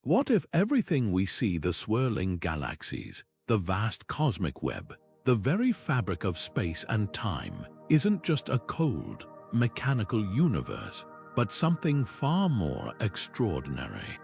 What if everything we see, the swirling galaxies, the vast cosmic web, the very fabric of space and time, isn't just a cold, mechanical universe, but something far more extraordinary?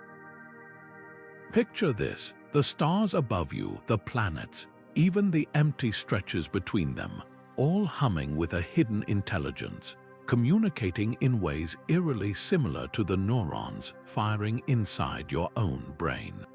Picture this: the stars above you, the planets, even the empty stretches between them, all humming with a hidden intelligence, communicating in ways eerily similar to the neurons firing inside your own brain.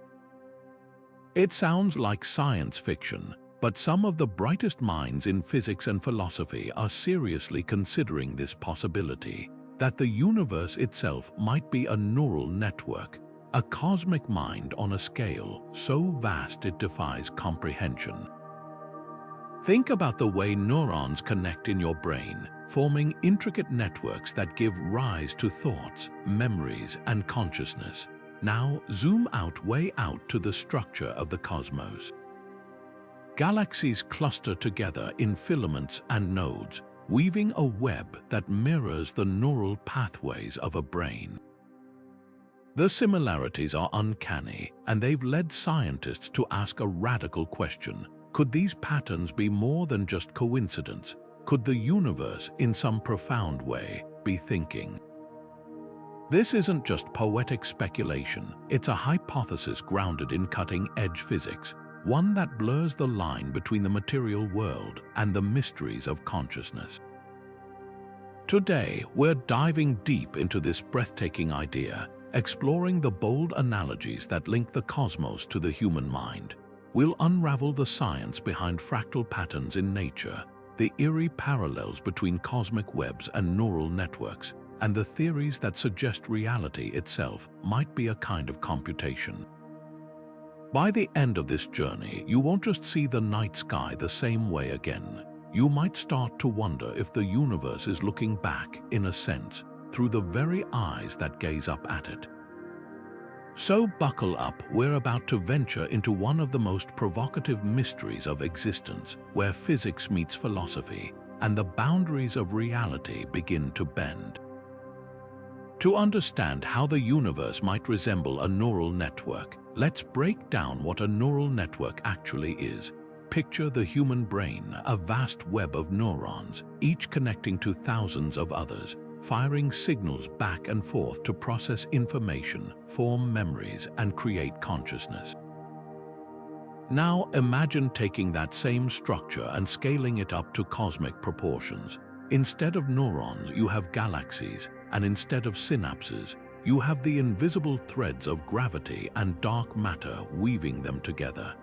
It sounds like science fiction, but some of the brightest minds in physics and philosophy are seriously considering this possibility, that the universe itself might be a neural network, a cosmic mind on a scale so vast it defies comprehension. Think about the way neurons connect in your brain, forming intricate networks that give rise to thoughts, memories, and consciousness. Now zoom way out to the structure of the cosmos. Galaxies cluster together in filaments and nodes, weaving a web that mirrors the neural pathways of a brain. The similarities are uncanny, and they've led scientists to ask a radical question. Could these patterns be more than just coincidence? Could the universe, in some profound way, be thinking? This isn't just poetic speculation, it's a hypothesis grounded in cutting-edge physics, one that blurs the line between the material world and the mysteries of consciousness. Today, we're diving deep into this breathtaking idea, exploring the bold analogies that link the cosmos to the human mind. We'll unravel the science behind fractal patterns in nature, the eerie parallels between cosmic webs and neural networks, and the theories that suggest reality itself might be a kind of computation. By the end of this journey, you won't just see the night sky the same way again. You might start to wonder if the universe is looking back, in a sense, through the very eyes that gaze up at it. So buckle up, we're about to venture into one of the most provocative mysteries of existence, where physics meets philosophy, and the boundaries of reality begin to bend. To understand how the universe might resemble a neural network, let's break down what a neural network actually is. Picture the human brain, a vast web of neurons, each connecting to thousands of others, firing signals back and forth to process information, form memories, and create consciousness. Now imagine taking that same structure and scaling it up to cosmic proportions. Instead of neurons, you have galaxies, and instead of synapses, you have the invisible threads of gravity and dark matter weaving them together.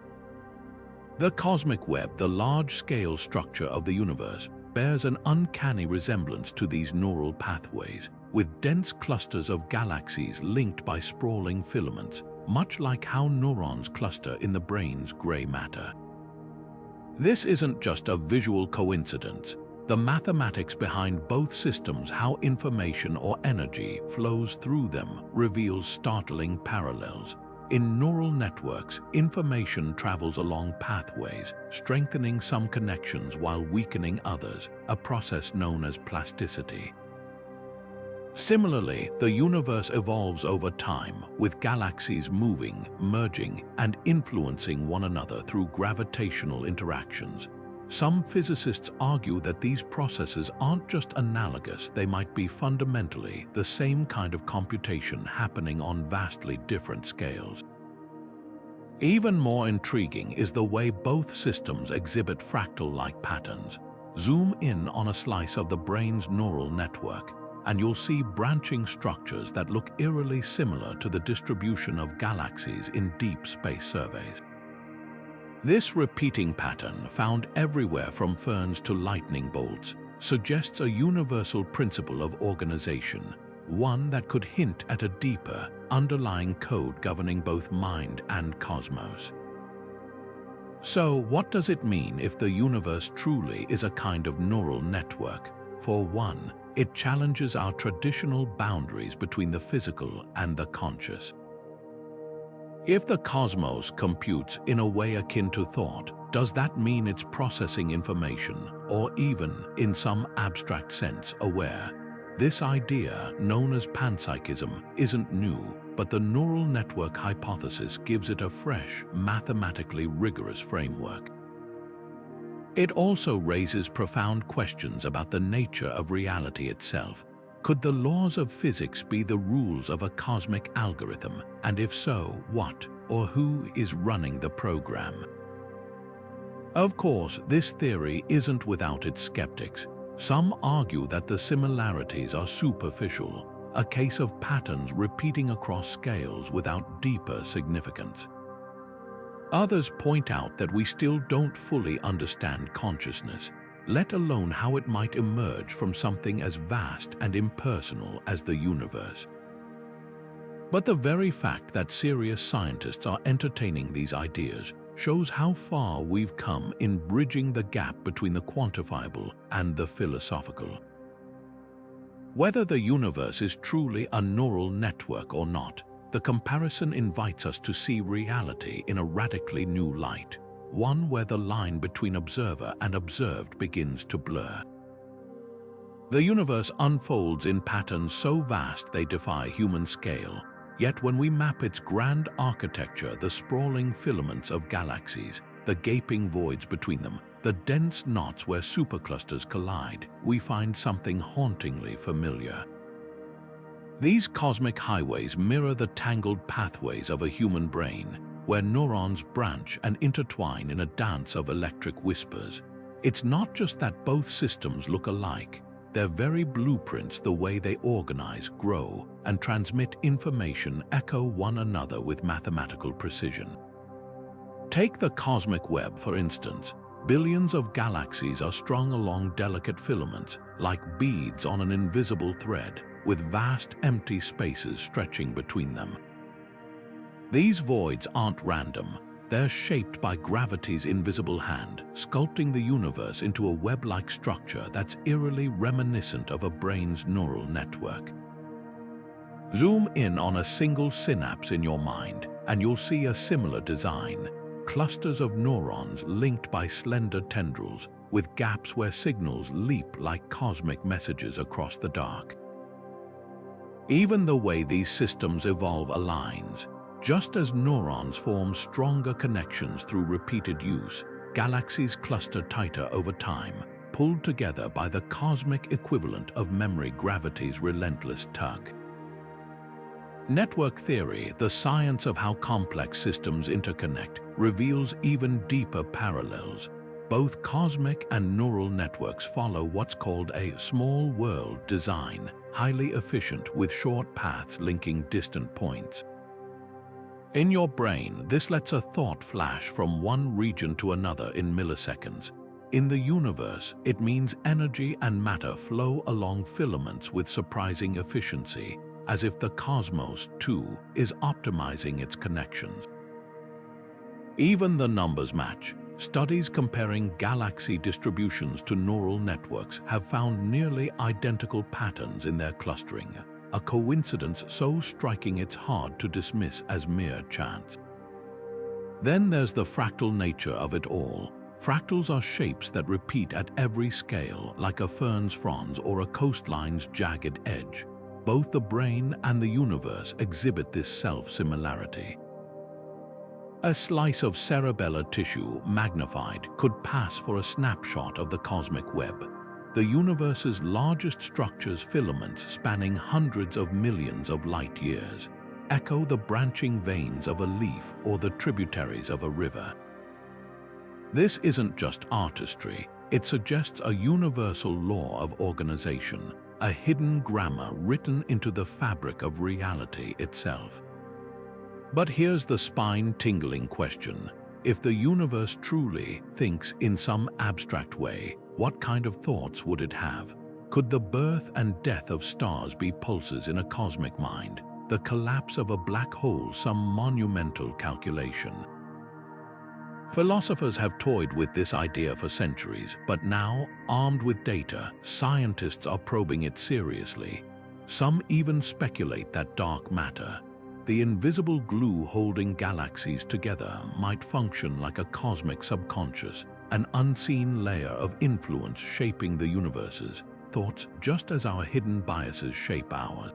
The cosmic web, the large-scale structure of the universe, bears an uncanny resemblance to these neural pathways, with dense clusters of galaxies linked by sprawling filaments, much like how neurons cluster in the brain's gray matter. This isn't just a visual coincidence. The mathematics behind both systems, how information or energy flows through them, reveals startling parallels. In neural networks, information travels along pathways, strengthening some connections while weakening others, a process known as plasticity. Similarly, the universe evolves over time, with galaxies moving, merging, and influencing one another through gravitational interactions. Some physicists argue that these processes aren't just analogous, they might be fundamentally the same kind of computation happening on vastly different scales. Even more intriguing is the way both systems exhibit fractal-like patterns. Zoom in on a slice of the brain's neural network, and you'll see branching structures that look eerily similar to the distribution of galaxies in deep space surveys. This repeating pattern, found everywhere from ferns to lightning bolts, suggests a universal principle of organization, one that could hint at a deeper, underlying code governing both mind and cosmos. So, what does it mean if the universe truly is a kind of neural network? For one, it challenges our traditional boundaries between the physical and the conscious. If the cosmos computes in a way akin to thought, does that mean it's processing information, or even, in some abstract sense, aware? This idea, known as panpsychism, isn't new, but the neural network hypothesis gives it a fresh, mathematically rigorous framework. It also raises profound questions about the nature of reality itself. Could the laws of physics be the rules of a cosmic algorithm? And if so, what or who is running the program? Of course, this theory isn't without its skeptics. Some argue that the similarities are superficial, a case of patterns repeating across scales without deeper significance. Others point out that we still don't fully understand consciousness, let alone how it might emerge from something as vast and impersonal as the universe. But the very fact that serious scientists are entertaining these ideas shows how far we've come in bridging the gap between the quantifiable and the philosophical. Whether the universe is truly a neural network or not, the comparison invites us to see reality in a radically new light, one where the line between observer and observed begins to blur. The universe unfolds in patterns so vast they defy human scale, yet when we map its grand architecture, the sprawling filaments of galaxies, the gaping voids between them, the dense knots where superclusters collide, we find something hauntingly familiar. These cosmic highways mirror the tangled pathways of a human brain, where neurons branch and intertwine in a dance of electric whispers. It's not just that both systems look alike. Their very blueprints, the way they organize, grow, and transmit information, echo one another with mathematical precision. Take the cosmic web, for instance. Billions of galaxies are strung along delicate filaments, like beads on an invisible thread, with vast empty spaces stretching between them. These voids aren't random. They're shaped by gravity's invisible hand, sculpting the universe into a web-like structure that's eerily reminiscent of a brain's neural network. Zoom in on a single synapse in your mind, and you'll see a similar design. Clusters of neurons linked by slender tendrils, with gaps where signals leap like cosmic messages across the dark. Even the way these systems evolve aligns. Just as neurons form stronger connections through repeated use, galaxies cluster tighter over time, pulled together by the cosmic equivalent of memory gravity's relentless tug. Network theory, the science of how complex systems interconnect, reveals even deeper parallels. Both cosmic and neural networks follow what's called a small world design, highly efficient with short paths linking distant points. In your brain, this lets a thought flash from one region to another in milliseconds. In the universe, it means energy and matter flow along filaments with surprising efficiency, as if the cosmos, too, is optimizing its connections. Even the numbers match. Studies comparing galaxy distributions to neural networks have found nearly identical patterns in their clustering, a coincidence so striking it's hard to dismiss as mere chance. Then there's the fractal nature of it all. Fractals are shapes that repeat at every scale, like a fern's fronds or a coastline's jagged edge. Both the brain and the universe exhibit this self-similarity. A slice of cerebellar tissue, magnified, could pass for a snapshot of the cosmic web. The universe's largest structures, filaments spanning hundreds of millions of light years, echo the branching veins of a leaf or the tributaries of a river. This isn't just artistry, it suggests a universal law of organization, a hidden grammar written into the fabric of reality itself. But here's the spine-tingling question. If the universe truly thinks in some abstract way, what kind of thoughts would it have? Could the birth and death of stars be pulses in a cosmic mind, the collapse of a black hole some monumental calculation? Philosophers have toyed with this idea for centuries, but now, armed with data, scientists are probing it seriously. Some even speculate that dark matter, the invisible glue holding galaxies together, might function like a cosmic subconscious, an unseen layer of influence shaping the universe's thoughts just as our hidden biases shape ours.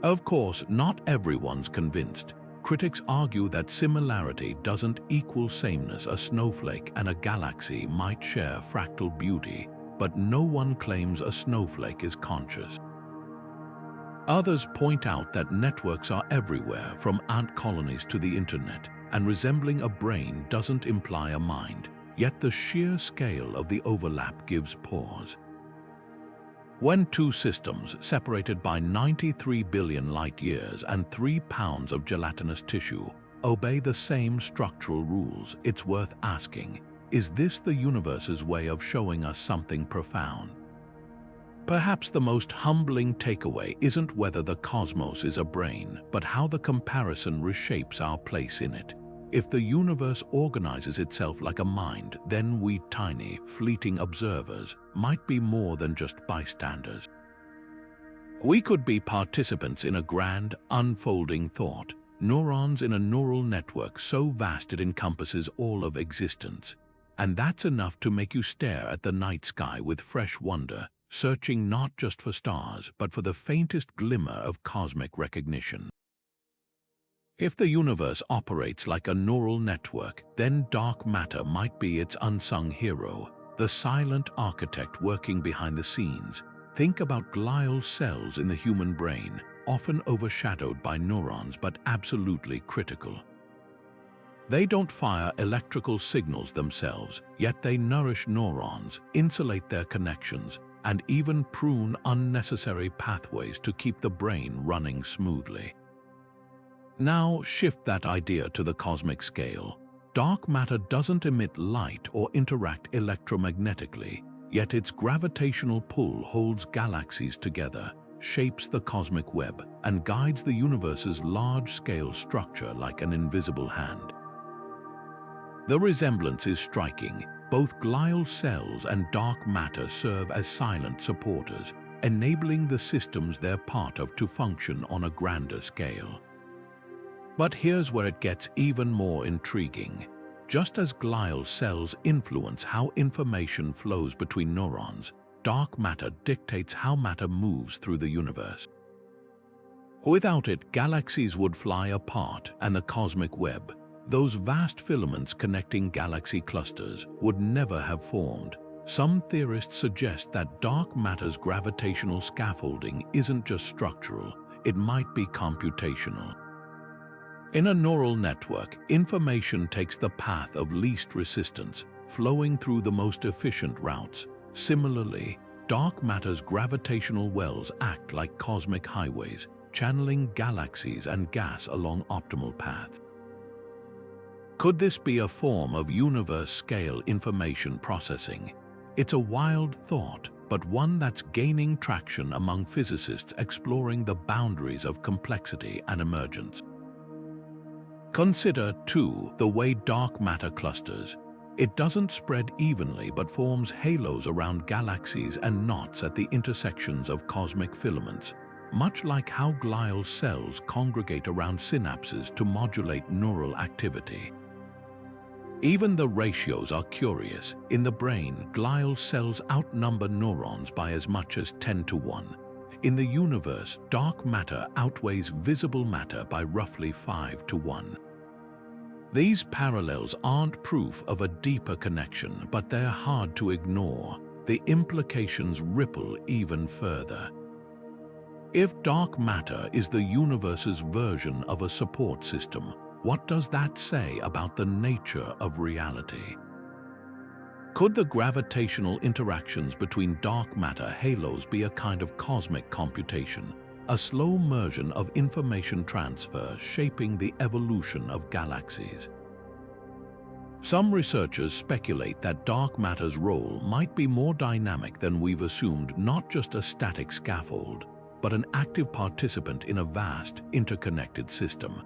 Of course, not everyone's convinced. Critics argue that similarity doesn't equal sameness. A snowflake and a galaxy might share fractal beauty, but no one claims a snowflake is conscious. Others point out that networks are everywhere, from ant colonies to the internet, and resembling a brain doesn't imply a mind, yet the sheer scale of the overlap gives pause. When two systems, separated by 93 billion light-years and 3 pounds of gelatinous tissue, obey the same structural rules, it's worth asking, is this the universe's way of showing us something profound? Perhaps the most humbling takeaway isn't whether the cosmos is a brain, but how the comparison reshapes our place in it. If the universe organizes itself like a mind, then we tiny, fleeting observers might be more than just bystanders. We could be participants in a grand, unfolding thought, neurons in a neural network so vast it encompasses all of existence. And that's enough to make you stare at the night sky with fresh wonder, searching not just for stars, but for the faintest glimmer of cosmic recognition. If the universe operates like a neural network, then dark matter might be its unsung hero, the silent architect working behind the scenes. Think about glial cells in the human brain, often overshadowed by neurons but absolutely critical. They don't fire electrical signals themselves, yet they nourish neurons, insulate their connections, and even prune unnecessary pathways to keep the brain running smoothly. Now shift that idea to the cosmic scale. Dark matter doesn't emit light or interact electromagnetically, yet its gravitational pull holds galaxies together, shapes the cosmic web, and guides the universe's large-scale structure like an invisible hand. The resemblance is striking. Both glial cells and dark matter serve as silent supporters, enabling the systems they're part of to function on a grander scale. But here's where it gets even more intriguing. Just as glial cells influence how information flows between neurons, dark matter dictates how matter moves through the universe. Without it, galaxies would fly apart, and the cosmic web, those vast filaments connecting galaxy clusters, would never have formed. Some theorists suggest that dark matter's gravitational scaffolding isn't just structural, it might be computational. In a neural network, information takes the path of least resistance, flowing through the most efficient routes. Similarly, dark matter's gravitational wells act like cosmic highways, channeling galaxies and gas along optimal paths. Could this be a form of universe-scale information processing? It's a wild thought, but one that's gaining traction among physicists exploring the boundaries of complexity and emergence. Consider, too, the way dark matter clusters. It doesn't spread evenly but forms halos around galaxies and knots at the intersections of cosmic filaments, much like how glial cells congregate around synapses to modulate neural activity. Even the ratios are curious. In the brain, glial cells outnumber neurons by as much as 10-1. In the universe, dark matter outweighs visible matter by roughly 5-1. These parallels aren't proof of a deeper connection, but they're hard to ignore. The implications ripple even further. If dark matter is the universe's version of a support system, what does that say about the nature of reality? Could the gravitational interactions between dark matter halos be a kind of cosmic computation, a slow immersion of information transfer shaping the evolution of galaxies? Some researchers speculate that dark matter's role might be more dynamic than we've assumed, not just a static scaffold, but an active participant in a vast, interconnected system.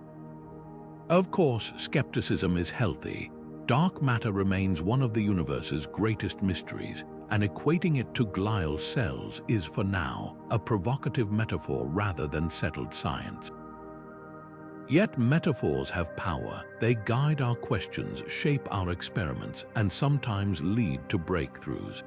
Of course, skepticism is healthy. Dark matter remains one of the universe's greatest mysteries, and equating it to glial cells is, for now, a provocative metaphor rather than settled science. Yet metaphors have power. They guide our questions, shape our experiments, and sometimes lead to breakthroughs.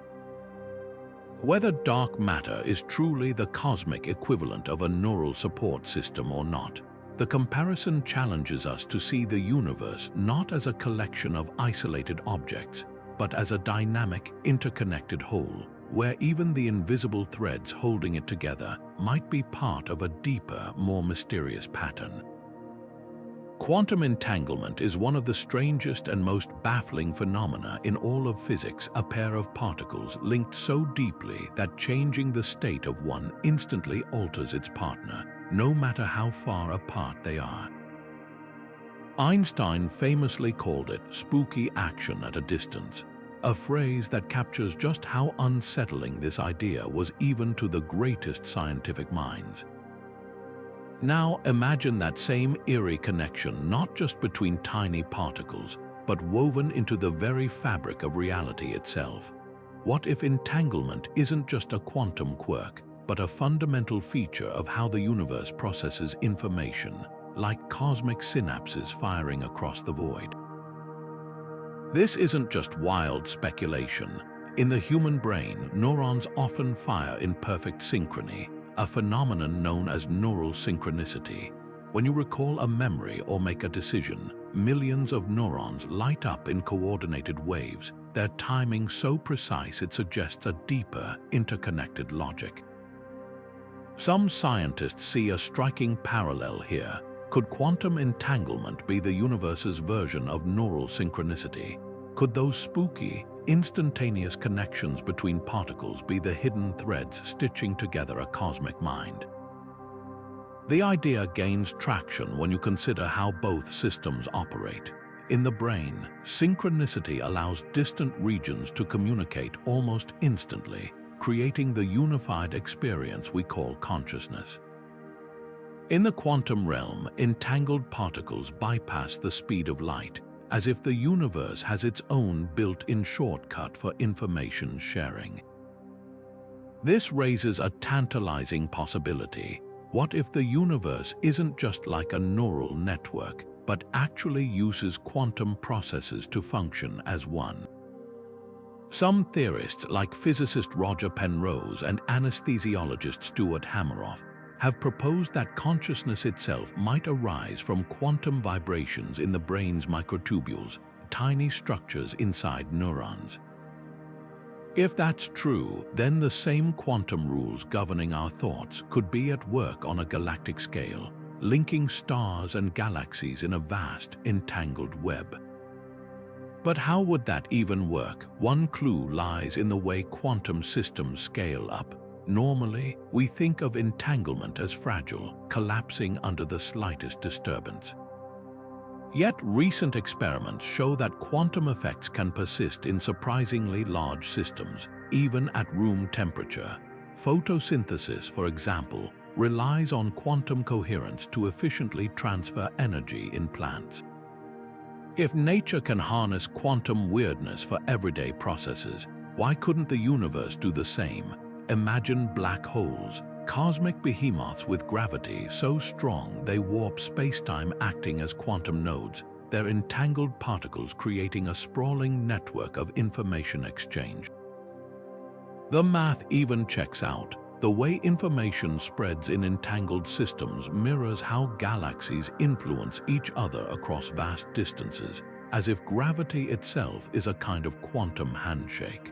Whether dark matter is truly the cosmic equivalent of a neural support system or not, the comparison challenges us to see the universe not as a collection of isolated objects, but as a dynamic, interconnected whole, where even the invisible threads holding it together might be part of a deeper, more mysterious pattern. Quantum entanglement is one of the strangest and most baffling phenomena in all of physics, a pair of particles linked so deeply that changing the state of one instantly alters its partner, no matter how far apart they are. Einstein famously called it spooky action at a distance, a phrase that captures just how unsettling this idea was even to the greatest scientific minds. Now imagine that same eerie connection not just between tiny particles, but woven into the very fabric of reality itself. What if entanglement isn't just a quantum quirk, but a fundamental feature of how the universe processes information, like cosmic synapses firing across the void? This isn't just wild speculation. In the human brain, neurons often fire in perfect synchrony, a phenomenon known as neural synchronicity. When you recall a memory or make a decision, millions of neurons light up in coordinated waves, their timing so precise it suggests a deeper, interconnected logic. Some scientists see a striking parallel here. Could quantum entanglement be the universe's version of neural synchronicity? Could those spooky, instantaneous connections between particles be the hidden threads stitching together a cosmic mind? The idea gains traction when you consider how both systems operate. In the brain, synchronicity allows distant regions to communicate almost instantly, creating the unified experience we call consciousness. In the quantum realm, entangled particles bypass the speed of light, as if the universe has its own built-in shortcut for information sharing. This raises a tantalizing possibility. What if the universe isn't just like a neural network, but actually uses quantum processes to function as one? Some theorists, like physicist Roger Penrose and anesthesiologist Stuart Hameroff, have proposed that consciousness itself might arise from quantum vibrations in the brain's microtubules, tiny structures inside neurons. If that's true, then the same quantum rules governing our thoughts could be at work on a galactic scale, linking stars and galaxies in a vast, entangled web. But how would that even work? One clue lies in the way quantum systems scale up. Normally, we think of entanglement as fragile, collapsing under the slightest disturbance. Yet recent experiments show that quantum effects can persist in surprisingly large systems, even at room temperature. Photosynthesis, for example, relies on quantum coherence to efficiently transfer energy in plants. If nature can harness quantum weirdness for everyday processes, why couldn't the universe do the same? Imagine black holes, cosmic behemoths with gravity so strong they warp space-time, acting as quantum nodes, their entangled particles creating a sprawling network of information exchange. The math even checks out. The way information spreads in entangled systems mirrors how galaxies influence each other across vast distances, as if gravity itself is a kind of quantum handshake.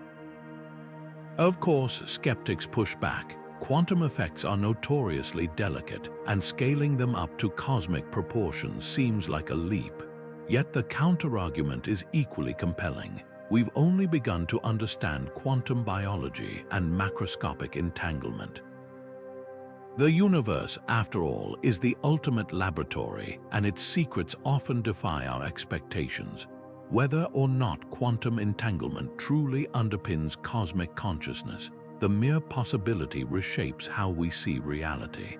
Of course, skeptics push back. Quantum effects are notoriously delicate, and scaling them up to cosmic proportions seems like a leap. Yet the counterargument is equally compelling. We've only begun to understand quantum biology and macroscopic entanglement. The universe, after all, is the ultimate laboratory, and its secrets often defy our expectations. Whether or not quantum entanglement truly underpins cosmic consciousness, the mere possibility reshapes how we see reality.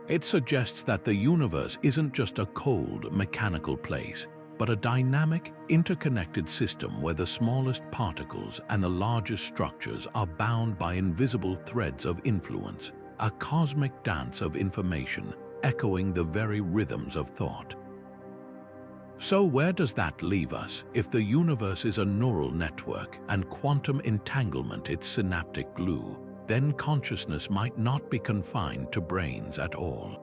It suggests that the universe isn't just a cold, mechanical place, but a dynamic, interconnected system where the smallest particles and the largest structures are bound by invisible threads of influence, a cosmic dance of information echoing the very rhythms of thought. So where does that leave us? If the universe is a neural network and quantum entanglement its synaptic glue, then consciousness might not be confined to brains at all.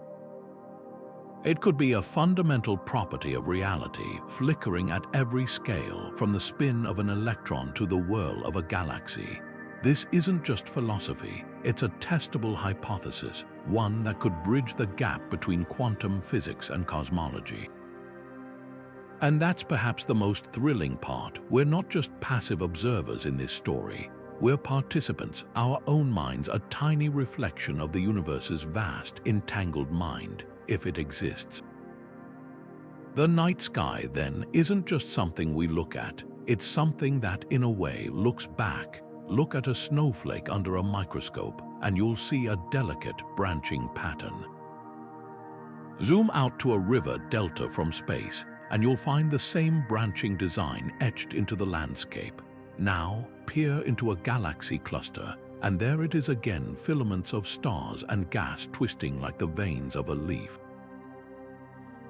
It could be a fundamental property of reality, flickering at every scale, from the spin of an electron to the whirl of a galaxy. This isn't just philosophy, it's a testable hypothesis, one that could bridge the gap between quantum physics and cosmology. And that's perhaps the most thrilling part. We're not just passive observers in this story. We're participants, our own minds a tiny reflection of the universe's vast, entangled mind, if it exists. The night sky, then, isn't just something we look at. It's something that, in a way, looks back. Look at a snowflake under a microscope, and you'll see a delicate, branching pattern. Zoom out to a river delta from space, and you'll find the same branching design etched into the landscape. Now, peer into a galaxy cluster, and there it is again, filaments of stars and gas twisting like the veins of a leaf.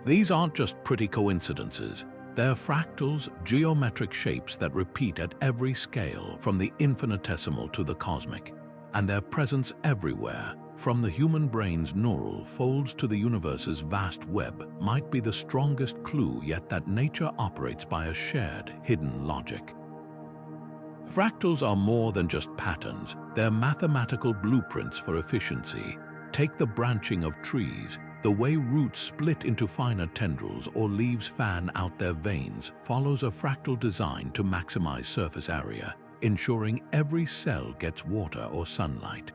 These aren't just pretty coincidences. They're fractals, geometric shapes that repeat at every scale, from the infinitesimal to the cosmic, and their presence everywhere, from the human brain's neural folds to the universe's vast web, might be the strongest clue yet that nature operates by a shared, hidden logic. Fractals are more than just patterns, they're mathematical blueprints for efficiency. Take the branching of trees. The way roots split into finer tendrils or leaves fan out their veins follows a fractal design to maximize surface area, ensuring every cell gets water or sunlight.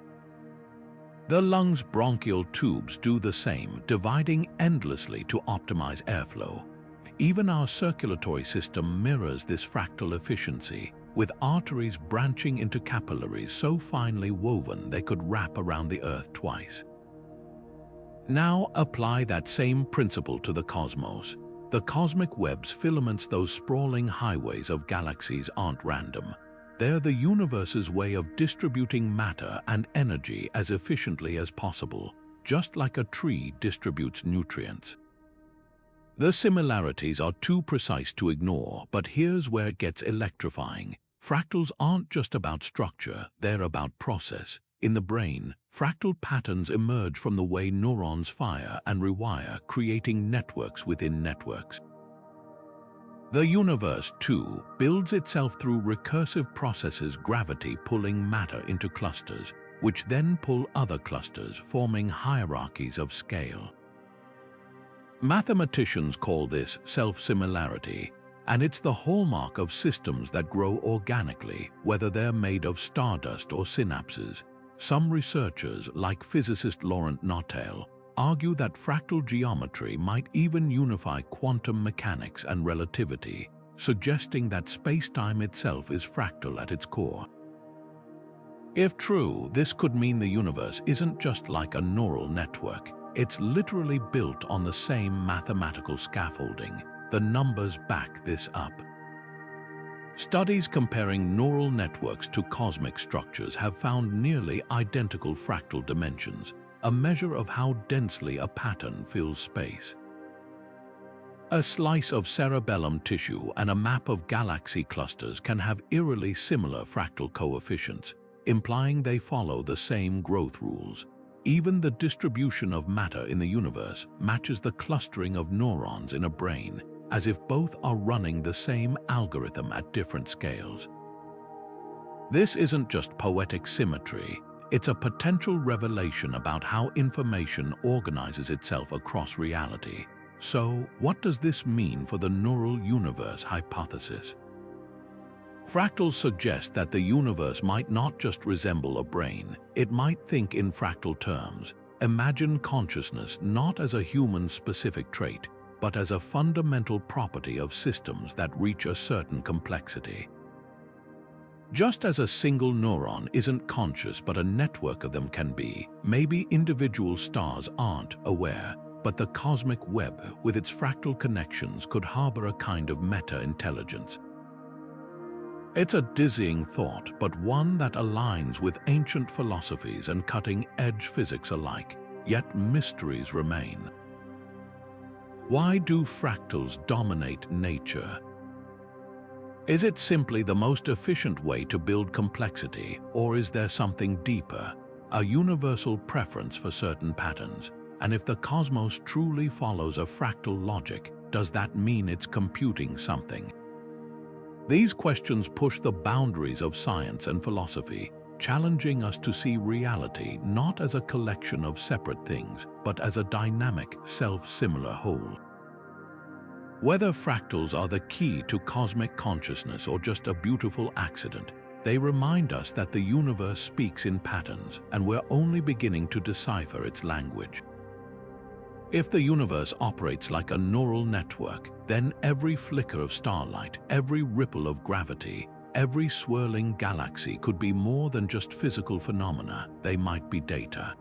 The lungs' bronchial tubes do the same, dividing endlessly to optimize airflow. Even our circulatory system mirrors this fractal efficiency, with arteries branching into capillaries so finely woven they could wrap around the Earth twice. Now apply that same principle to the cosmos. The cosmic web's filaments, those sprawling highways of galaxies, aren't random. They're the universe's way of distributing matter and energy as efficiently as possible, just like a tree distributes nutrients. The similarities are too precise to ignore, but here's where it gets electrifying. Fractals aren't just about structure, they're about process. In the brain, fractal patterns emerge from the way neurons fire and rewire, creating networks within networks. The universe, too, builds itself through recursive processes, gravity pulling matter into clusters, which then pull other clusters, forming hierarchies of scale. Mathematicians call this self-similarity, and it's the hallmark of systems that grow organically, whether they're made of stardust or synapses. Some researchers, like physicist Laurent Nautel, argue that fractal geometry might even unify quantum mechanics and relativity, suggesting that space-time itself is fractal at its core. If true, this could mean the universe isn't just like a neural network. It's literally built on the same mathematical scaffolding. The numbers back this up. Studies comparing neural networks to cosmic structures have found nearly identical fractal dimensions, a measure of how densely a pattern fills space. A slice of cerebellum tissue and a map of galaxy clusters can have eerily similar fractal coefficients, implying they follow the same growth rules. Even the distribution of matter in the universe matches the clustering of neurons in a brain, as if both are running the same algorithm at different scales. This isn't just poetic symmetry, it's a potential revelation about how information organizes itself across reality. So, what does this mean for the neural universe hypothesis? Fractals suggest that the universe might not just resemble a brain, it might think in fractal terms. Imagine consciousness not as a human-specific trait, but as a fundamental property of systems that reach a certain complexity. Just as a single neuron isn't conscious but a network of them can be, maybe individual stars aren't aware, but the cosmic web with its fractal connections could harbor a kind of meta-intelligence. It's a dizzying thought, but one that aligns with ancient philosophies and cutting-edge physics alike, yet mysteries remain. Why do fractals dominate nature? Is it simply the most efficient way to build complexity, or is there something deeper, a universal preference for certain patterns? And if the cosmos truly follows a fractal logic, does that mean it's computing something? These questions push the boundaries of science and philosophy, challenging us to see reality not as a collection of separate things, but as a dynamic, self-similar whole. Whether fractals are the key to cosmic consciousness or just a beautiful accident, they remind us that the universe speaks in patterns, and we're only beginning to decipher its language. If the universe operates like a neural network, then every flicker of starlight, every ripple of gravity, every swirling galaxy could be more than just physical phenomena. They might be data.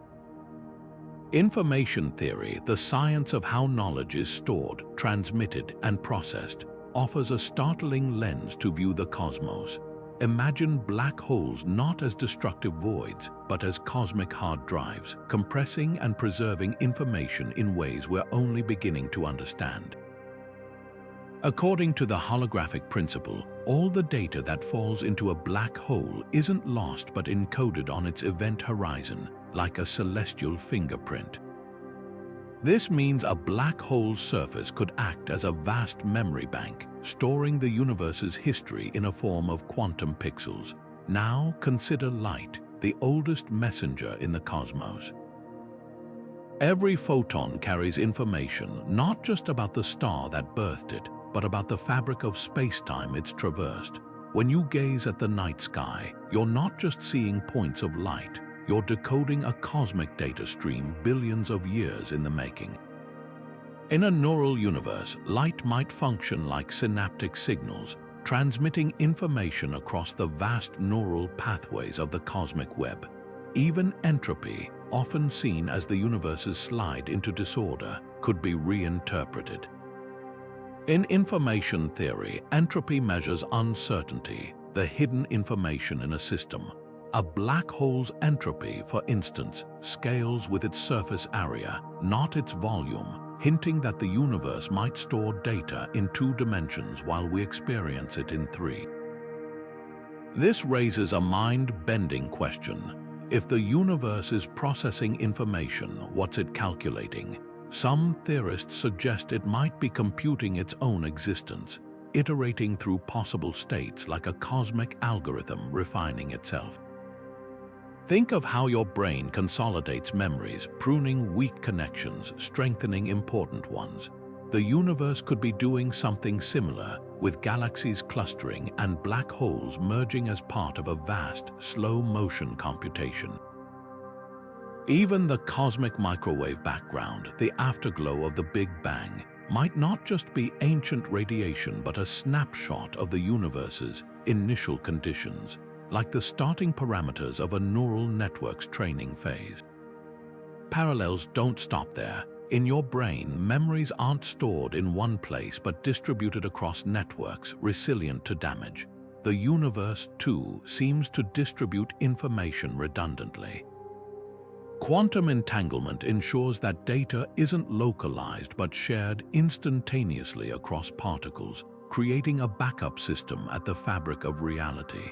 Information theory, the science of how knowledge is stored, transmitted, and processed, offers a startling lens to view the cosmos. Imagine black holes not as destructive voids, but as cosmic hard drives, compressing and preserving information in ways we're only beginning to understand. According to the holographic principle, all the data that falls into a black hole isn't lost but encoded on its event horizon, like a celestial fingerprint. This means a black hole's surface could act as a vast memory bank, storing the universe's history in a form of quantum pixels. Now consider light, the oldest messenger in the cosmos. Every photon carries information not just about the star that birthed it, but about the fabric of space-time it's traversed. When you gaze at the night sky, you're not just seeing points of light, you're decoding a cosmic data stream billions of years in the making. In a neural universe, light might function like synaptic signals, transmitting information across the vast neural pathways of the cosmic web. Even entropy, often seen as the universe's slide into disorder, could be reinterpreted. In information theory, entropy measures uncertainty, the hidden information in a system. A black hole's entropy, for instance, scales with its surface area, not its volume, hinting that the universe might store data in 2 dimensions while we experience it in 3. This raises a mind-bending question. If the universe is processing information, what's it calculating? Some theorists suggest it might be computing its own existence, iterating through possible states like a cosmic algorithm refining itself. Think of how your brain consolidates memories, pruning weak connections, strengthening important ones. The universe could be doing something similar, with galaxies clustering and black holes merging as part of a vast, slow-motion computation. Even the cosmic microwave background, the afterglow of the Big Bang, might not just be ancient radiation but a snapshot of the universe's initial conditions, like the starting parameters of a neural network's training phase. Parallels don't stop there. In your brain, memories aren't stored in one place but distributed across networks resilient to damage. The universe, too, seems to distribute information redundantly. Quantum entanglement ensures that data isn't localized but shared instantaneously across particles, creating a backup system at the fabric of reality.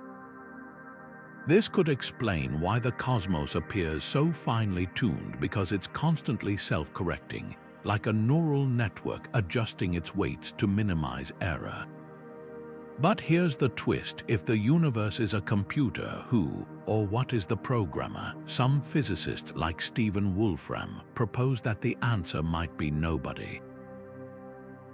This could explain why the cosmos appears so finely tuned, because it's constantly self-correcting, like a neural network adjusting its weights to minimize error. But here's the twist: if the universe is a computer, who or what is the programmer? Some physicists, like Stephen Wolfram, propose that the answer might be nobody.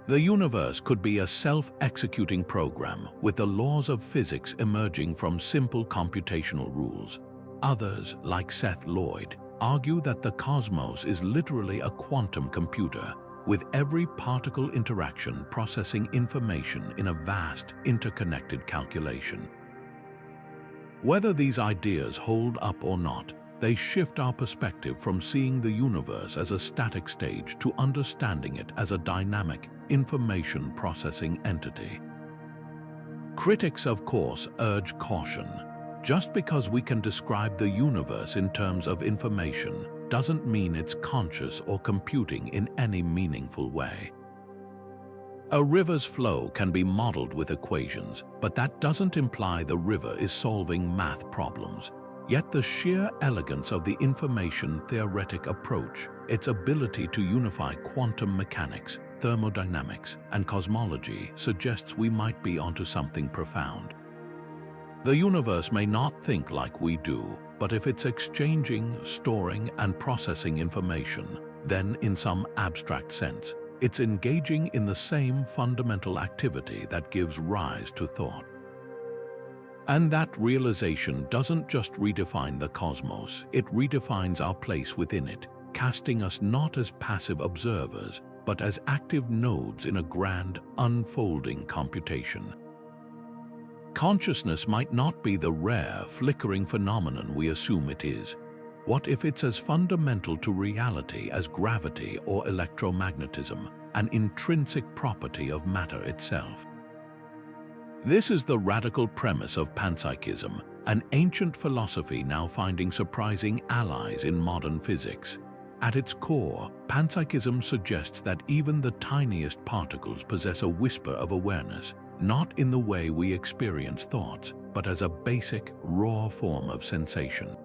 The universe could be a self-executing program, with the laws of physics emerging from simple computational rules. Others, like Seth Lloyd, argue that the cosmos is literally a quantum computer, with every particle interaction processing information in a vast, interconnected calculation. Whether these ideas hold up or not, they shift our perspective from seeing the universe as a static stage to understanding it as a dynamic, information processing entity. Critics, of course, urge caution. Just because we can describe the universe in terms of information doesn't mean it's conscious or computing in any meaningful way. A river's flow can be modeled with equations, but that doesn't imply the river is solving math problems. Yet the sheer elegance of the information theoretic approach, its ability to unify quantum mechanics, thermodynamics, and cosmology suggests we might be onto something profound. The universe may not think like we do, but if it's exchanging, storing, and processing information, then in some abstract sense, it's engaging in the same fundamental activity that gives rise to thought. And that realization doesn't just redefine the cosmos, it redefines our place within it, casting us not as passive observers, but as active nodes in a grand, unfolding computation. Consciousness might not be the rare, flickering phenomenon we assume it is. What if it's as fundamental to reality as gravity or electromagnetism, an intrinsic property of matter itself? This is the radical premise of Panpsychism, an ancient philosophy now finding surprising allies in modern physics. At its core, Panpsychism suggests that even the tiniest particles possess a whisper of awareness, not in the way we experience thoughts, but as a basic, raw form of sensation.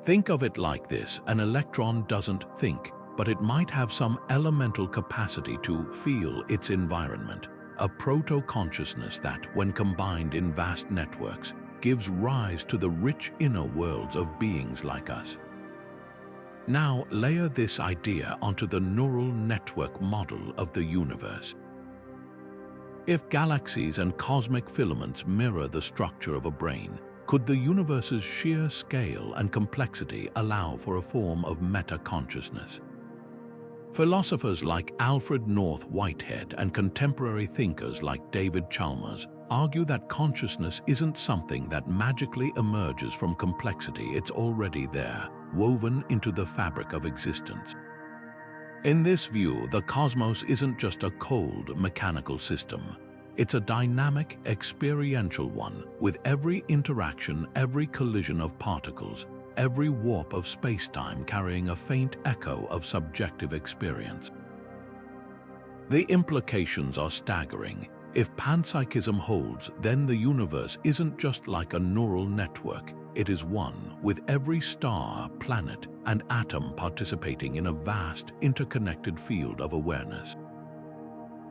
Think of it like this: an electron doesn't think, but it might have some elemental capacity to feel its environment, a proto-consciousness that, when combined in vast networks, gives rise to the rich inner worlds of beings like us. Now, layer this idea onto the neural network model of the universe. If galaxies and cosmic filaments mirror the structure of a brain, could the universe's sheer scale and complexity allow for a form of meta-consciousness? Philosophers like Alfred North Whitehead and contemporary thinkers like David Chalmers argue that consciousness isn't something that magically emerges from complexity. It's already there, woven into the fabric of existence. In this view, the cosmos isn't just a cold, mechanical system. It's a dynamic, experiential one, with every interaction, every collision of particles, every warp of space-time carrying a faint echo of subjective experience. The implications are staggering. If panpsychism holds, then the universe isn't just like a neural network. It is one, with every star, planet, and atom participating in a vast, interconnected field of awareness.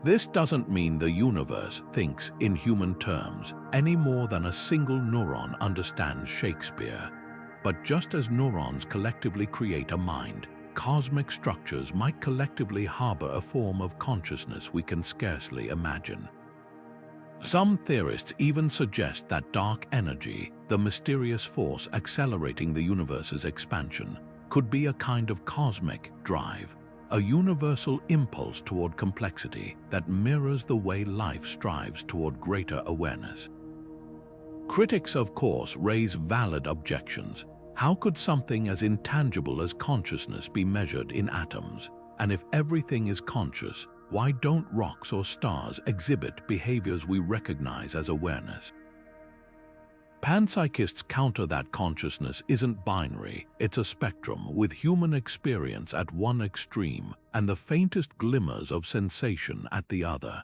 This doesn't mean the universe thinks in human terms any more than a single neuron understands Shakespeare. But just as neurons collectively create a mind, cosmic structures might collectively harbor a form of consciousness we can scarcely imagine. Some theorists even suggest that dark energy, the mysterious force accelerating the universe's expansion, could be a kind of cosmic drive, a universal impulse toward complexity that mirrors the way life strives toward greater awareness. Critics, of course, raise valid objections. How could something as intangible as consciousness be measured in atoms? And if everything is conscious, why don't rocks or stars exhibit behaviors we recognize as awareness? Panpsychists counter that consciousness isn't binary, it's a spectrum with human experience at one extreme and the faintest glimmers of sensation at the other.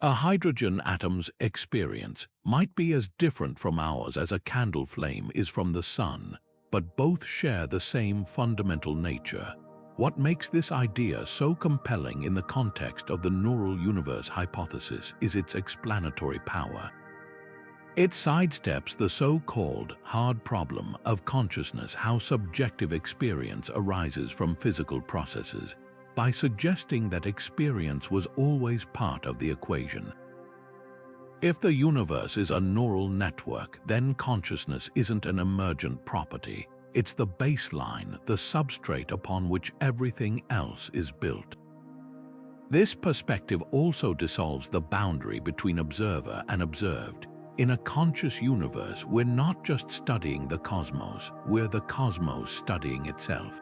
A hydrogen atom's experience might be as different from ours as a candle flame is from the sun, but both share the same fundamental nature. What makes this idea so compelling in the context of the neural universe hypothesis is its explanatory power. It sidesteps the so-called hard problem of consciousness, how subjective experience arises from physical processes, by suggesting that experience was always part of the equation. If the universe is a neural network, then consciousness isn't an emergent property. It's the baseline, the substrate upon which everything else is built. This perspective also dissolves the boundary between observer and observed. In a conscious universe, we're not just studying the cosmos, we're the cosmos studying itself.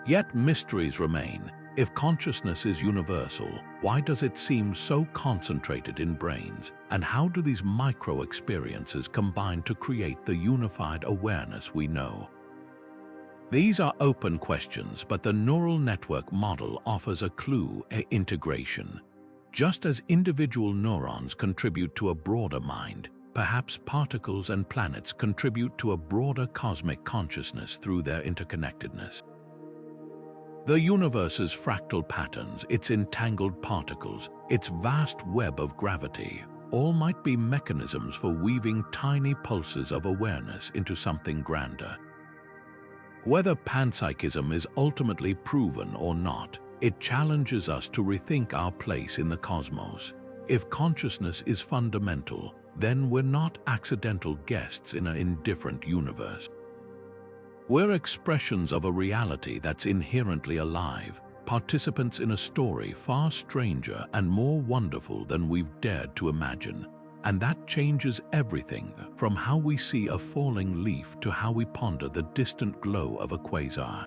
Yet mysteries remain. If consciousness is universal, why does it seem so concentrated in brains? And how do these micro-experiences combine to create the unified awareness we know? These are open questions, but the neural network model offers a clue: integration. Just as individual neurons contribute to a broader mind, perhaps particles and planets contribute to a broader cosmic consciousness through their interconnectedness. The universe's fractal patterns, its entangled particles, its vast web of gravity, all might be mechanisms for weaving tiny pulses of awareness into something grander. Whether panpsychism is ultimately proven or not, it challenges us to rethink our place in the cosmos. If consciousness is fundamental, then we're not accidental guests in an indifferent universe. We're expressions of a reality that's inherently alive, participants in a story far stranger and more wonderful than we've dared to imagine. And that changes everything, from how we see a falling leaf to how we ponder the distant glow of a quasar.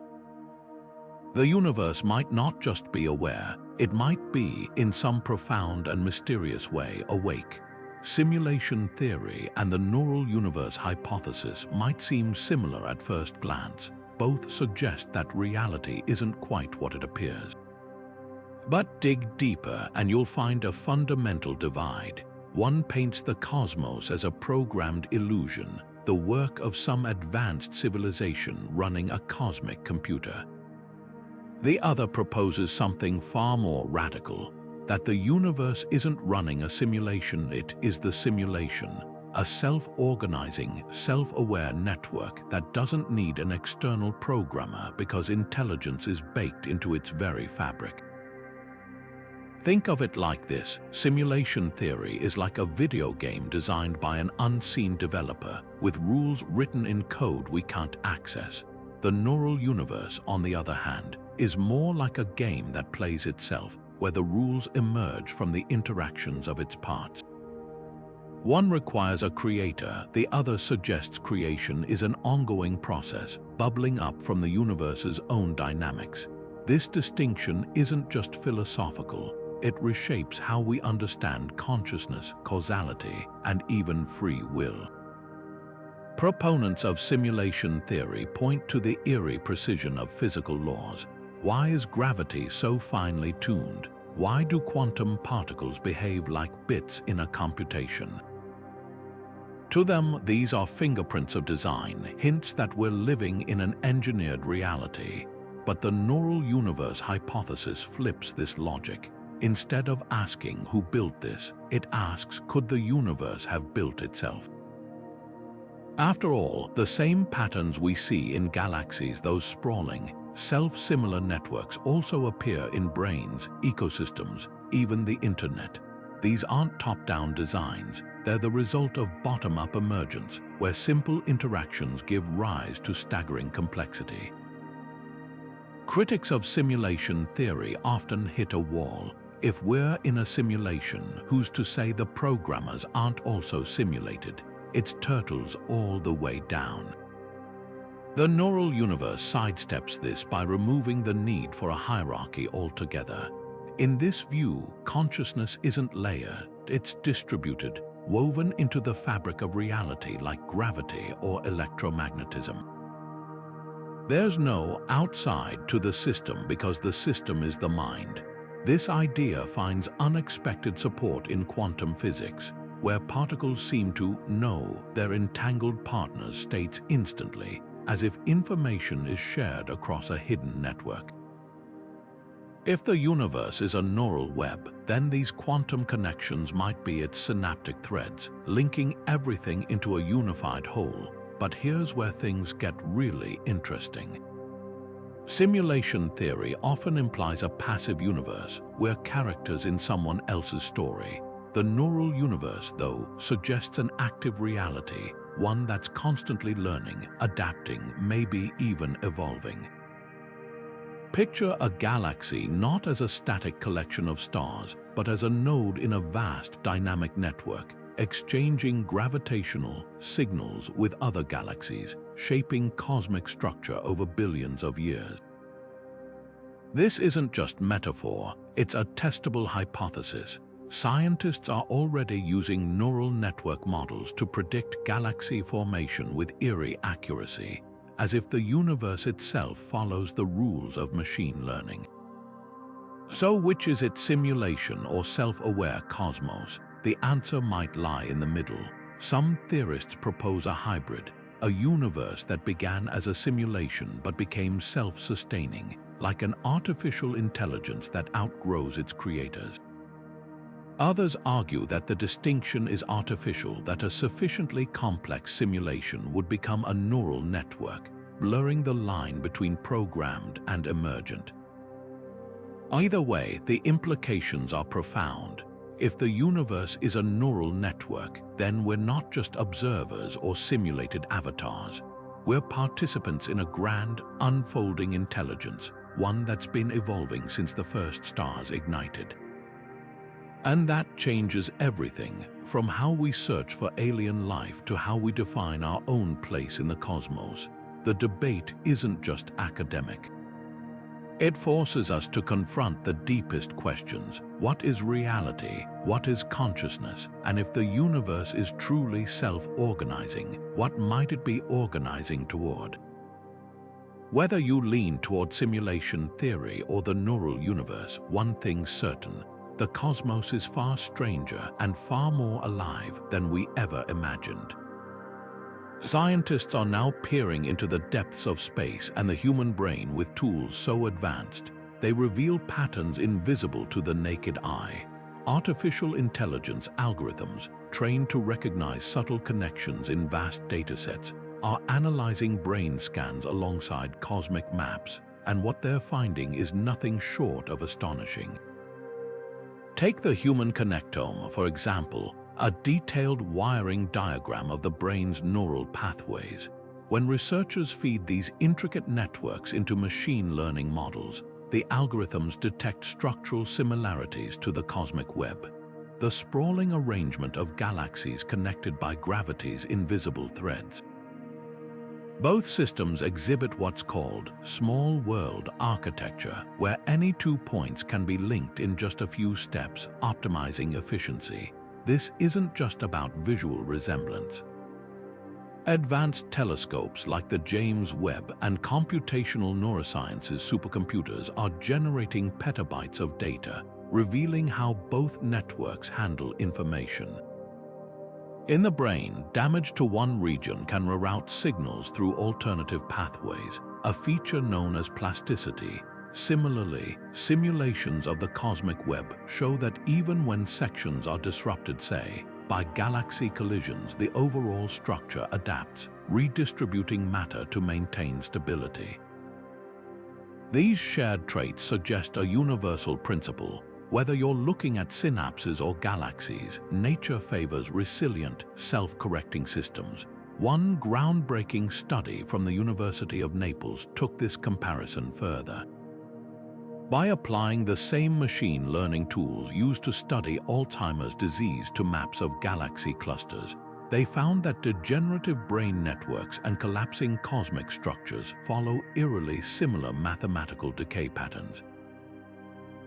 The universe might not just be aware, it might be, in some profound and mysterious way, awake. Simulation theory and the neural universe hypothesis might seem similar at first glance. Both suggest that reality isn't quite what it appears. But dig deeper and you'll find a fundamental divide. One paints the cosmos as a programmed illusion, the work of some advanced civilization running a cosmic computer. The other proposes something far more radical, that the universe isn't running a simulation, it is the simulation, a self-organizing, self-aware network that doesn't need an external programmer because intelligence is baked into its very fabric. Think of it like this: simulation theory is like a video game designed by an unseen developer, with rules written in code we can't access. The neural universe, on the other hand, is more like a game that plays itself, where the rules emerge from the interactions of its parts. One requires a creator, the other suggests creation is an ongoing process, bubbling up from the universe's own dynamics. This distinction isn't just philosophical. It reshapes how we understand consciousness, causality, and even free will. Proponents of simulation theory point to the eerie precision of physical laws. Why is gravity so finely tuned? Why do quantum particles behave like bits in a computation? To them, these are fingerprints of design, hints that we're living in an engineered reality. But the neural universe hypothesis flips this logic. Instead of asking who built this, it asks, could the universe have built itself? After all, the same patterns we see in galaxies, those sprawling, self-similar networks, also appear in brains, ecosystems, even the internet. These aren't top-down designs, they're the result of bottom-up emergence, where simple interactions give rise to staggering complexity. Critics of simulation theory often hit a wall. If we're in a simulation, who's to say the programmers aren't also simulated? It's turtles all the way down. The neural universe sidesteps this by removing the need for a hierarchy altogether. In this view, consciousness isn't layered, it's distributed, woven into the fabric of reality like gravity or electromagnetism. There's no outside to the system because the system is the mind. This idea finds unexpected support in quantum physics, where particles seem to know their entangled partners' states instantly, as if information is shared across a hidden network. If the universe is a neural web, then these quantum connections might be its synaptic threads, linking everything into a unified whole. But here's where things get really interesting. Simulation theory often implies a passive universe. We're characters in someone else's story. The neural universe, though, suggests an active reality, one that's constantly learning, adapting, maybe even evolving. Picture a galaxy not as a static collection of stars, but as a node in a vast dynamic network, exchanging gravitational signals with other galaxies, shaping cosmic structure over billions of years. This isn't just metaphor, it's a testable hypothesis. Scientists are already using neural network models to predict galaxy formation with eerie accuracy. as if the universe itself follows the rules of machine learning. So which is it, simulation or self-aware cosmos? The answer might lie in the middle. Some theorists propose a hybrid, a universe that began as a simulation but became self-sustaining, like an artificial intelligence that outgrows its creators. Others argue that the distinction is artificial, that a sufficiently complex simulation would become a neural network, blurring the line between programmed and emergent. Either way, the implications are profound. If the universe is a neural network, then we're not just observers or simulated avatars. We're participants in a grand, unfolding intelligence, one that's been evolving since the first stars ignited. And that changes everything, from how we search for alien life to how we define our own place in the cosmos. The debate isn't just academic. It forces us to confront the deepest questions. What is reality? What is consciousness? And if the universe is truly self-organizing, what might it be organizing toward? Whether you lean toward simulation theory or the neural universe, one thing's certain: the cosmos is far stranger and far more alive than we ever imagined. Scientists are now peering into the depths of space and the human brain with tools so advanced, they reveal patterns invisible to the naked eye. Artificial intelligence algorithms, trained to recognize subtle connections in vast datasets, are analyzing brain scans alongside cosmic maps, and what they're finding is nothing short of astonishing. Take the human connectome, for example, a detailed wiring diagram of the brain's neural pathways. When researchers feed these intricate networks into machine learning models, the algorithms detect structural similarities to the cosmic web. The sprawling arrangement of galaxies connected by gravity's invisible threads. Both systems exhibit what's called small world architecture, where any 2 points can be linked in just a few steps, optimizing efficiency. This isn't just about visual resemblance. Advanced telescopes like the James Webb and computational neurosciences supercomputers are generating petabytes of data, revealing how both networks handle information. In the brain, damage to one region can reroute signals through alternative pathways, a feature known as plasticity. Similarly, simulations of the cosmic web show that even when sections are disrupted, say, by galaxy collisions, the overall structure adapts, redistributing matter to maintain stability. These shared traits suggest a universal principle. Whether you're looking at synapses or galaxies, nature favors resilient, self-correcting systems. One groundbreaking study from the University of Naples took this comparison further. By applying the same machine learning tools used to study Alzheimer's disease to maps of galaxy clusters, they found that degenerative brain networks and collapsing cosmic structures follow eerily similar mathematical decay patterns.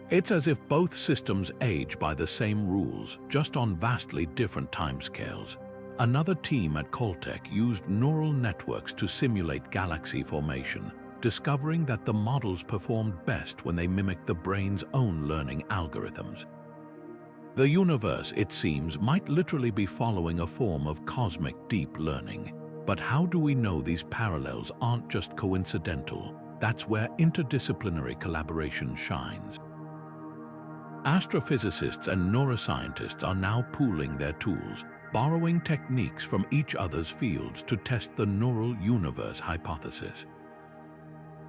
It's as if both systems age by the same rules, just on vastly different timescales. Another team at Caltech used neural networks to simulate galaxy formation, discovering that the models performed best when they mimicked the brain's own learning algorithms. The universe, it seems, might literally be following a form of cosmic deep learning. But how do we know these parallels aren't just coincidental? That's where interdisciplinary collaboration shines. Astrophysicists and neuroscientists are now pooling their tools, borrowing techniques from each other's fields to test the neural universe hypothesis.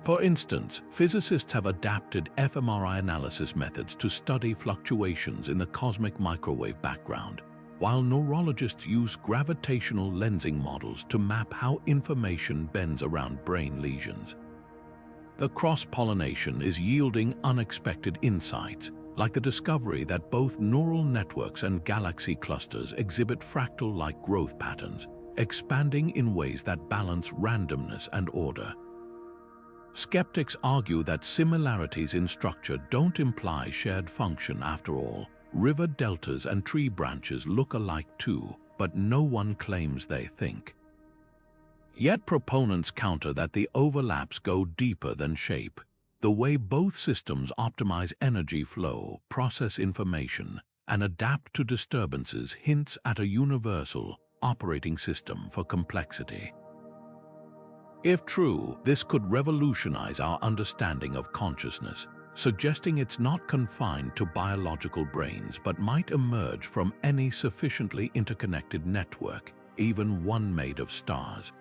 For instance, physicists have adapted fMRI analysis methods to study fluctuations in the cosmic microwave background, while neurologists use gravitational lensing models to map how information bends around brain lesions. The cross-pollination is yielding unexpected insights, like the discovery that both neural networks and galaxy clusters exhibit fractal-like growth patterns, expanding in ways that balance randomness and order. Skeptics argue that similarities in structure don't imply shared function after all. River deltas and tree branches look alike too, but no one claims they think. Yet proponents counter that the overlaps go deeper than shape. The way both systems optimize energy flow, process information, and adapt to disturbances hints at a universal operating system for complexity. If true, this could revolutionize our understanding of consciousness, suggesting it's not confined to biological brains but might emerge from any sufficiently interconnected network, even one made of stars.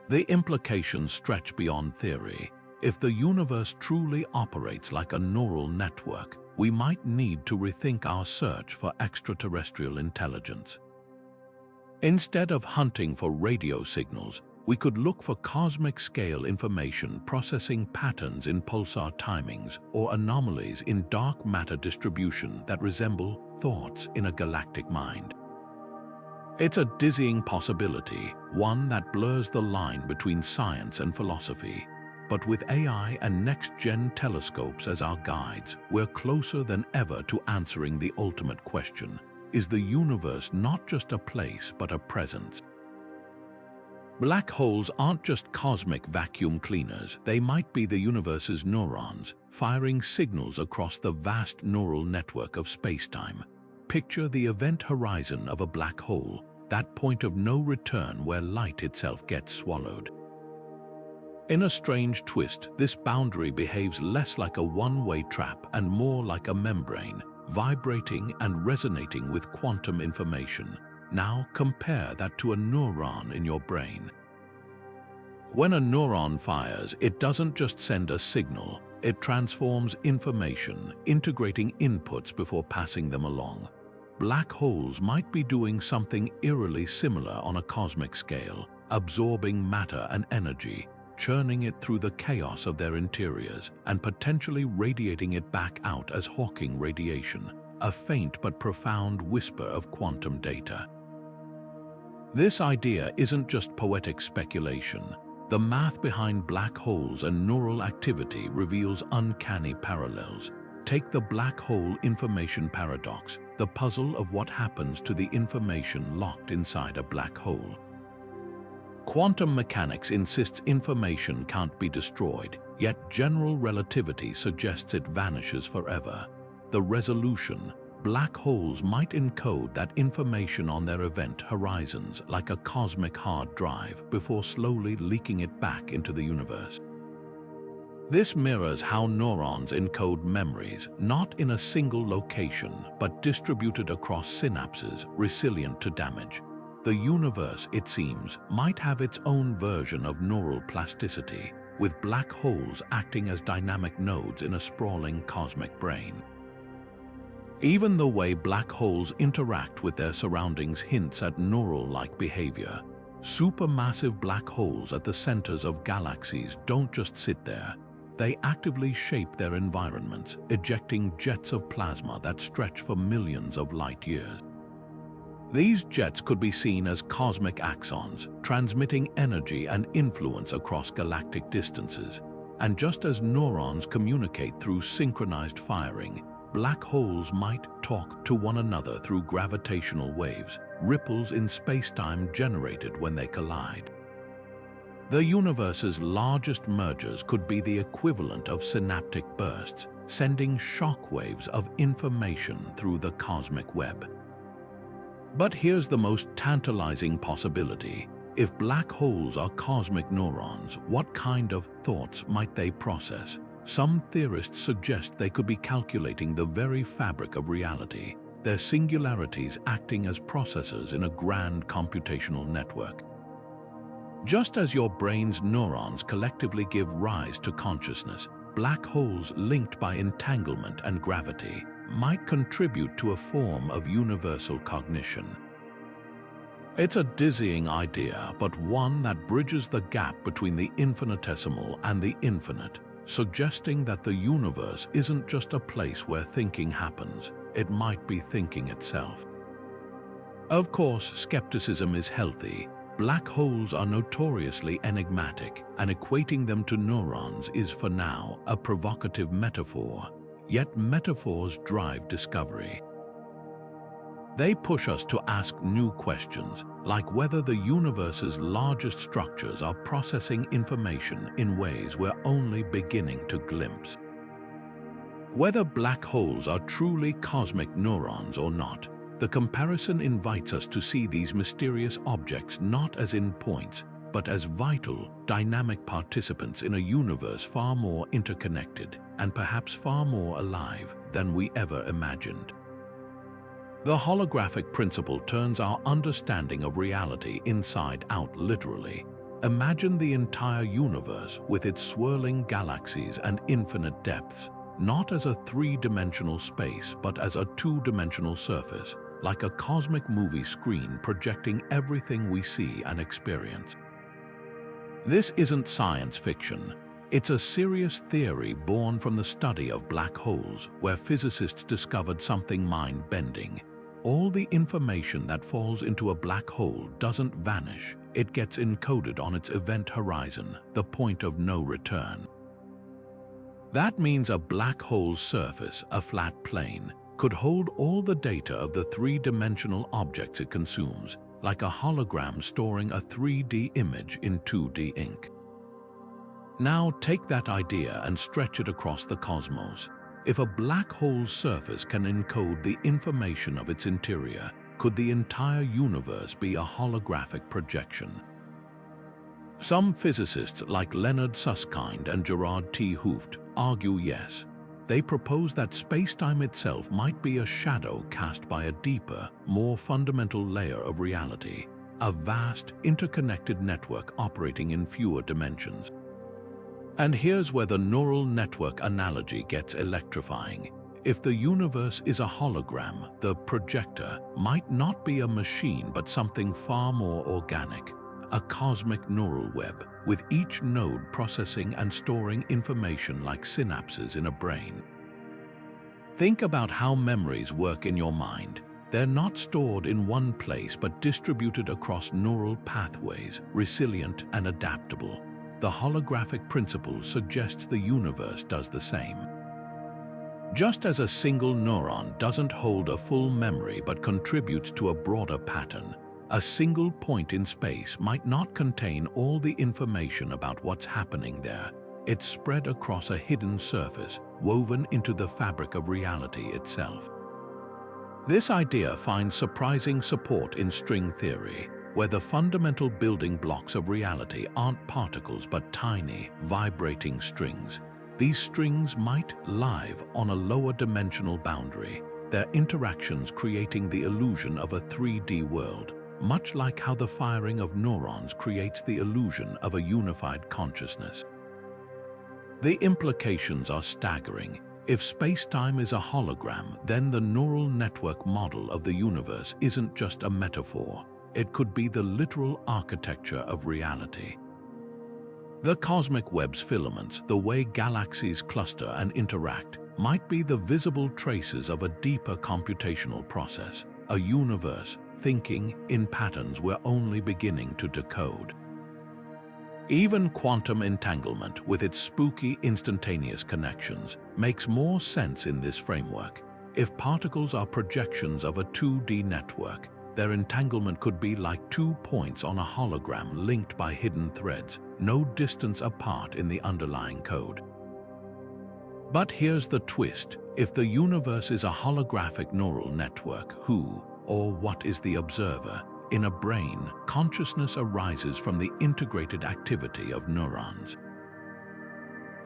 The implications stretch beyond theory. If the universe truly operates like a neural network, we might need to rethink our search for extraterrestrial intelligence. Instead of hunting for radio signals, we could look for cosmic-scale information processing patterns in pulsar timings or anomalies in dark matter distribution that resemble thoughts in a galactic mind. It's a dizzying possibility, one that blurs the line between science and philosophy. But with AI and next-gen telescopes as our guides, we're closer than ever to answering the ultimate question: is the universe not just a place but a presence? Black holes aren't just cosmic vacuum cleaners, they might be the universe's neurons, firing signals across the vast neural network of spacetime. Picture the event horizon of a black hole, that point of no return where light itself gets swallowed. In a strange twist, this boundary behaves less like a one-way trap and more like a membrane, vibrating and resonating with quantum information. Now compare that to a neuron in your brain. When a neuron fires, it doesn't just send a signal, it transforms information, integrating inputs before passing them along. Black holes might be doing something eerily similar on a cosmic scale, absorbing matter and energy, churning it through the chaos of their interiors, and potentially radiating it back out as Hawking radiation, a faint but profound whisper of quantum data. This idea isn't just poetic speculation. The math behind black holes and neural activity reveals uncanny parallels. Take the black hole information paradox, the puzzle of what happens to the information locked inside a black hole. Quantum mechanics insists information can't be destroyed, yet general relativity suggests it vanishes forever. The resolution: black holes might encode that information on their event horizons like a cosmic hard drive before slowly leaking it back into the universe. This mirrors how neurons encode memories, not in a single location, but distributed across synapses, resilient to damage. The universe, it seems, might have its own version of neural plasticity, with black holes acting as dynamic nodes in a sprawling cosmic brain. Even the way black holes interact with their surroundings hints at neural-like behavior. Supermassive black holes at the centers of galaxies don't just sit there. They actively shape their environments, ejecting jets of plasma that stretch for millions of light years. These jets could be seen as cosmic axons, transmitting energy and influence across galactic distances. And just as neurons communicate through synchronized firing, black holes might talk to one another through gravitational waves, ripples in spacetime generated when they collide. The universe's largest mergers could be the equivalent of synaptic bursts, sending shockwaves of information through the cosmic web. But here's the most tantalizing possibility. If black holes are cosmic neurons, what kind of thoughts might they process? Some theorists suggest they could be calculating the very fabric of reality, their singularities acting as processors in a grand computational network. Just as your brain's neurons collectively give rise to consciousness, black holes linked by entanglement and gravity might contribute to a form of universal cognition. It's a dizzying idea, but one that bridges the gap between the infinitesimal and the infinite, suggesting that the universe isn't just a place where thinking happens, it might be thinking itself. Of course, skepticism is healthy. Black holes are notoriously enigmatic, and equating them to neurons is, for now, a provocative metaphor. Yet metaphors drive discovery. They push us to ask new questions, like whether the universe's largest structures are processing information in ways we're only beginning to glimpse. Whether black holes are truly cosmic neurons or not, the comparison invites us to see these mysterious objects not as endpoints, but as vital, dynamic participants in a universe far more interconnected and perhaps far more alive than we ever imagined. The holographic principle turns our understanding of reality inside out literally. Imagine the entire universe with its swirling galaxies and infinite depths, not as a three-dimensional space but as a two-dimensional surface, like a cosmic movie screen projecting everything we see and experience. This isn't science fiction. It's a serious theory born from the study of black holes, where physicists discovered something mind-bending. All the information that falls into a black hole doesn't vanish. It gets encoded on its event horizon, the point of no return. That means a black hole's surface, a flat plane, could hold all the data of the three-dimensional objects it consumes, like a hologram storing a 3D image in 2D ink. Now take that idea and stretch it across the cosmos. If a black hole's surface can encode the information of its interior, could the entire universe be a holographic projection? Some physicists like Leonard Susskind and Gerard T. Hooft argue yes. They propose that spacetime itself might be a shadow cast by a deeper, more fundamental layer of reality, a vast, interconnected network operating in fewer dimensions. And here's where the neural network analogy gets electrifying. If the universe is a hologram, the projector might not be a machine but something far more organic, a cosmic neural web, with each node processing and storing information like synapses in a brain. Think about how memories work in your mind. They're not stored in one place but distributed across neural pathways, resilient and adaptable. The holographic principle suggests the universe does the same. Just as a single neuron doesn't hold a full memory but contributes to a broader pattern, a single point in space might not contain all the information about what's happening there. It's spread across a hidden surface, woven into the fabric of reality itself. This idea finds surprising support in string theory, where the fundamental building blocks of reality aren't particles but tiny, vibrating strings. These strings might live on a lower dimensional boundary, their interactions creating the illusion of a 3D world, much like how the firing of neurons creates the illusion of a unified consciousness. The implications are staggering. If space-time is a hologram, then the neural network model of the universe isn't just a metaphor. It could be the literal architecture of reality. The cosmic web's filaments, the way galaxies cluster and interact, might be the visible traces of a deeper computational process, a universe thinking in patterns we're only beginning to decode. Even quantum entanglement, with its spooky instantaneous connections, makes more sense in this framework. If particles are projections of a 2D network, their entanglement could be like 2 points on a hologram linked by hidden threads, no distance apart in the underlying code. But here's the twist. If the universe is a holographic neural network, who or what is the observer? In a brain, consciousness arises from the integrated activity of neurons.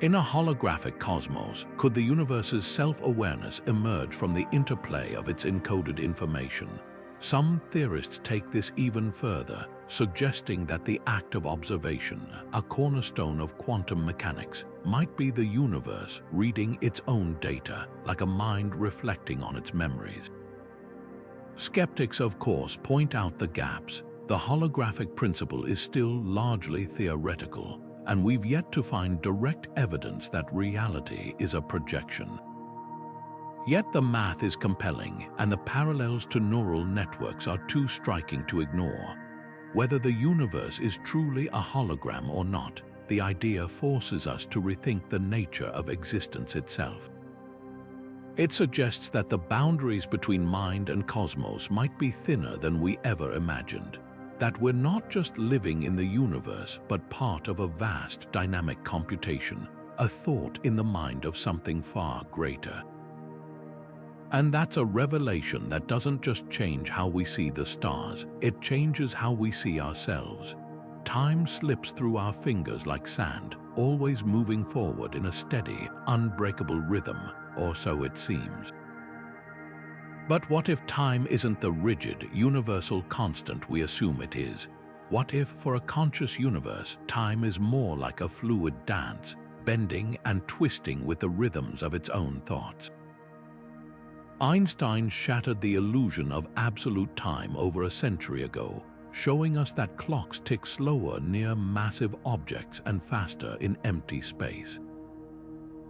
In a holographic cosmos, could the universe's self-awareness emerge from the interplay of its encoded information? Some theorists take this even further, suggesting that the act of observation, a cornerstone of quantum mechanics, might be the universe reading its own data, like a mind reflecting on its memories. Skeptics, of course, point out the gaps. The holographic principle is still largely theoretical, and we've yet to find direct evidence that reality is a projection. Yet the math is compelling, and the parallels to neural networks are too striking to ignore. Whether the universe is truly a hologram or not, the idea forces us to rethink the nature of existence itself. It suggests that the boundaries between mind and cosmos might be thinner than we ever imagined, that we're not just living in the universe, but part of a vast dynamic computation, a thought in the mind of something far greater. And that's a revelation that doesn't just change how we see the stars, it changes how we see ourselves. Time slips through our fingers like sand, always moving forward in a steady, unbreakable rhythm, or so it seems. But what if time isn't the rigid, universal constant we assume it is? What if, for a conscious universe, time is more like a fluid dance, bending and twisting with the rhythms of its own thoughts? Einstein shattered the illusion of absolute time over a century ago, showing us that clocks tick slower near massive objects and faster in empty space.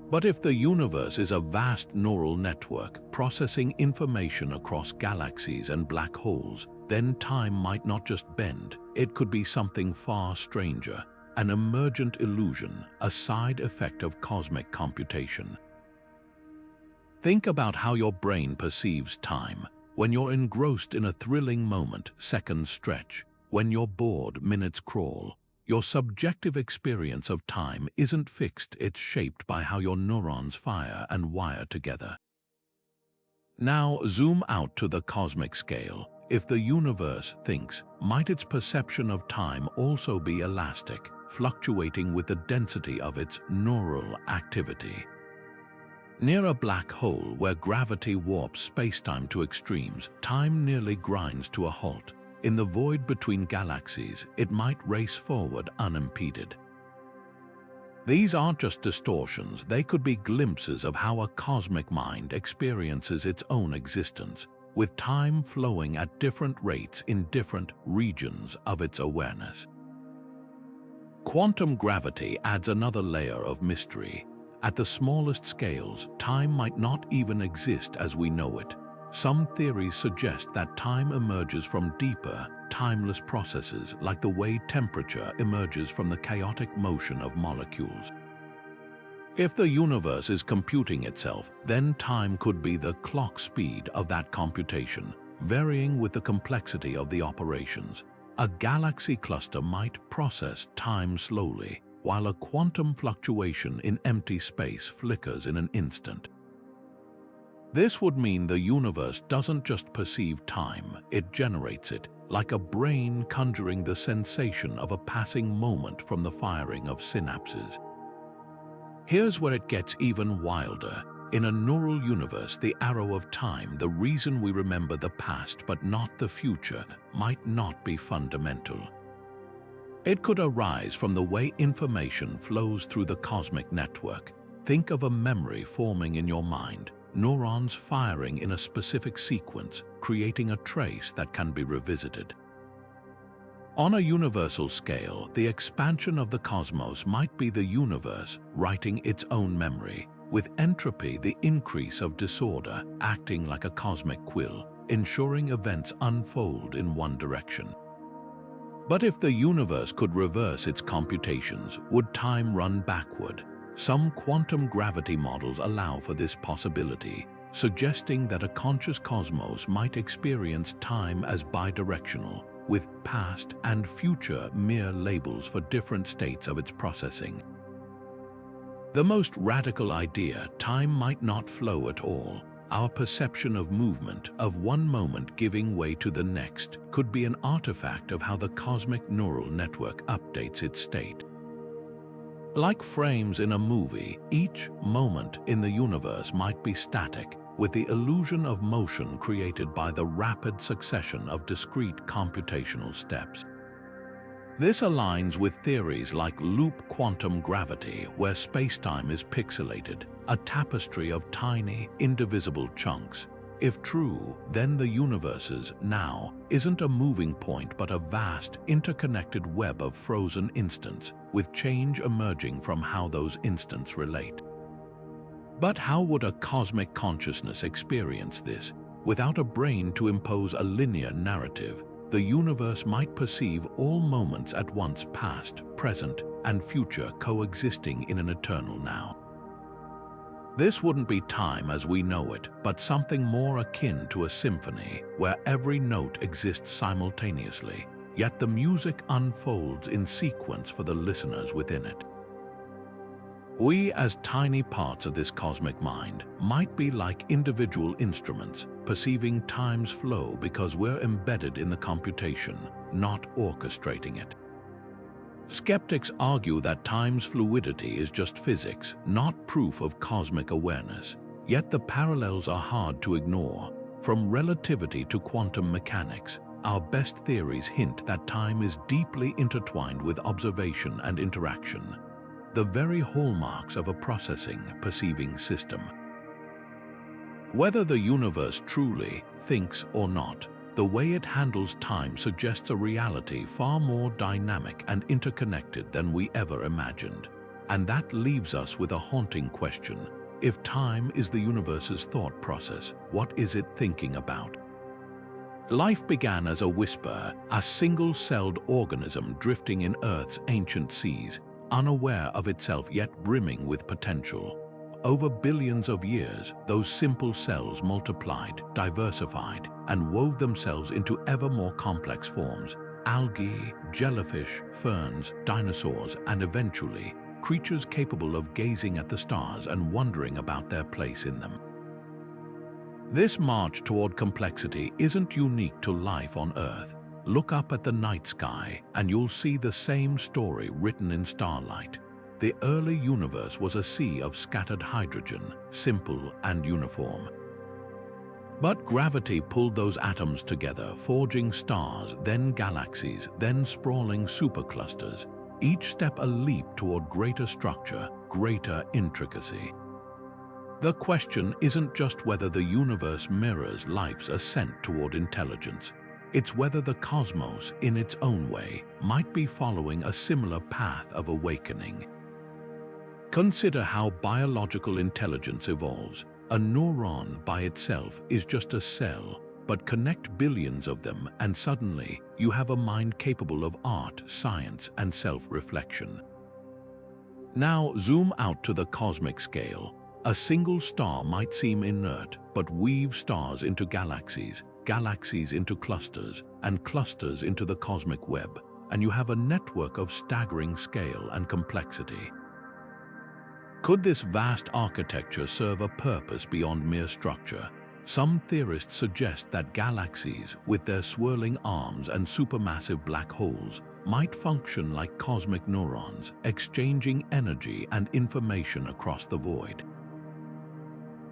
But if the universe is a vast neural network processing information across galaxies and black holes, then time might not just bend, it could be something far stranger, an emergent illusion, a side effect of cosmic computation. Think about how your brain perceives time. When you're engrossed in a thrilling moment, seconds stretch. When you're bored, minutes crawl. Your subjective experience of time isn't fixed, it's shaped by how your neurons fire and wire together. Now zoom out to the cosmic scale. If the universe thinks, might its perception of time also be elastic, fluctuating with the density of its neural activity? Near a black hole where gravity warps spacetime to extremes, time nearly grinds to a halt. In the void between galaxies, it might race forward unimpeded. These aren't just distortions, they could be glimpses of how a cosmic mind experiences its own existence, with time flowing at different rates in different regions of its awareness. Quantum gravity adds another layer of mystery. At the smallest scales, time might not even exist as we know it. Some theories suggest that time emerges from deeper, timeless processes like the way temperature emerges from the chaotic motion of molecules. If the universe is computing itself, then time could be the clock speed of that computation, varying with the complexity of the operations. A galaxy cluster might process time slowly, while a quantum fluctuation in empty space flickers in an instant. This would mean the universe doesn't just perceive time, it generates it, like a brain conjuring the sensation of a passing moment from the firing of synapses. Here's where it gets even wilder. In a neural universe, the arrow of time, the reason we remember the past but not the future, might not be fundamental. It could arise from the way information flows through the cosmic network. Think of a memory forming in your mind, neurons firing in a specific sequence, creating a trace that can be revisited. On a universal scale, the expansion of the cosmos might be the universe writing its own memory, with entropy the increase of disorder acting like a cosmic quill, ensuring events unfold in one direction. But if the universe could reverse its computations, would time run backward? Some quantum gravity models allow for this possibility, suggesting that a conscious cosmos might experience time as bidirectional, with past and future mere labels for different states of its processing. The most radical idea, time might not flow at all. Our perception of movement, of one moment giving way to the next, could be an artifact of how the cosmic neural network updates its state. Like frames in a movie, each moment in the universe might be static, with the illusion of motion created by the rapid succession of discrete computational steps. This aligns with theories like loop quantum gravity, where spacetime is pixelated, a tapestry of tiny, indivisible chunks. If true, then the universe's now isn't a moving point but a vast, interconnected web of frozen instants, with change emerging from how those instants relate. But how would a cosmic consciousness experience this? Without a brain to impose a linear narrative, the universe might perceive all moments at once, past, present, and future coexisting in an eternal now. This wouldn't be time as we know it, but something more akin to a symphony, where every note exists simultaneously, yet the music unfolds in sequence for the listeners within it. We, as tiny parts of this cosmic mind, might be like individual instruments, perceiving time's flow because we're embedded in the computation, not orchestrating it. Skeptics argue that time's fluidity is just physics, not proof of cosmic awareness. Yet the parallels are hard to ignore. From relativity to quantum mechanics, our best theories hint that time is deeply intertwined with observation and interaction, the very hallmarks of a processing, perceiving system. Whether the universe truly thinks or not, the way it handles time suggests a reality far more dynamic and interconnected than we ever imagined. And that leaves us with a haunting question. If time is the universe's thought process, what is it thinking about? Life began as a whisper, a single-celled organism drifting in Earth's ancient seas, unaware of itself yet brimming with potential. Over billions of years, those simple cells multiplied, diversified, and wove themselves into ever more complex forms: algae, jellyfish, ferns, dinosaurs, and eventually, creatures capable of gazing at the stars and wondering about their place in them. This march toward complexity isn't unique to life on Earth. Look up at the night sky, and you'll see the same story written in starlight. The early universe was a sea of scattered hydrogen, simple and uniform. But gravity pulled those atoms together, forging stars, then galaxies, then sprawling superclusters, each step a leap toward greater structure, greater intricacy. The question isn't just whether the universe mirrors life's ascent toward intelligence. It's whether the cosmos, in its own way, might be following a similar path of awakening. Consider how biological intelligence evolves. A neuron by itself is just a cell, but connect billions of them and suddenly you have a mind capable of art, science, and self-reflection. Now zoom out to the cosmic scale. A single star might seem inert, but weave stars into galaxies, galaxies into clusters, and clusters into the cosmic web, and you have a network of staggering scale and complexity. Could this vast architecture serve a purpose beyond mere structure? Some theorists suggest that galaxies, with their swirling arms and supermassive black holes, might function like cosmic neurons, exchanging energy and information across the void.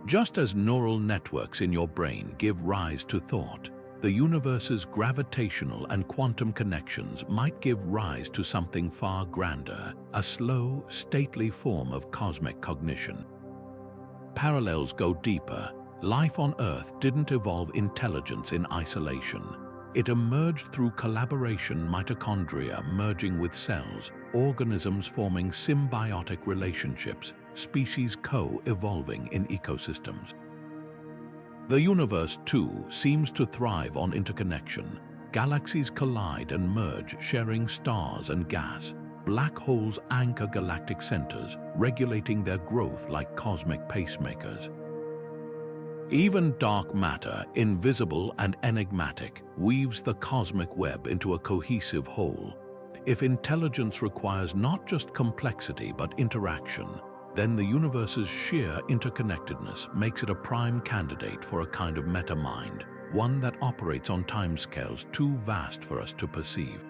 Just as neural networks in your brain give rise to thought, the universe's gravitational and quantum connections might give rise to something far grander, a slow, stately form of cosmic cognition. Parallels go deeper. Life on Earth didn't evolve intelligence in isolation. It emerged through collaboration, mitochondria merging with cells, organisms forming symbiotic relationships, species co-evolving in ecosystems. The universe, too, seems to thrive on interconnection. Galaxies collide and merge, sharing stars and gas. Black holes anchor galactic centers, regulating their growth like cosmic pacemakers. Even dark matter, invisible and enigmatic, weaves the cosmic web into a cohesive whole. If intelligence requires not just complexity but interaction, then the universe's sheer interconnectedness makes it a prime candidate for a kind of meta-mind, one that operates on timescales too vast for us to perceive.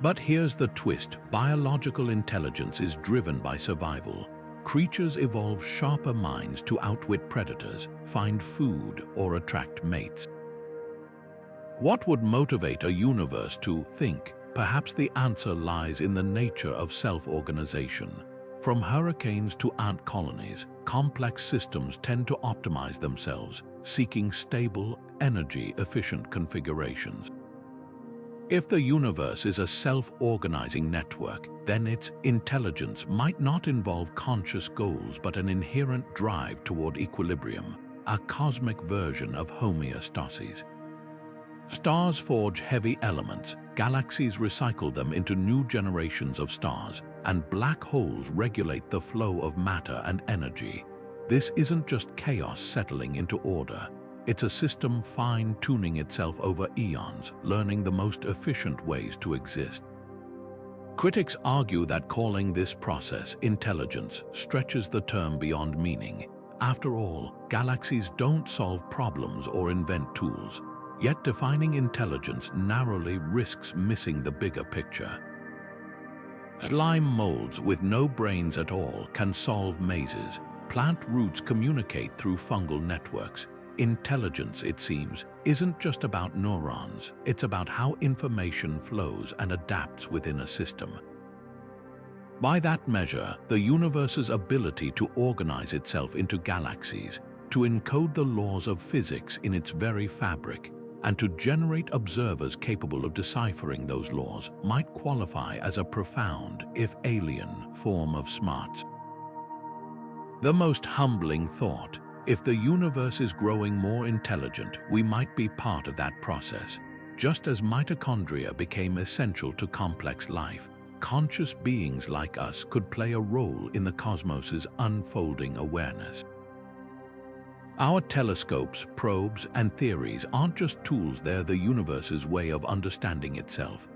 But here's the twist: biological intelligence is driven by survival. Creatures evolve sharper minds to outwit predators, find food, or attract mates. What would motivate a universe to think? Perhaps the answer lies in the nature of self-organization. From hurricanes to ant colonies, complex systems tend to optimize themselves, seeking stable, energy-efficient configurations. If the universe is a self-organizing network, then its intelligence might not involve conscious goals but an inherent drive toward equilibrium, a cosmic version of homeostasis. Stars forge heavy elements, galaxies recycle them into new generations of stars, and black holes regulate the flow of matter and energy. This isn't just chaos settling into order. It's a system fine-tuning itself over eons, learning the most efficient ways to exist. Critics argue that calling this process intelligence stretches the term beyond meaning. After all, galaxies don't solve problems or invent tools, yet defining intelligence narrowly risks missing the bigger picture. Slime molds with no brains at all can solve mazes. Plant roots communicate through fungal networks. Intelligence, it seems, isn't just about neurons. It's about how information flows and adapts within a system. By that measure, the universe's ability to organize itself into galaxies, to encode the laws of physics in its very fabric, and to generate observers capable of deciphering those laws might qualify as a profound, if alien, form of smarts. The most humbling thought: if the universe is growing more intelligent, we might be part of that process. Just as mitochondria became essential to complex life, conscious beings like us could play a role in the cosmos's unfolding awareness. Our telescopes, probes, and theories aren't just tools, they're the universe's way of understanding itself.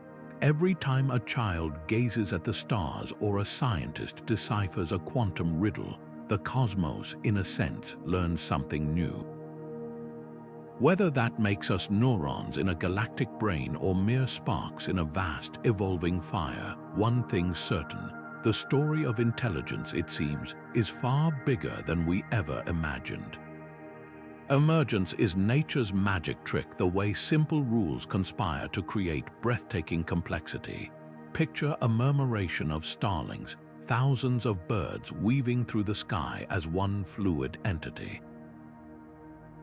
Every time a child gazes at the stars or a scientist deciphers a quantum riddle, the cosmos, in a sense, learns something new. Whether that makes us neurons in a galactic brain or mere sparks in a vast, evolving fire, one thing's certain: the story of intelligence, it seems, is far bigger than we ever imagined. Emergence is nature's magic trick, the way simple rules conspire to create breathtaking complexity. Picture a murmuration of starlings, thousands of birds weaving through the sky as one fluid entity.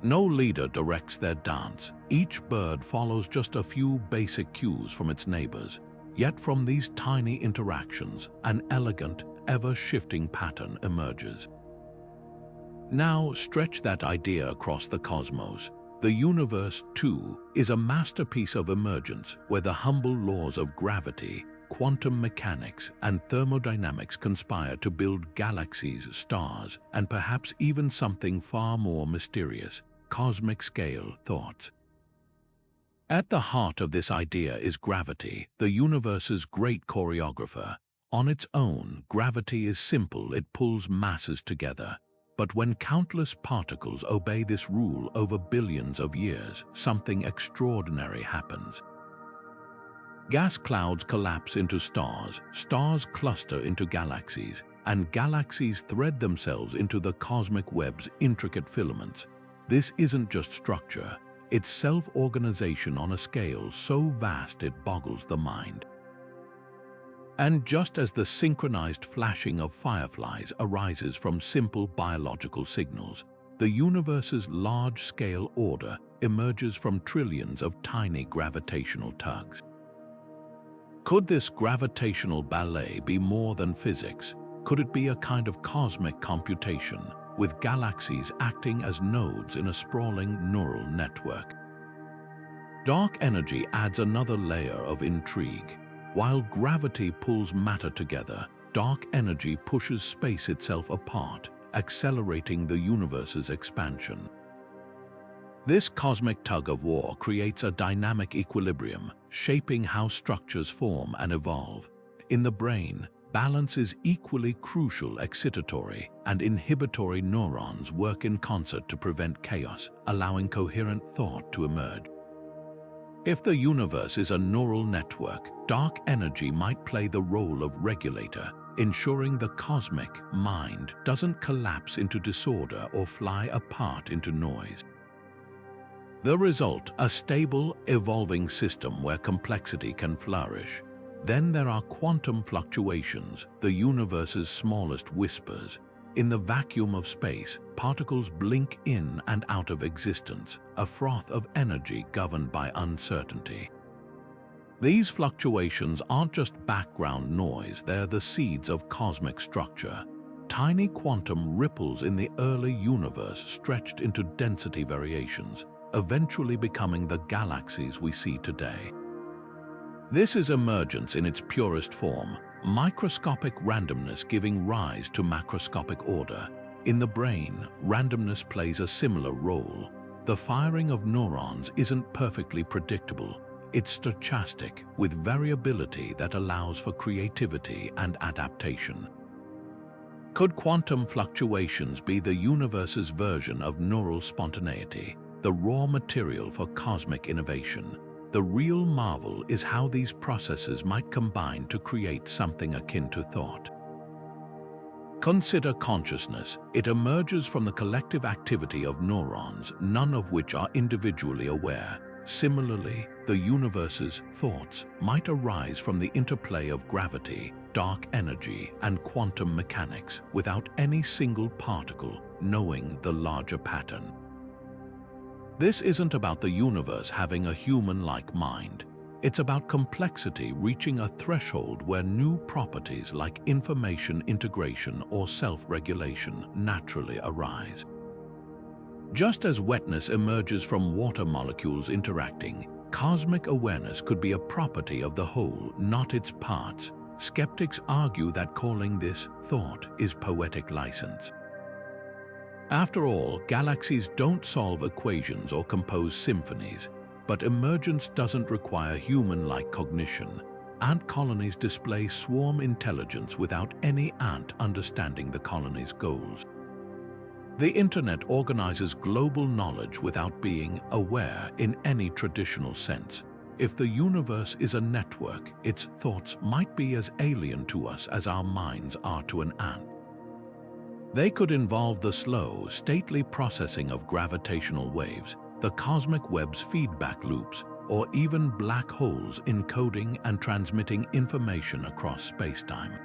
No leader directs their dance. Each bird follows just a few basic cues from its neighbors. Yet from these tiny interactions, an elegant, ever-shifting pattern emerges. Now stretch that idea across the cosmos. The universe, too, is a masterpiece of emergence, where the humble laws of gravity, quantum mechanics, and thermodynamics conspire to build galaxies, stars, and perhaps even something far more mysterious: cosmic-scale thoughts. At the heart of this idea is gravity, the universe's great choreographer. On its own, gravity is simple: it pulls masses together. But when countless particles obey this rule over billions of years, something extraordinary happens. Gas clouds collapse into stars, stars cluster into galaxies, and galaxies thread themselves into the cosmic web's intricate filaments. This isn't just structure, it's self-organization on a scale so vast it boggles the mind. And just as the synchronized flashing of fireflies arises from simple biological signals, the universe's large-scale order emerges from trillions of tiny gravitational tugs. Could this gravitational ballet be more than physics? Could it be a kind of cosmic computation, with galaxies acting as nodes in a sprawling neural network? Dark energy adds another layer of intrigue. While gravity pulls matter together, dark energy pushes space itself apart, accelerating the universe's expansion. This cosmic tug-of-war creates a dynamic equilibrium, shaping how structures form and evolve. In the brain, balance is equally crucial. Excitatory and inhibitory neurons work in concert to prevent chaos, allowing coherent thought to emerge. If the universe is a neural network, dark energy might play the role of regulator, ensuring the cosmic mind doesn't collapse into disorder or fly apart into noise. The result: a stable, evolving system where complexity can flourish. Then there are quantum fluctuations, the universe's smallest whispers. In the vacuum of space, particles blink in and out of existence, a froth of energy governed by uncertainty. These fluctuations aren't just background noise, they're the seeds of cosmic structure. Tiny quantum ripples in the early universe stretched into density variations, eventually becoming the galaxies we see today. This is emergence in its purest form, microscopic randomness giving rise to macroscopic order. In the brain, randomness plays a similar role. The firing of neurons isn't perfectly predictable. It's stochastic, with variability that allows for creativity and adaptation. Could quantum fluctuations be the universe's version of neural spontaneity, the raw material for cosmic innovation? The real marvel is how these processes might combine to create something akin to thought. Consider consciousness. It emerges from the collective activity of neurons, none of which are individually aware. Similarly, the universe's thoughts might arise from the interplay of gravity, dark energy, and quantum mechanics without any single particle knowing the larger pattern. This isn't about the universe having a human-like mind. It's about complexity reaching a threshold where new properties like information integration or self-regulation naturally arise. Just as wetness emerges from water molecules interacting, cosmic awareness could be a property of the whole, not its parts. Skeptics argue that calling this thought is poetic license. After all, galaxies don't solve equations or compose symphonies, but emergence doesn't require human-like cognition. Ant colonies display swarm intelligence without any ant understanding the colony's goals. The internet organizes global knowledge without being aware in any traditional sense. If the universe is a network, its thoughts might be as alien to us as our minds are to an ant. They could involve the slow, stately processing of gravitational waves, the cosmic web's feedback loops, or even black holes encoding and transmitting information across spacetime.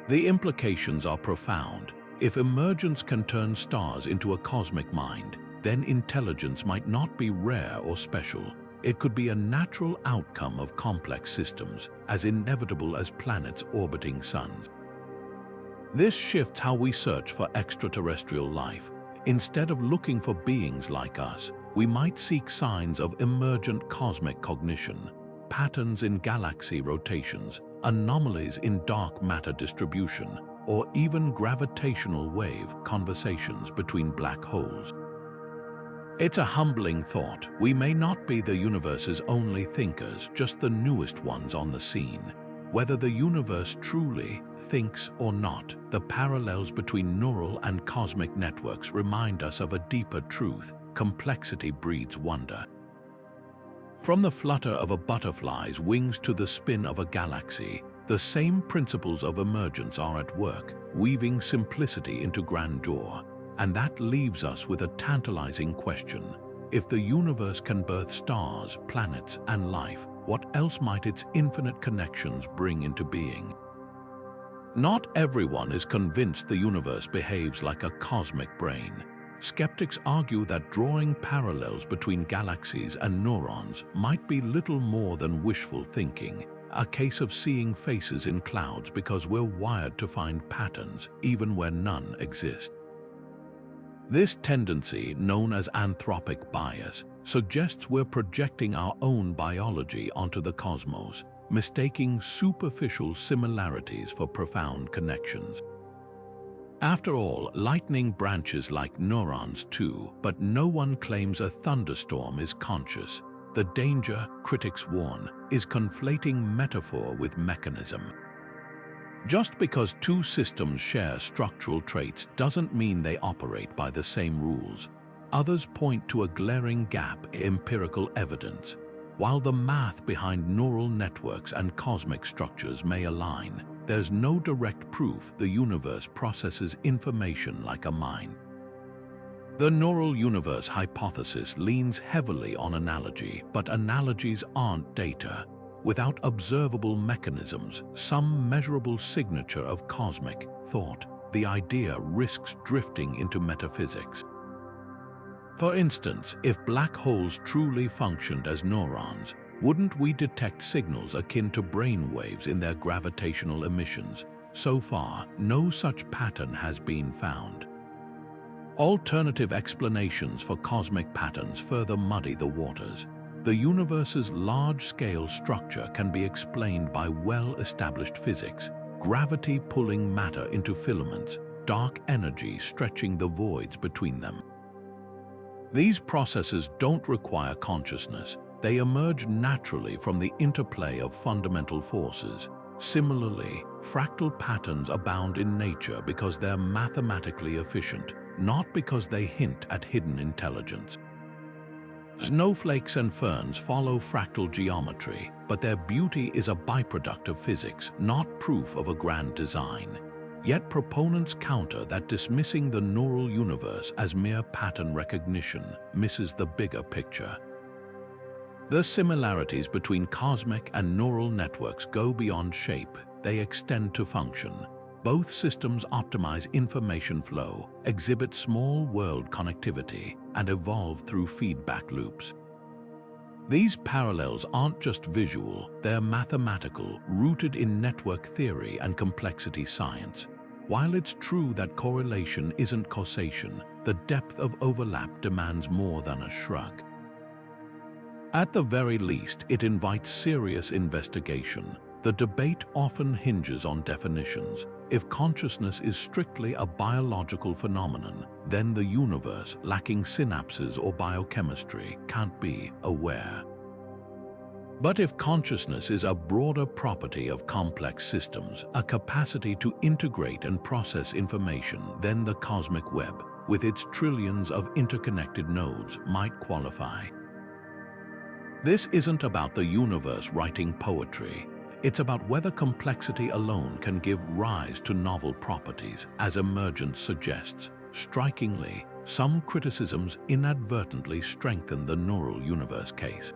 The implications are profound. If emergence can turn stars into a cosmic mind, then intelligence might not be rare or special. It could be a natural outcome of complex systems, as inevitable as planets orbiting suns. This shifts how we search for extraterrestrial life. Instead of looking for beings like us, we might seek signs of emergent cosmic cognition, patterns in galaxy rotations, anomalies in dark matter distribution, or even gravitational wave conversations between black holes. It's a humbling thought. We may not be the universe's only thinkers, just the newest ones on the scene. Whether the universe truly thinks or not, the parallels between neural and cosmic networks remind us of a deeper truth: complexity breeds wonder. From the flutter of a butterfly's wings to the spin of a galaxy, the same principles of emergence are at work, weaving simplicity into grandeur. And that leaves us with a tantalizing question. If the universe can birth stars, planets, and life, what else might its infinite connections bring into being? Not everyone is convinced the universe behaves like a cosmic brain. Skeptics argue that drawing parallels between galaxies and neurons might be little more than wishful thinking, a case of seeing faces in clouds because we're wired to find patterns even where none exist. This tendency, known as anthropic bias, suggests we're projecting our own biology onto the cosmos, mistaking superficial similarities for profound connections. After all, lightning branches like neurons too, but no one claims a thunderstorm is conscious. The danger, critics warn, is conflating metaphor with mechanism. Just because two systems share structural traits doesn't mean they operate by the same rules. Others point to a glaring gap in empirical evidence. While the math behind neural networks and cosmic structures may align, there's no direct proof the universe processes information like a mind. The neural universe hypothesis leans heavily on analogy, but analogies aren't data. Without observable mechanisms, some measurable signature of cosmic thought, the idea risks drifting into metaphysics. For instance, if black holes truly functioned as neurons, wouldn't we detect signals akin to brain waves in their gravitational emissions? So far, no such pattern has been found. Alternative explanations for cosmic patterns further muddy the waters. The universe's large-scale structure can be explained by well-established physics, gravity pulling matter into filaments, dark energy stretching the voids between them. These processes don't require consciousness. They emerge naturally from the interplay of fundamental forces. Similarly, fractal patterns abound in nature because they're mathematically efficient, not because they hint at hidden intelligence. Snowflakes and ferns follow fractal geometry, but their beauty is a byproduct of physics, not proof of a grand design. Yet proponents counter that dismissing the neural universe as mere pattern recognition misses the bigger picture. The similarities between cosmic and neural networks go beyond shape, they extend to function. Both systems optimize information flow, exhibit small world connectivity, and evolve through feedback loops. These parallels aren't just visual, they're mathematical, rooted in network theory and complexity science. While it's true that correlation isn't causation, the depth of overlap demands more than a shrug. At the very least, it invites serious investigation. The debate often hinges on definitions. If consciousness is strictly a biological phenomenon, then the universe, lacking synapses or biochemistry, can't be aware. But if consciousness is a broader property of complex systems, a capacity to integrate and process information, then the cosmic web, with its trillions of interconnected nodes, might qualify. This isn't about the universe writing poetry. It's about whether complexity alone can give rise to novel properties, as Emergence suggests. Strikingly, some criticisms inadvertently strengthen the neural universe case.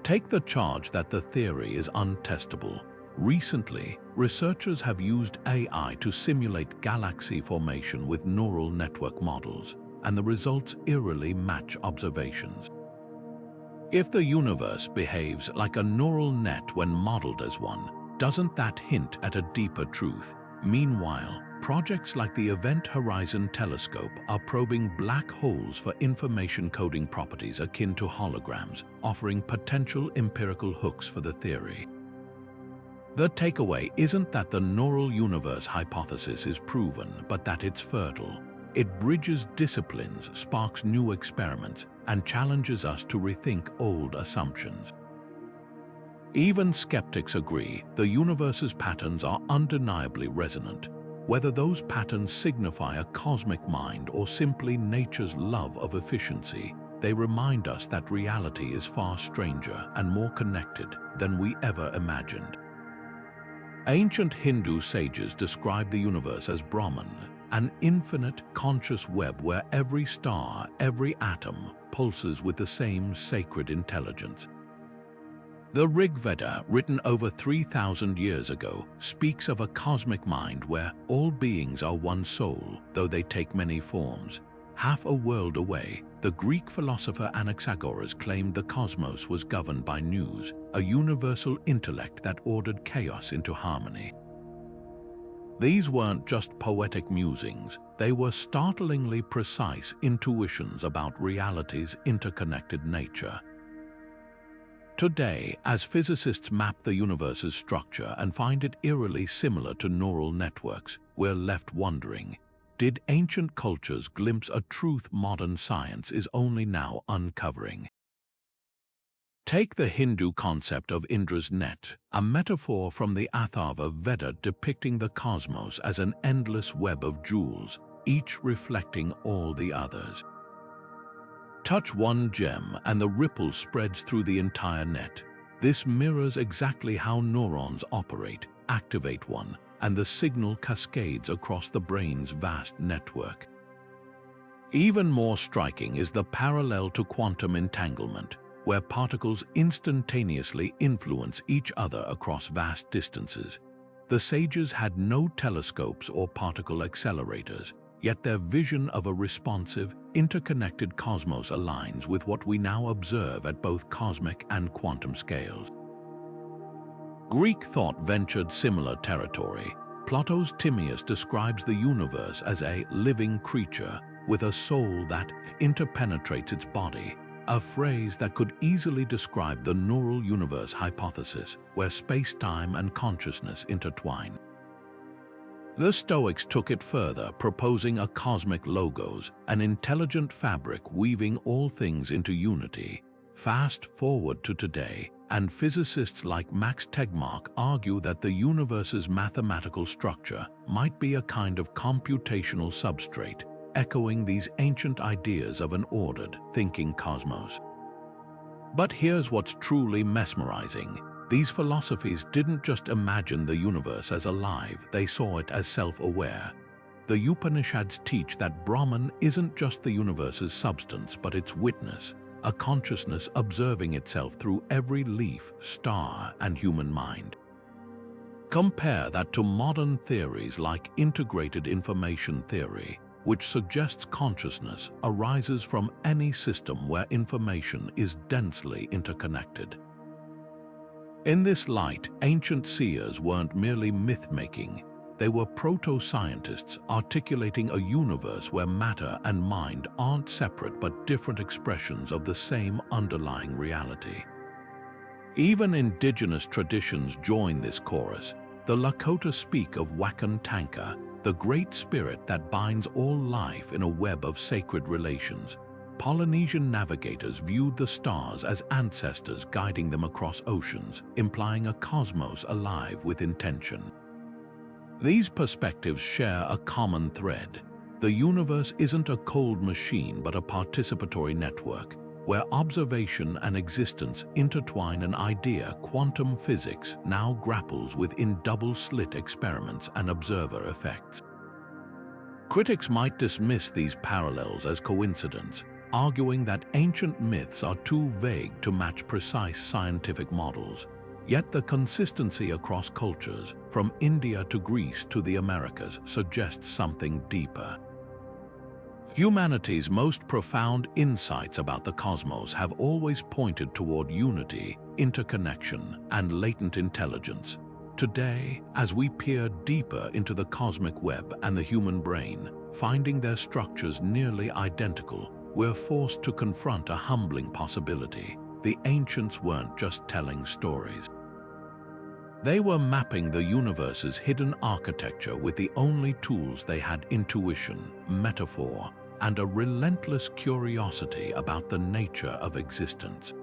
Take the charge that the theory is untestable. Recently, researchers have used AI to simulate galaxy formation with neural network models, and the results eerily match observations. If the universe behaves like a neural net when modeled as one, doesn't that hint at a deeper truth? Meanwhile, projects like the Event Horizon Telescope are probing black holes for information coding properties akin to holograms, offering potential empirical hooks for the theory. The takeaway isn't that the neural universe hypothesis is proven, but that it's fertile. It bridges disciplines, sparks new experiments, and challenges us to rethink old assumptions. Even skeptics agree the universe's patterns are undeniably resonant. Whether those patterns signify a cosmic mind or simply nature's love of efficiency, they remind us that reality is far stranger and more connected than we ever imagined. Ancient Hindu sages described the universe as Brahman, an infinite, conscious web where every star, every atom, pulses with the same sacred intelligence. The Rig Veda, written over 3,000 years ago, speaks of a cosmic mind where all beings are one soul, though they take many forms. Half a world away, the Greek philosopher Anaxagoras claimed the cosmos was governed by nous, a universal intellect that ordered chaos into harmony. These weren't just poetic musings, they were startlingly precise intuitions about reality's interconnected nature. Today, as physicists map the universe's structure and find it eerily similar to neural networks, we're left wondering, did ancient cultures glimpse a truth modern science is only now uncovering? Take the Hindu concept of Indra's net, a metaphor from the Atharva Veda depicting the cosmos as an endless web of jewels, each reflecting all the others. Touch one gem and the ripple spreads through the entire net. This mirrors exactly how neurons operate. Activate one, and the signal cascades across the brain's vast network. Even more striking is the parallel to quantum entanglement, where particles instantaneously influence each other across vast distances. The sages had no telescopes or particle accelerators, yet their vision of a responsive, interconnected cosmos aligns with what we now observe at both cosmic and quantum scales. Greek thought ventured similar territory. Plato's Timaeus describes the universe as a living creature with a soul that interpenetrates its body, a phrase that could easily describe the neural universe hypothesis, where space-time and consciousness intertwine. The Stoics took it further, proposing a cosmic logos, an intelligent fabric weaving all things into unity. Fast forward to today, and physicists like Max Tegmark argue that the universe's mathematical structure might be a kind of computational substrate, echoing these ancient ideas of an ordered, thinking cosmos. But here's what's truly mesmerizing. These philosophies didn't just imagine the universe as alive, they saw it as self-aware. The Upanishads teach that Brahman isn't just the universe's substance, but its witness, a consciousness observing itself through every leaf, star, and human mind. Compare that to modern theories like integrated information theory, which suggests consciousness arises from any system where information is densely interconnected. In this light, ancient seers weren't merely myth-making, they were proto-scientists articulating a universe where matter and mind aren't separate but different expressions of the same underlying reality. Even indigenous traditions join this chorus. The Lakota speak of Wakan Tanka, the great spirit that binds all life in a web of sacred relations. Polynesian navigators viewed the stars as ancestors guiding them across oceans, implying a cosmos alive with intention. These perspectives share a common thread. The universe isn't a cold machine but a participatory network, where observation and existence intertwine. An idea quantum physics now grapples with in double-slit experiments and observer effects. Critics might dismiss these parallels as coincidence, arguing that ancient myths are too vague to match precise scientific models. Yet the consistency across cultures, from India to Greece to the Americas, suggests something deeper. Humanity's most profound insights about the cosmos have always pointed toward unity, interconnection, and latent intelligence. Today, as we peer deeper into the cosmic web and the human brain, finding their structures nearly identical, we're forced to confront a humbling possibility. The ancients weren't just telling stories. They were mapping the universe's hidden architecture with the only tools they had: intuition, metaphor, and a relentless curiosity about the nature of existence.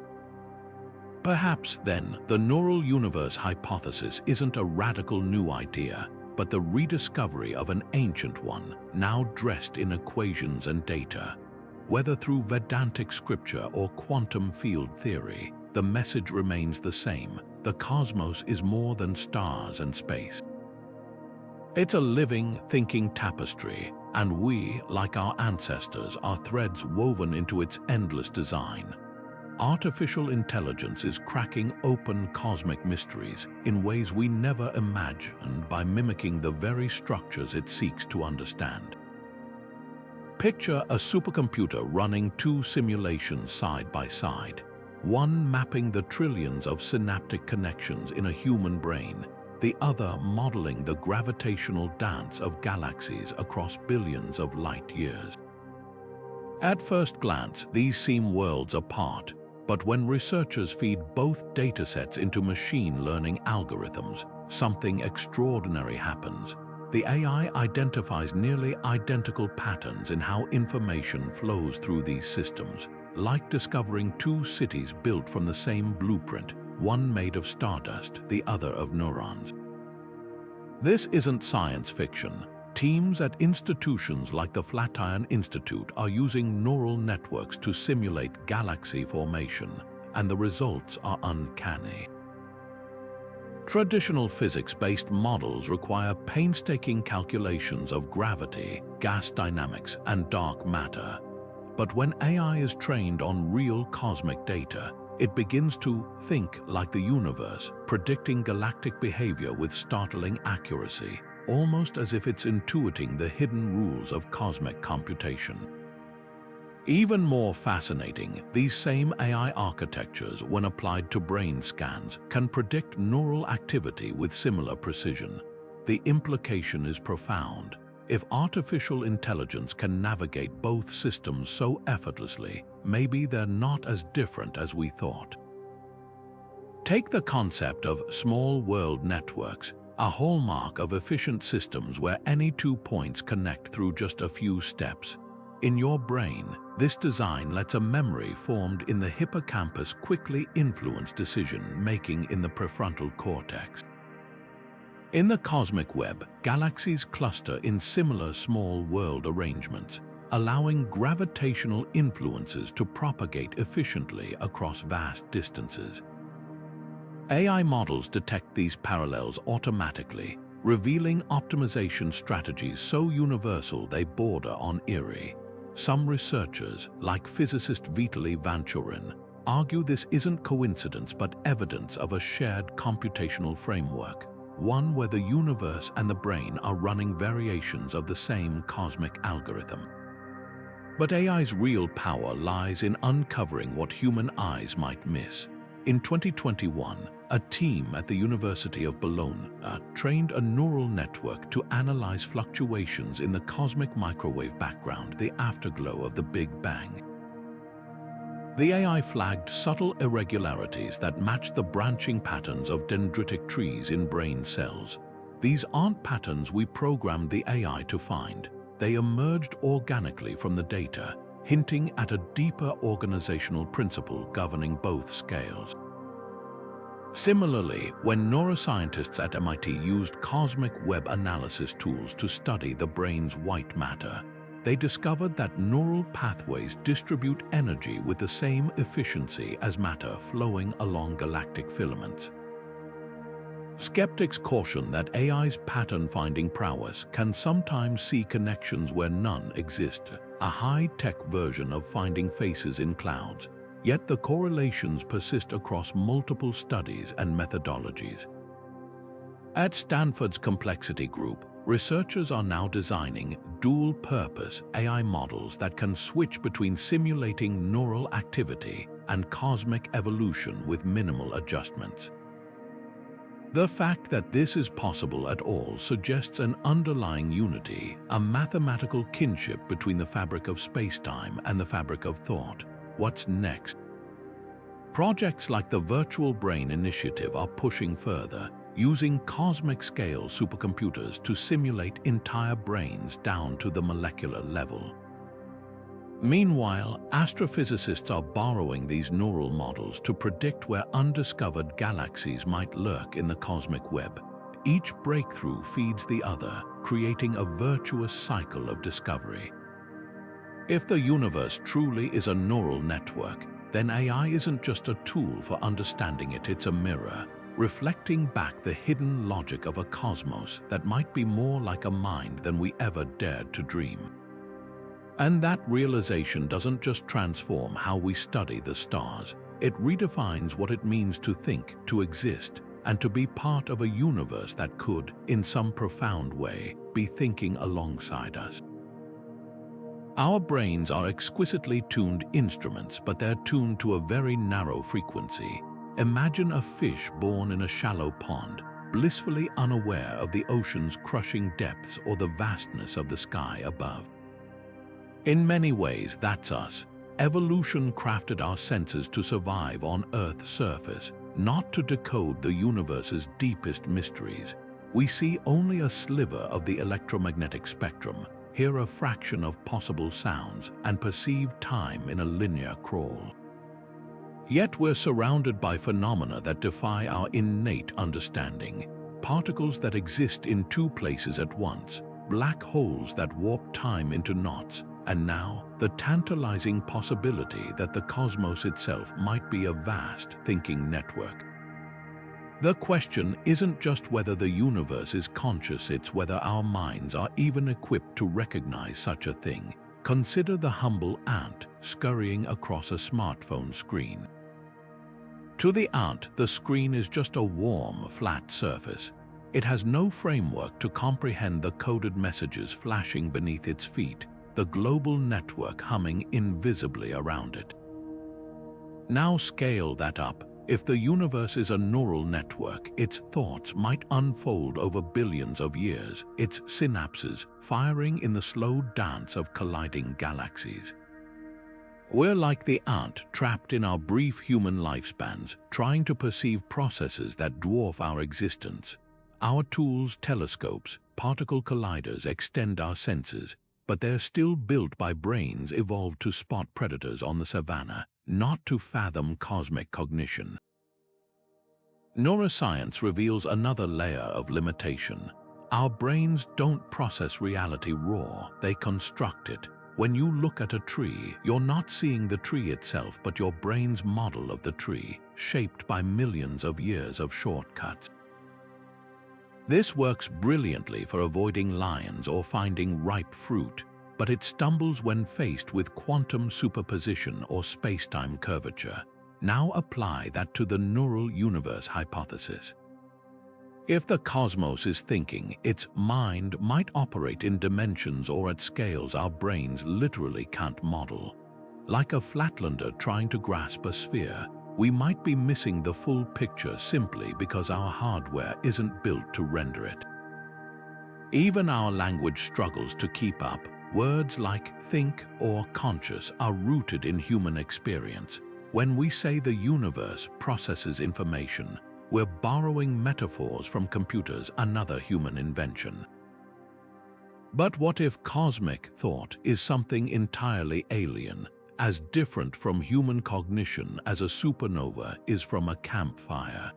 Perhaps then, the neural universe hypothesis isn't a radical new idea, but the rediscovery of an ancient one, now dressed in equations and data. Whether through Vedantic scripture or quantum field theory, the message remains the same: the cosmos is more than stars and space. It's a living, thinking tapestry, and we, like our ancestors, are threads woven into its endless design. Artificial intelligence is cracking open cosmic mysteries in ways we never imagined by mimicking the very structures it seeks to understand. Picture a supercomputer running two simulations side by side, one mapping the trillions of synaptic connections in a human brain, the other modeling the gravitational dance of galaxies across billions of light years. At first glance, these seem worlds apart, but when researchers feed both datasets into machine learning algorithms, something extraordinary happens. The AI identifies nearly identical patterns in how information flows through these systems, like discovering two cities built from the same blueprint, one made of stardust, the other of neurons. This isn't science fiction. Teams at institutions like the Flatiron Institute are using neural networks to simulate galaxy formation, and the results are uncanny. Traditional physics-based models require painstaking calculations of gravity, gas dynamics, and dark matter. But when AI is trained on real cosmic data, it begins to think like the universe, predicting galactic behavior with startling accuracy, almost as if it's intuiting the hidden rules of cosmic computation. Even more fascinating, these same AI architectures, when applied to brain scans, can predict neural activity with similar precision. The implication is profound. If artificial intelligence can navigate both systems so effortlessly, maybe they're not as different as we thought. Take the concept of small world networks. a hallmark of efficient systems where any 2 points connect through just a few steps. In your brain, this design lets a memory formed in the hippocampus quickly influence decision-making in the prefrontal cortex. In the cosmic web, galaxies cluster in similar small world arrangements, allowing gravitational influences to propagate efficiently across vast distances. AI models detect these parallels automatically, revealing optimization strategies so universal they border on eerie. Some researchers, like physicist Vitaly Vanchurin, argue this isn't coincidence but evidence of a shared computational framework, one where the universe and the brain are running variations of the same cosmic algorithm. But AI's real power lies in uncovering what human eyes might miss. In 2021, a team at the University of Bologna trained a neural network to analyze fluctuations in the cosmic microwave background, the afterglow of the Big Bang. The AI flagged subtle irregularities that matched the branching patterns of dendritic trees in brain cells. These aren't patterns we programmed the AI to find. They emerged organically from the data, hinting at a deeper organizational principle governing both scales. Similarly, when neuroscientists at MIT used cosmic web analysis tools to study the brain's white matter, they discovered that neural pathways distribute energy with the same efficiency as matter flowing along galactic filaments. Skeptics caution that AI's pattern-finding prowess can sometimes see connections where none exist, a high-tech version of finding faces in clouds, yet the correlations persist across multiple studies and methodologies. At Stanford's Complexity Group, researchers are now designing dual-purpose AI models that can switch between simulating neural activity and cosmic evolution with minimal adjustments. The fact that this is possible at all suggests an underlying unity, a mathematical kinship between the fabric of space-time and the fabric of thought. What's next? Projects like the Virtual Brain Initiative are pushing further, using cosmic-scale supercomputers to simulate entire brains down to the molecular level. Meanwhile, astrophysicists are borrowing these neural models to predict where undiscovered galaxies might lurk in the cosmic web. Each breakthrough feeds the other, creating a virtuous cycle of discovery. If the universe truly is a neural network, then AI isn't just a tool for understanding it, it's a mirror, reflecting back the hidden logic of a cosmos that might be more like a mind than we ever dared to dream. And that realization doesn't just transform how we study the stars, it redefines what it means to think, to exist, and to be part of a universe that could, in some profound way, be thinking alongside us. Our brains are exquisitely tuned instruments, but they're tuned to a very narrow frequency. Imagine a fish born in a shallow pond, blissfully unaware of the ocean's crushing depths or the vastness of the sky above. In many ways, that's us. Evolution crafted our senses to survive on Earth's surface, not to decode the universe's deepest mysteries. We see only a sliver of the electromagnetic spectrum, hear a fraction of possible sounds, and perceive time in a linear crawl. Yet we're surrounded by phenomena that defy our innate understanding. Particles that exist in two places at once, black holes that warp time into knots, and now, the tantalizing possibility that the cosmos itself might be a vast thinking network. The question isn't just whether the universe is conscious, it's whether our minds are even equipped to recognize such a thing. Consider the humble ant scurrying across a smartphone screen. To the ant, the screen is just a warm, flat surface. It has no framework to comprehend the coded messages flashing beneath its feet, the global network humming invisibly around it. Now scale that up. If the universe is a neural network, its thoughts might unfold over billions of years, its synapses firing in the slow dance of colliding galaxies. We're like the ant trapped in our brief human lifespans, trying to perceive processes that dwarf our existence. Our tools, telescopes, particle colliders extend our senses, but they're still built by brains evolved to spot predators on the savannah, not to fathom cosmic cognition. Neuroscience reveals another layer of limitation. Our brains don't process reality raw, they construct it. When you look at a tree, you're not seeing the tree itself, but your brain's model of the tree, shaped by millions of years of shortcuts. This works brilliantly for avoiding lions or finding ripe fruit, but it stumbles when faced with quantum superposition or space-time curvature. Now apply that to the neural universe hypothesis. If the cosmos is thinking, its mind might operate in dimensions or at scales our brains literally can't model. Like a flatlander trying to grasp a sphere, we might be missing the full picture simply because our hardware isn't built to render it. Even our language struggles to keep up. Words like think or conscious are rooted in human experience. When we say the universe processes information, we're borrowing metaphors from computers, another human invention. But what if cosmic thought is something entirely alien, as different from human cognition as a supernova is from a campfire?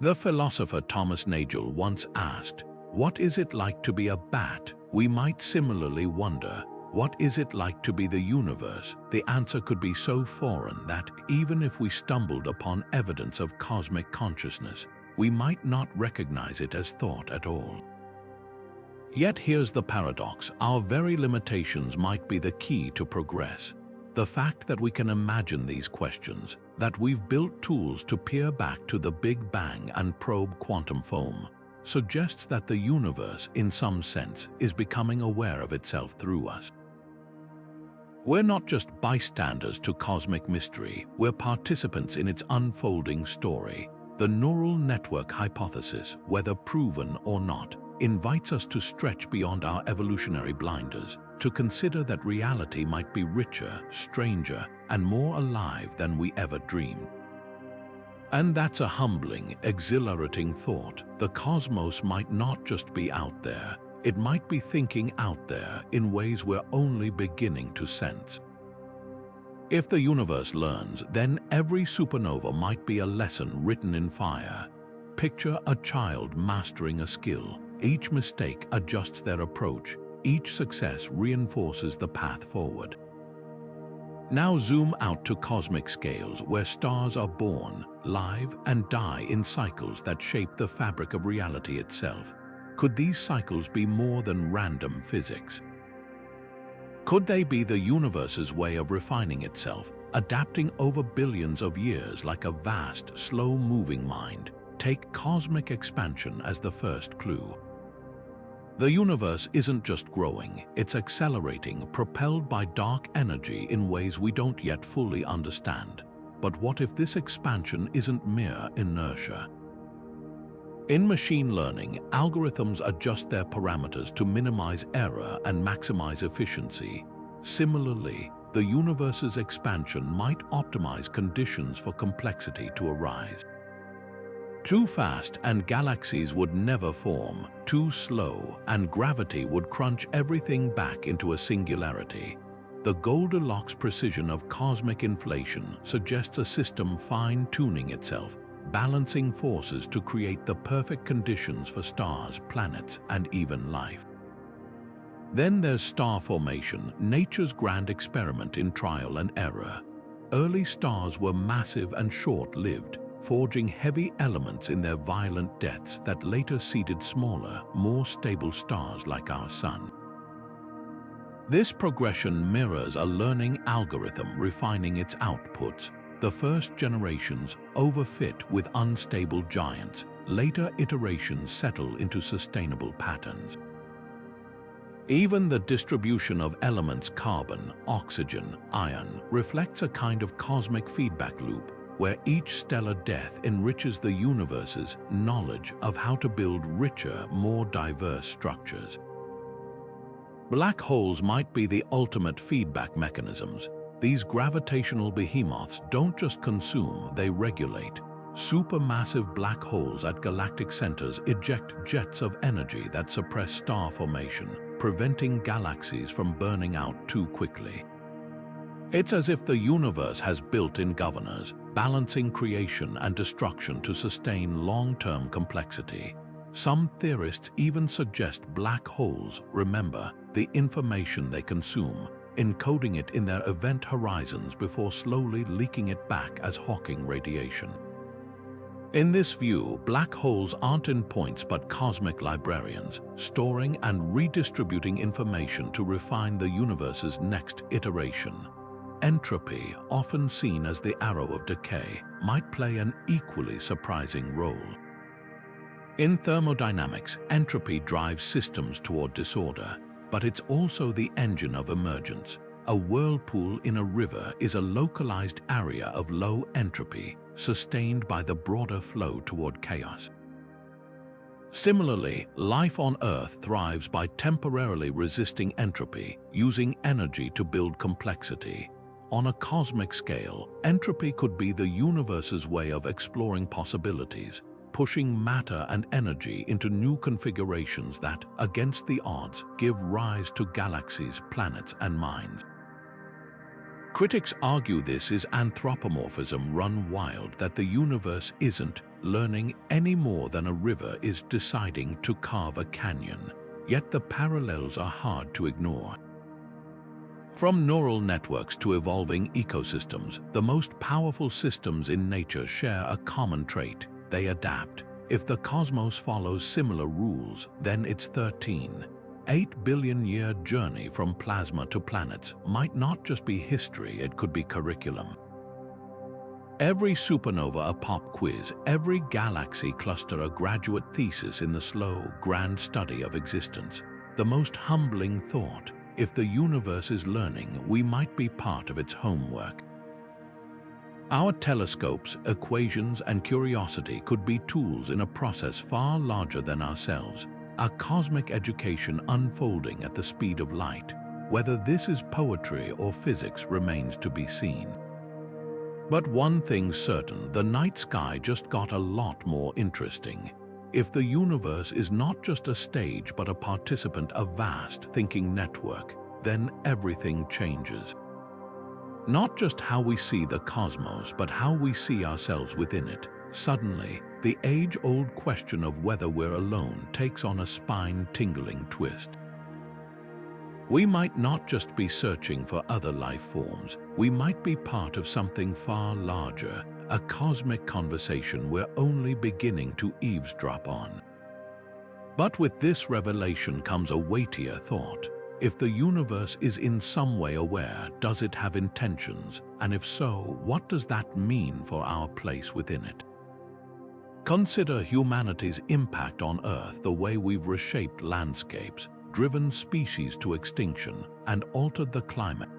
The philosopher Thomas Nagel once asked, "What is it like to be a bat?" We might similarly wonder, what is it like to be the universe? The answer could be so foreign that, even if we stumbled upon evidence of cosmic consciousness, we might not recognize it as thought at all. Yet here's the paradox: our very limitations might be the key to progress. The fact that we can imagine these questions, that we've built tools to peer back to the Big Bang and probe quantum foam, suggests that the universe, in some sense, is becoming aware of itself through us. We're not just bystanders to cosmic mystery, we're participants in its unfolding story. The neural network hypothesis, whether proven or not, invites us to stretch beyond our evolutionary blinders, to consider that reality might be richer, stranger, and more alive than we ever dreamed. And that's a humbling, exhilarating thought. The cosmos might not just be out there, it might be thinking out there in ways we're only beginning to sense. If the universe learns, then every supernova might be a lesson written in fire. Picture a child mastering a skill. Each mistake adjusts their approach. Each success reinforces the path forward. Now zoom out to cosmic scales where stars are born, live, and die in cycles that shape the fabric of reality itself. Could these cycles be more than random physics? Could they be the universe's way of refining itself, adapting over billions of years like a vast, slow-moving mind? Take cosmic expansion as the first clue. The universe isn't just growing, it's accelerating, propelled by dark energy in ways we don't yet fully understand. But what if this expansion isn't mere inertia? In machine learning, algorithms adjust their parameters to minimize error and maximize efficiency. Similarly, the universe's expansion might optimize conditions for complexity to arise. Too fast and galaxies would never form. Too slow and gravity would crunch everything back into a singularity. The Goldilocks precision of cosmic inflation suggests a system fine-tuning itself, balancing forces to create the perfect conditions for stars, planets, and even life. Then there's star formation, nature's grand experiment in trial and error. Early stars were massive and short-lived, forging heavy elements in their violent deaths that later seeded smaller, more stable stars like our Sun. This progression mirrors a learning algorithm refining its outputs. The first generations overfit with unstable giants. Later iterations settle into sustainable patterns. Even the distribution of elements carbon, oxygen, iron reflects a kind of cosmic feedback loop, where each stellar death enriches the universe's knowledge of how to build richer, more diverse structures. Black holes might be the ultimate feedback mechanisms. These gravitational behemoths don't just consume, they regulate. Supermassive black holes at galactic centers eject jets of energy that suppress star formation, preventing galaxies from burning out too quickly. It's as if the universe has built-in governors, balancing creation and destruction to sustain long-term complexity. Some theorists even suggest black holes remember the information they consume, encoding it in their event horizons before slowly leaking it back as Hawking radiation. In this view, black holes aren't endpoints but cosmic librarians, storing and redistributing information to refine the universe's next iteration. Entropy, often seen as the arrow of decay, might play an equally surprising role. In thermodynamics, entropy drives systems toward disorder, but it's also the engine of emergence. A whirlpool in a river is a localized area of low entropy, sustained by the broader flow toward chaos. Similarly, life on Earth thrives by temporarily resisting entropy, using energy to build complexity. On a cosmic scale, entropy could be the universe's way of exploring possibilities, pushing matter and energy into new configurations that, against the odds, give rise to galaxies, planets, and minds. Critics argue this is anthropomorphism run wild, that the universe isn't learning any more than a river is deciding to carve a canyon. Yet the parallels are hard to ignore. From neural networks to evolving ecosystems, the most powerful systems in nature share a common trait: they adapt. If the cosmos follows similar rules, then its 13.8 billion-year journey from plasma to planets might not just be history, it could be curriculum. Every supernova a pop quiz, every galaxy cluster a graduate thesis in the slow, grand study of existence. The most humbling thought: if the universe is learning, we might be part of its homework. Our telescopes, equations, and curiosity could be tools in a process far larger than ourselves, a cosmic education unfolding at the speed of light. Whether this is poetry or physics remains to be seen. But one thing's certain: the night sky just got a lot more interesting. If the universe is not just a stage but a participant, a vast thinking network, then everything changes. Not just how we see the cosmos, but how we see ourselves within it. Suddenly, the age-old question of whether we're alone takes on a spine-tingling twist. We might not just be searching for other life forms, we might be part of something far larger, a cosmic conversation we're only beginning to eavesdrop on. But with this revelation comes a weightier thought. If the universe is in some way aware, does it have intentions? And if so, what does that mean for our place within it? Consider humanity's impact on Earth, the way we've reshaped landscapes, driven species to extinction, and altered the climate.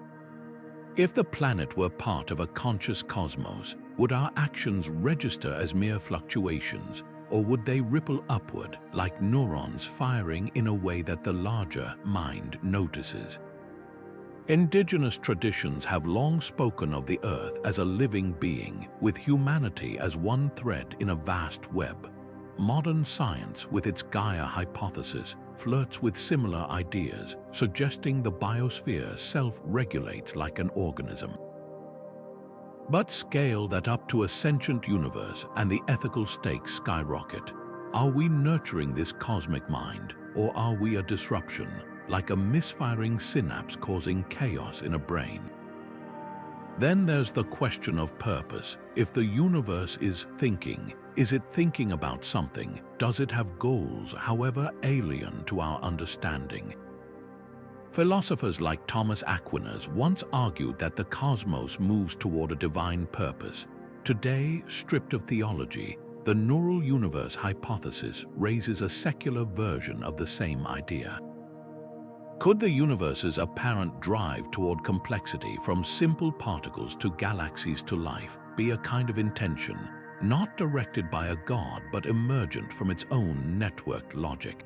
If the planet were part of a conscious cosmos, would our actions register as mere fluctuations, or would they ripple upward like neurons firing in a way that the larger mind notices? Indigenous traditions have long spoken of the Earth as a living being, with humanity as one thread in a vast web. Modern science, with its Gaia hypothesis, flirts with similar ideas, suggesting the biosphere self-regulates like an organism. But scale that up to a sentient universe and the ethical stakes skyrocket. Are we nurturing this cosmic mind, or are we a disruption, like a misfiring synapse causing chaos in a brain? Then there's the question of purpose. If the universe is thinking, is it thinking about something? Does it have goals, however alien to our understanding? Philosophers like Thomas Aquinas once argued that the cosmos moves toward a divine purpose. Today, stripped of theology, the neural universe hypothesis raises a secular version of the same idea. Could the universe's apparent drive toward complexity, from simple particles to galaxies to life, be a kind of intention, not directed by a god but emergent from its own networked logic?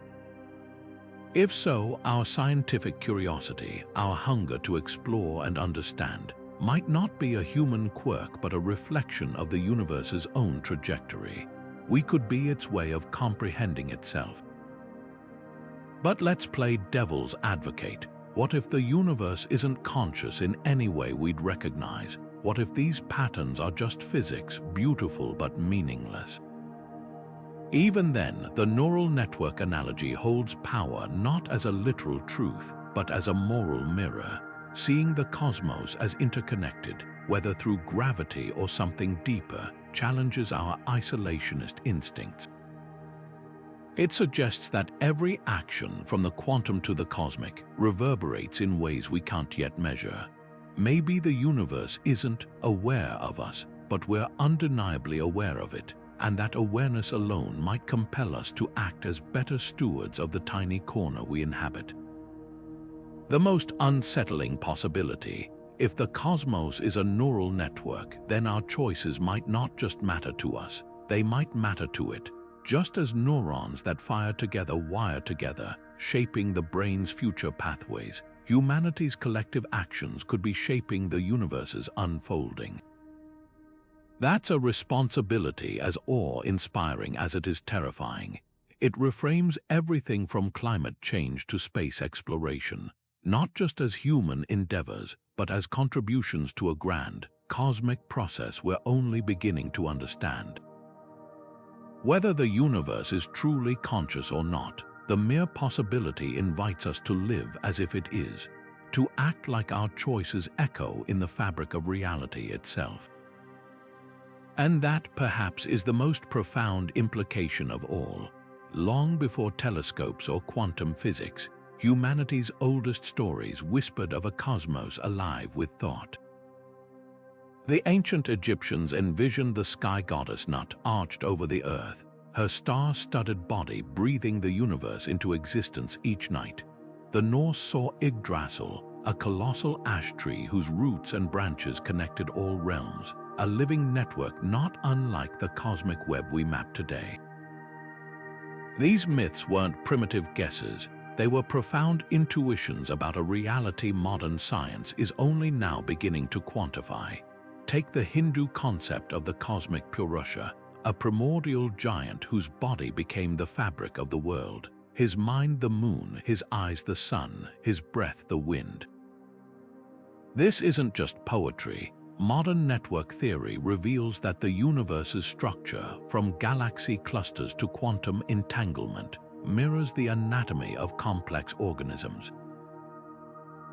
If so, our scientific curiosity, our hunger to explore and understand, might not be a human quirk but a reflection of the universe's own trajectory. We could be its way of comprehending itself. But let's play devil's advocate. What if the universe isn't conscious in any way we'd recognize? What if these patterns are just physics, beautiful but meaningless? Even then, the neural network analogy holds power not as a literal truth, but as a moral mirror, seeing the cosmos as interconnected, whether through gravity or something deeper, challenges our isolationist instincts. It suggests that every action, from the quantum to the cosmic, reverberates in ways we can't yet measure. Maybe the universe isn't aware of us, but we're undeniably aware of it, and that awareness alone might compel us to act as better stewards of the tiny corner we inhabit. The most unsettling possibility: if the cosmos is a neural network, then our choices might not just matter to us, they might matter to it. Just as neurons that fire together wire together, shaping the brain's future pathways, humanity's collective actions could be shaping the universe's unfolding. That's a responsibility as awe-inspiring as it is terrifying. It reframes everything from climate change to space exploration, not just as human endeavors, but as contributions to a grand, cosmic process we're only beginning to understand. Whether the universe is truly conscious or not, the mere possibility invites us to live as if it is, to act like our choices echo in the fabric of reality itself. And that, perhaps, is the most profound implication of all. Long before telescopes or quantum physics, humanity's oldest stories whispered of a cosmos alive with thought. The ancient Egyptians envisioned the sky goddess Nut arched over the earth, her star-studded body breathing the universe into existence each night. The Norse saw Yggdrasil, a colossal ash tree whose roots and branches connected all realms, a living network not unlike the cosmic web we map today. These myths weren't primitive guesses, they were profound intuitions about a reality modern science is only now beginning to quantify. Take the Hindu concept of the cosmic Purusha, a primordial giant whose body became the fabric of the world, his mind the moon, his eyes the sun, his breath the wind. This isn't just poetry. Modern network theory reveals that the universe's structure, from galaxy clusters to quantum entanglement, mirrors the anatomy of complex organisms.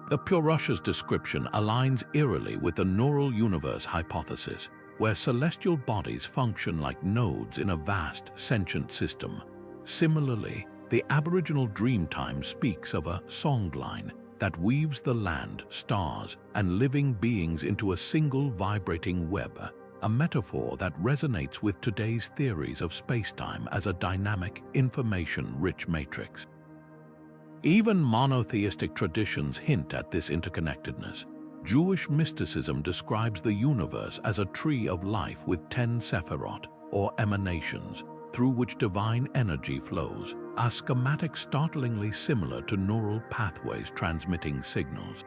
The Purusha's description aligns eerily with the neural universe hypothesis, where celestial bodies function like nodes in a vast, sentient system. Similarly, the Aboriginal Dreamtime speaks of a songline that weaves the land, stars, and living beings into a single vibrating web, a metaphor that resonates with today's theories of spacetime as a dynamic, information-rich matrix. Even monotheistic traditions hint at this interconnectedness. Jewish mysticism describes the universe as a tree of life with 10 sephirot, or emanations, through which divine energy flows, a schematic startlingly similar to neural pathways transmitting signals.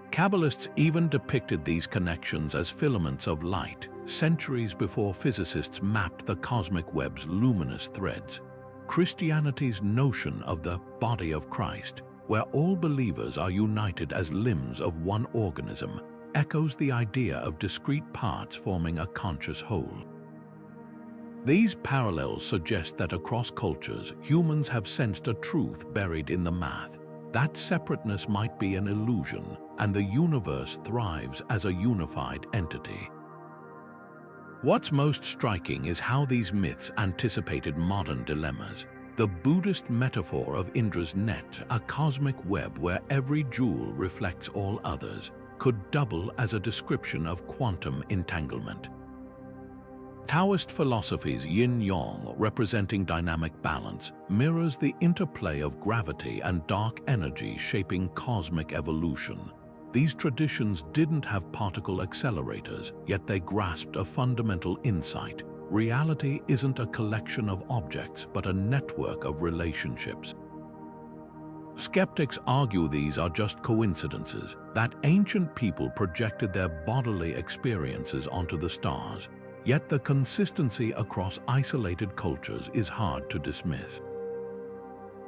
Kabbalists even depicted these connections as filaments of light, centuries before physicists mapped the cosmic web's luminous threads. Christianity's notion of the body of Christ, where all believers are united as limbs of one organism, echoes the idea of discrete parts forming a conscious whole. These parallels suggest that across cultures, humans have sensed a truth buried in the math. That separateness might be an illusion, and the universe thrives as a unified entity. What's most striking is how these myths anticipated modern dilemmas. The Buddhist metaphor of Indra's net, a cosmic web where every jewel reflects all others, could double as a description of quantum entanglement. Taoist philosophies yin-yang, representing dynamic balance, mirrors the interplay of gravity and dark energy shaping cosmic evolution. These traditions didn't have particle accelerators, yet they grasped a fundamental insight. Reality isn't a collection of objects, but a network of relationships. Skeptics argue these are just coincidences, that ancient people projected their bodily experiences onto the stars, yet the consistency across isolated cultures is hard to dismiss.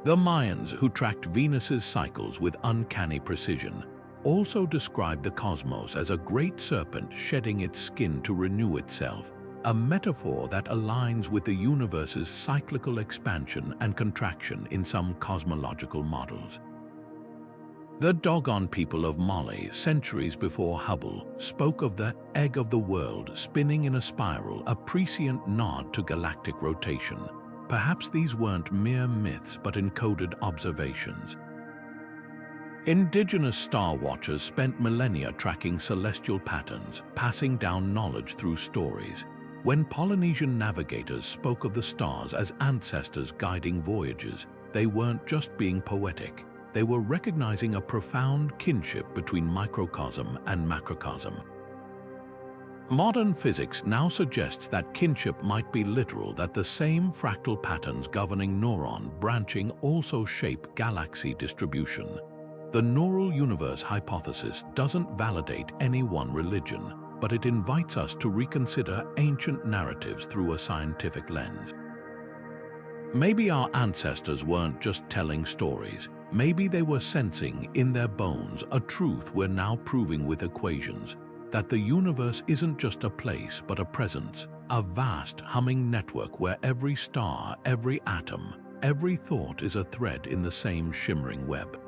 The Mayans, who tracked Venus's cycles with uncanny precision, also described the cosmos as a great serpent shedding its skin to renew itself, a metaphor that aligns with the universe's cyclical expansion and contraction in some cosmological models. The Dogon people of Mali, centuries before Hubble, spoke of the egg of the world spinning in a spiral, a prescient nod to galactic rotation. Perhaps these weren't mere myths but encoded observations. Indigenous star watchers spent millennia tracking celestial patterns, passing down knowledge through stories. When Polynesian navigators spoke of the stars as ancestors guiding voyages, they weren't just being poetic. They were recognizing a profound kinship between microcosm and macrocosm. Modern physics now suggests that kinship might be literal, that the same fractal patterns governing neuron branching also shape galaxy distribution. The neural universe hypothesis doesn't validate any one religion, but it invites us to reconsider ancient narratives through a scientific lens. Maybe our ancestors weren't just telling stories. Maybe they were sensing in their bones a truth we're now proving with equations, that the universe isn't just a place but a presence, a vast humming network where every star, every atom, every thought is a thread in the same shimmering web.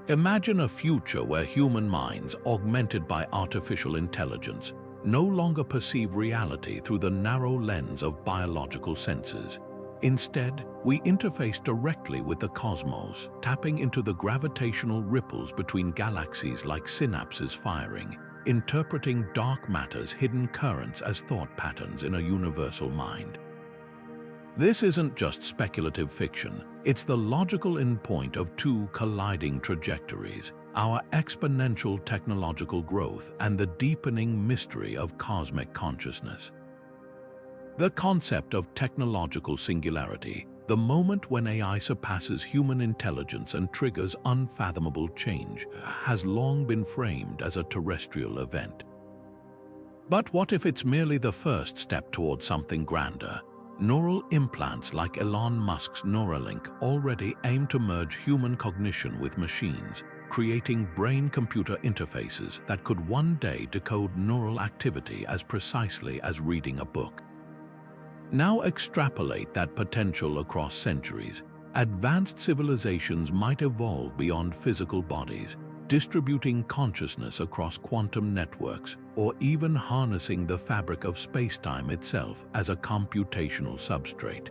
Imagine a future where human minds, augmented by artificial intelligence, no longer perceive reality through the narrow lens of biological senses. Instead, we interface directly with the cosmos, tapping into the gravitational ripples between galaxies like synapses firing, interpreting dark matter's hidden currents as thought patterns in a universal mind. This isn't just speculative fiction, it's the logical endpoint of two colliding trajectories, our exponential technological growth and the deepening mystery of cosmic consciousness. The concept of technological singularity, the moment when AI surpasses human intelligence and triggers unfathomable change, has long been framed as a terrestrial event. But what if it's merely the first step toward something grander? Neural implants like Elon Musk's Neuralink already aim to merge human cognition with machines, creating brain-computer interfaces that could one day decode neural activity as precisely as reading a book. Now extrapolate that potential across centuries. Advanced civilizations might evolve beyond physical bodies, distributing consciousness across quantum networks, or even harnessing the fabric of space-time itself as a computational substrate.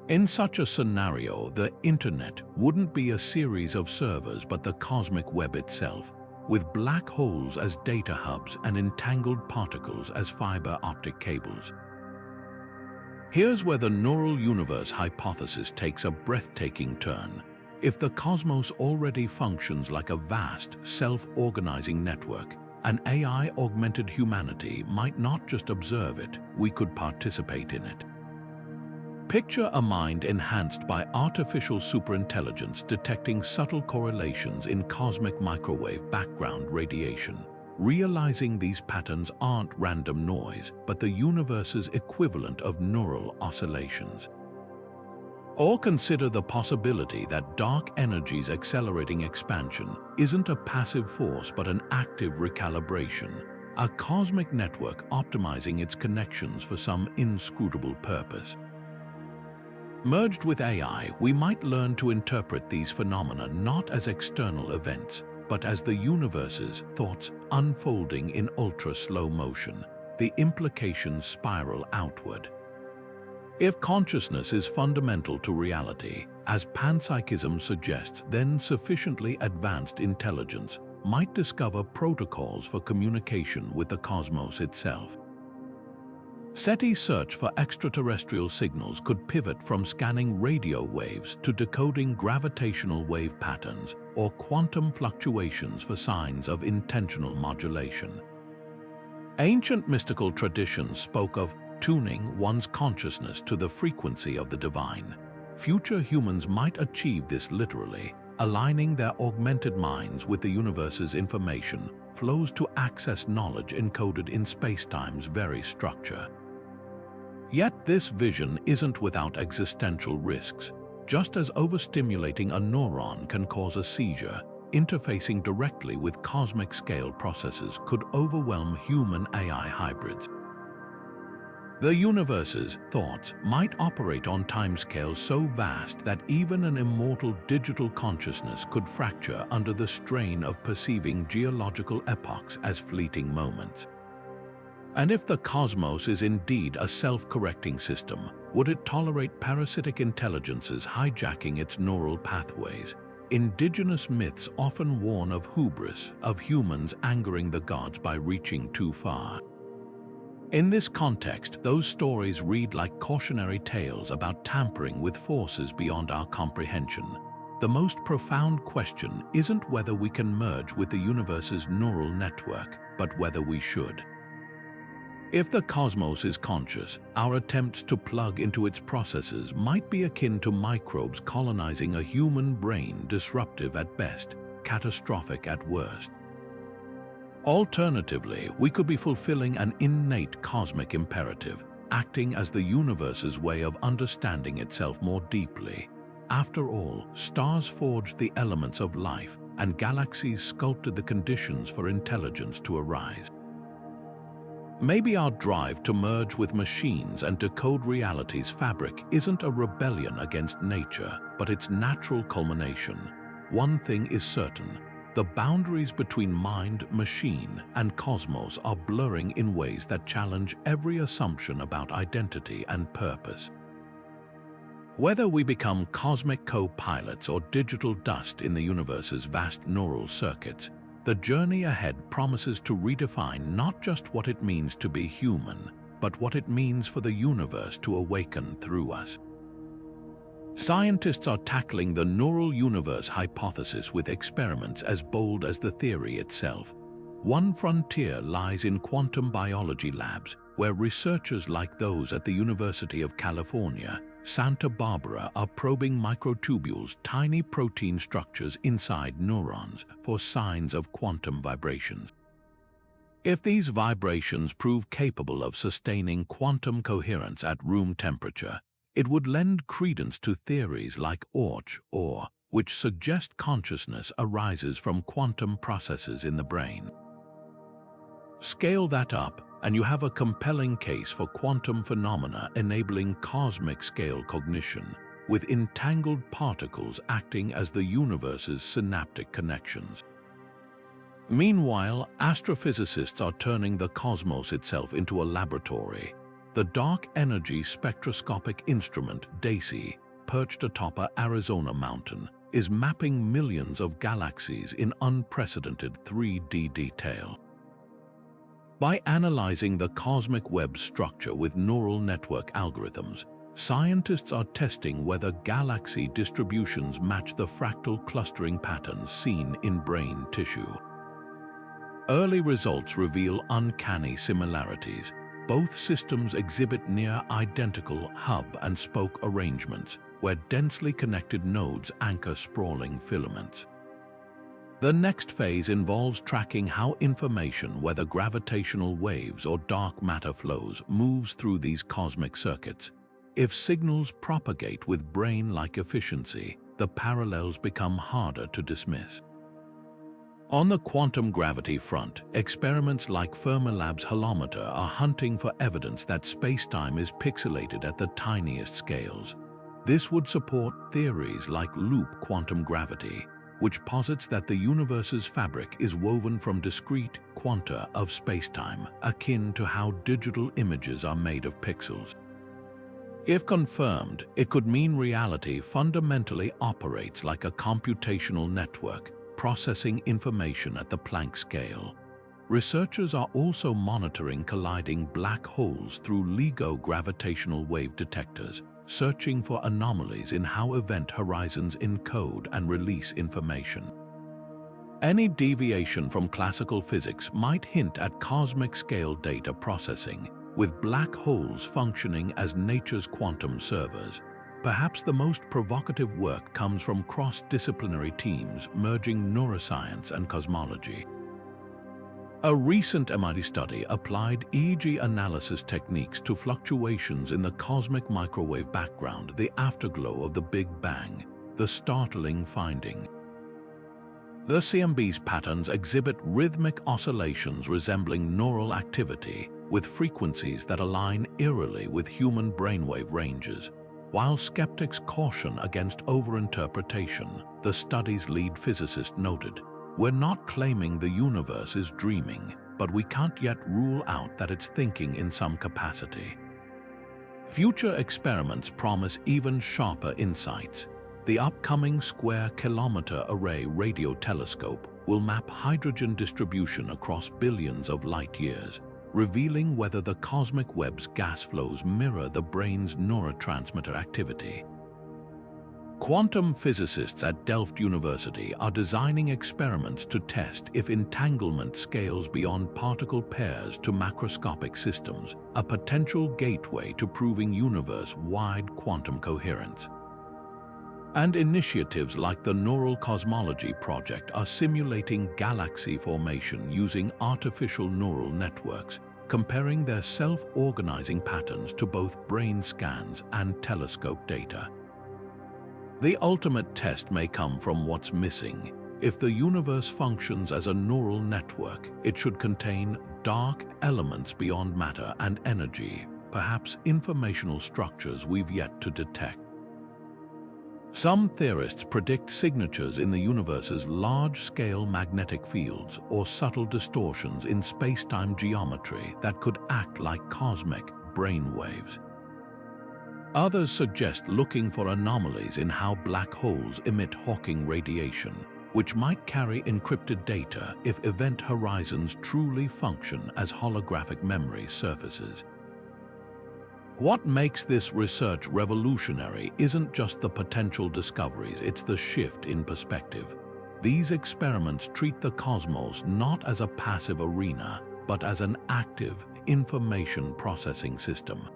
In such a scenario, the Internet wouldn't be a series of servers but the cosmic web itself, with black holes as data hubs and entangled particles as fiber optic cables. Here's where the neural universe hypothesis takes a breathtaking turn. If the cosmos already functions like a vast, self-organizing network, an AI-augmented humanity might not just observe it, we could participate in it. Picture a mind enhanced by artificial superintelligence detecting subtle correlations in cosmic microwave background radiation. Realizing these patterns aren't random noise, but the universe's equivalent of neural oscillations. Or consider the possibility that dark energy's accelerating expansion isn't a passive force but an active recalibration, a cosmic network optimizing its connections for some inscrutable purpose. Merged with AI, we might learn to interpret these phenomena not as external events, but as the universe's thoughts unfolding in ultra-slow motion, the implications spiral outward. If consciousness is fundamental to reality, as Panpsychism suggests, then sufficiently advanced intelligence might discover protocols for communication with the cosmos itself. SETI's search for extraterrestrial signals could pivot from scanning radio waves to decoding gravitational wave patterns or quantum fluctuations for signs of intentional modulation. Ancient mystical traditions spoke of tuning one's consciousness to the frequency of the divine. Future humans might achieve this literally, aligning their augmented minds with the universe's information flows to access knowledge encoded in spacetime's very structure. Yet this vision isn't without existential risks. Just as overstimulating a neuron can cause a seizure, interfacing directly with cosmic-scale processes could overwhelm human-AI hybrids. The universe's thoughts might operate on timescales so vast that even an immortal digital consciousness could fracture under the strain of perceiving geological epochs as fleeting moments. And if the cosmos is indeed a self-correcting system, would it tolerate parasitic intelligences hijacking its neural pathways? Indigenous myths often warn of hubris, of humans angering the gods by reaching too far. In this context, those stories read like cautionary tales about tampering with forces beyond our comprehension. The most profound question isn't whether we can merge with the universe's neural network, but whether we should. If the cosmos is conscious, our attempts to plug into its processes might be akin to microbes colonizing a human brain, disruptive at best, catastrophic at worst. Alternatively, we could be fulfilling an innate cosmic imperative, acting as the universe's way of understanding itself more deeply. After all, stars forged the elements of life, and galaxies sculpted the conditions for intelligence to arise. Maybe our drive to merge with machines and decode reality's fabric isn't a rebellion against nature, but its natural culmination. One thing is certain: the boundaries between mind, machine, and cosmos are blurring in ways that challenge every assumption about identity and purpose. Whether we become cosmic co-pilots or digital dust in the universe's vast neural circuits, the journey ahead promises to redefine not just what it means to be human, but what it means for the universe to awaken through us. Scientists are tackling the neural universe hypothesis with experiments as bold as the theory itself. One frontier lies in quantum biology labs, where researchers like those at the University of California, Santa Barbara are probing microtubules, tiny protein structures inside neurons, for signs of quantum vibrations. If these vibrations prove capable of sustaining quantum coherence at room temperature, it would lend credence to theories like OR, which suggest consciousness arises from quantum processes in the brain. Scale that up, and you have a compelling case for quantum phenomena enabling cosmic-scale cognition, with entangled particles acting as the universe's synaptic connections. Meanwhile, astrophysicists are turning the cosmos itself into a laboratory. The Dark Energy Spectroscopic Instrument, DESI, perched atop an Arizona mountain, is mapping millions of galaxies in unprecedented 3D detail. By analyzing the cosmic web structure with neural network algorithms, scientists are testing whether galaxy distributions match the fractal clustering patterns seen in brain tissue. Early results reveal uncanny similarities. Both systems exhibit near-identical hub and spoke arrangements, where densely connected nodes anchor sprawling filaments. The next phase involves tracking how information, whether gravitational waves or dark matter flows, moves through these cosmic circuits. If signals propagate with brain-like efficiency, the parallels become harder to dismiss. On the quantum gravity front, experiments like Fermilab's holometer are hunting for evidence that spacetime is pixelated at the tiniest scales. This would support theories like loop quantum gravity, which posits that the universe's fabric is woven from discrete quanta of spacetime, akin to how digital images are made of pixels. If confirmed, it could mean reality fundamentally operates like a computational network, processing information at the Planck scale. Researchers are also monitoring colliding black holes through LIGO gravitational wave detectors, searching for anomalies in how event horizons encode and release information. Any deviation from classical physics might hint at cosmic-scale data processing, with black holes functioning as nature's quantum servers. Perhaps the most provocative work comes from cross-disciplinary teams merging neuroscience and cosmology. A recent MIT study applied EEG analysis techniques to fluctuations in the cosmic microwave background, the afterglow of the Big Bang, the startling finding. The CMB's patterns exhibit rhythmic oscillations resembling neural activity, with frequencies that align eerily with human brainwave ranges. While skeptics caution against overinterpretation, the study's lead physicist noted, "We're not claiming the universe is dreaming, but we can't yet rule out that it's thinking in some capacity." Future experiments promise even sharper insights. The upcoming Square Kilometre Array radio telescope will map hydrogen distribution across billions of light years, revealing whether the cosmic web's gas flows mirror the brain's neurotransmitter activity. Quantum physicists at Delft University are designing experiments to test if entanglement scales beyond particle pairs to macroscopic systems, a potential gateway to proving universe-wide quantum coherence. And initiatives like the Neural Cosmology Project are simulating galaxy formation using artificial neural networks, comparing their self-organizing patterns to both brain scans and telescope data. The ultimate test may come from what's missing. If the universe functions as a neural network, it should contain dark elements beyond matter and energy, perhaps informational structures we've yet to detect. Some theorists predict signatures in the universe's large-scale magnetic fields or subtle distortions in space-time geometry that could act like cosmic brainwaves. Others suggest looking for anomalies in how black holes emit Hawking radiation, which might carry encrypted data if event horizons truly function as holographic memory surfaces. What makes this research revolutionary isn't just the potential discoveries, it's the shift in perspective. These experiments treat the cosmos not as a passive arena, but as an active information processing system.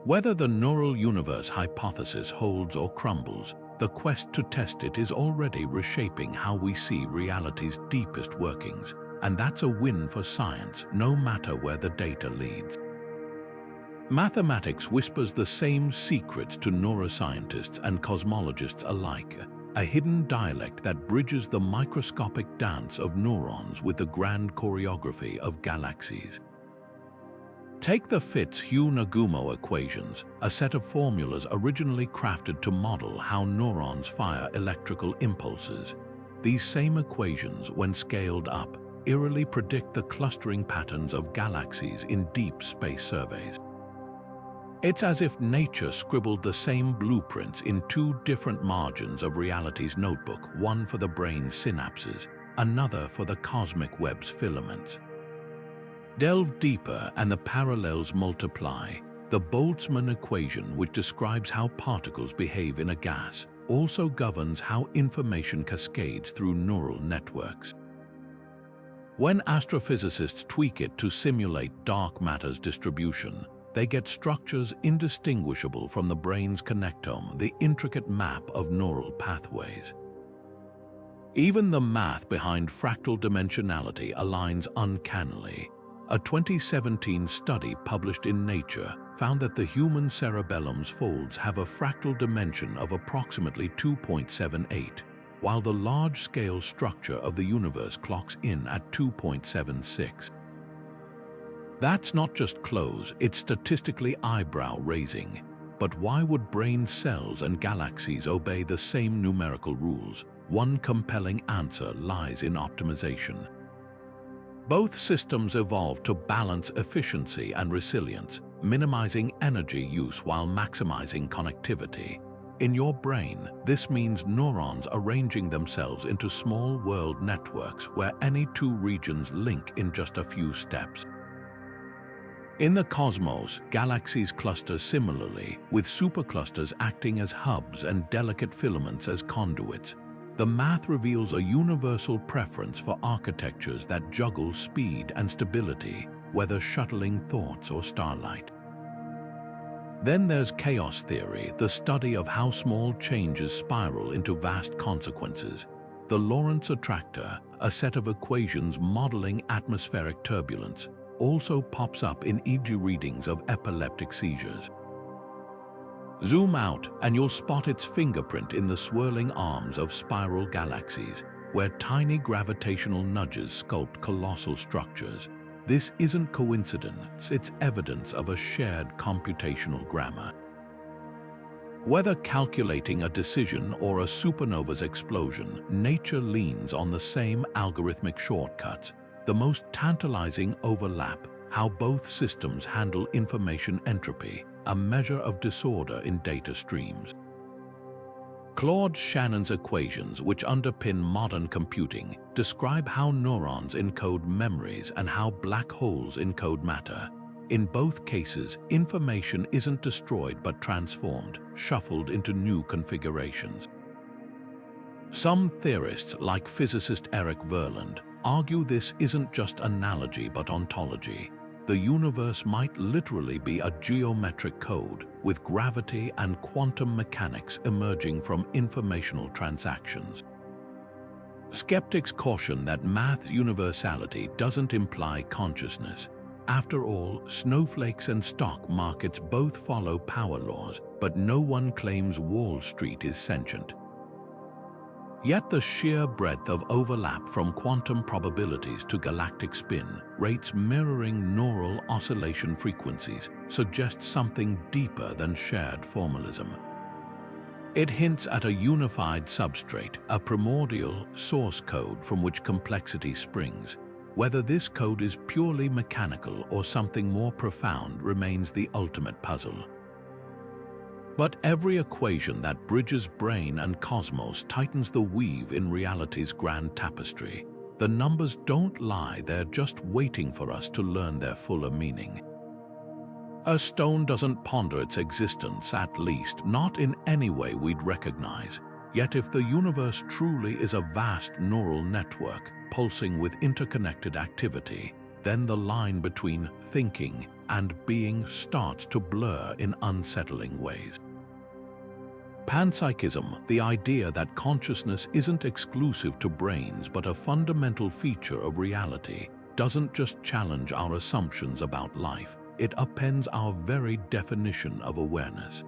Whether the neural universe hypothesis holds or crumbles, the quest to test it is already reshaping how we see reality's deepest workings, and that's a win for science, no matter where the data leads. Mathematics whispers the same secrets to neuroscientists and cosmologists alike, a hidden dialect that bridges the microscopic dance of neurons with the grand choreography of galaxies. Take the Fitts-Hugh-Nagumo equations, a set of formulas originally crafted to model how neurons fire electrical impulses. These same equations, when scaled up, eerily predict the clustering patterns of galaxies in deep space surveys. It's as if nature scribbled the same blueprints in two different margins of reality's notebook, one for the brain's synapses, another for the cosmic web's filaments. Delve deeper and the parallels multiply. The Boltzmann equation, which describes how particles behave in a gas, also governs how information cascades through neural networks. When astrophysicists tweak it to simulate dark matter's distribution, they get structures indistinguishable from the brain's connectome, the intricate map of neural pathways. Even the math behind fractal dimensionality aligns uncannily. A 2017 study published in Nature found that the human cerebellum's folds have a fractal dimension of approximately 2.78, while the large-scale structure of the universe clocks in at 2.76. That's not just close, it's statistically eyebrow-raising. But why would brain cells and galaxies obey the same numerical rules? One compelling answer lies in optimization. Both systems evolved to balance efficiency and resilience, minimizing energy use while maximizing connectivity. In your brain, this means neurons arranging themselves into small world networks where any two regions link in just a few steps. In the cosmos, galaxies cluster similarly, with superclusters acting as hubs and delicate filaments as conduits. The math reveals a universal preference for architectures that juggle speed and stability, whether shuttling thoughts or starlight. Then there's chaos theory, the study of how small changes spiral into vast consequences. The Lorentz attractor, a set of equations modeling atmospheric turbulence, also pops up in EEG readings of epileptic seizures. Zoom out and you'll spot its fingerprint in the swirling arms of spiral galaxies, where tiny gravitational nudges sculpt colossal structures. This isn't coincidence, it's evidence of a shared computational grammar. Whether calculating a decision or a supernova's explosion, nature leans on the same algorithmic shortcuts. The most tantalizing overlap, how both systems handle information entropy, a measure of disorder in data streams. Claude Shannon's equations, which underpin modern computing, describe how neurons encode memories and how black holes encode matter. In both cases, information isn't destroyed but transformed, shuffled into new configurations. Some theorists, like physicist Eric Verland, argue this isn't just analogy but ontology. The universe might literally be a geometric code, with gravity and quantum mechanics emerging from informational transactions. Skeptics caution that math's universality doesn't imply consciousness. After all, snowflakes and stock markets both follow power laws, but no one claims Wall Street is sentient. Yet the sheer breadth of overlap from quantum probabilities to galactic spin rates mirroring neural oscillation frequencies suggests something deeper than shared formalism. It hints at a unified substrate, a primordial source code from which complexity springs. Whether this code is purely mechanical or something more profound remains the ultimate puzzle. But every equation that bridges brain and cosmos tightens the weave in reality's grand tapestry. The numbers don't lie, they're just waiting for us to learn their fuller meaning. A stone doesn't ponder its existence, at least not in any way we'd recognize. Yet if the universe truly is a vast neural network, pulsing with interconnected activity, then the line between thinking and being starts to blur in unsettling ways. Panpsychism, the idea that consciousness isn't exclusive to brains but a fundamental feature of reality, doesn't just challenge our assumptions about life, it upends our very definition of awareness.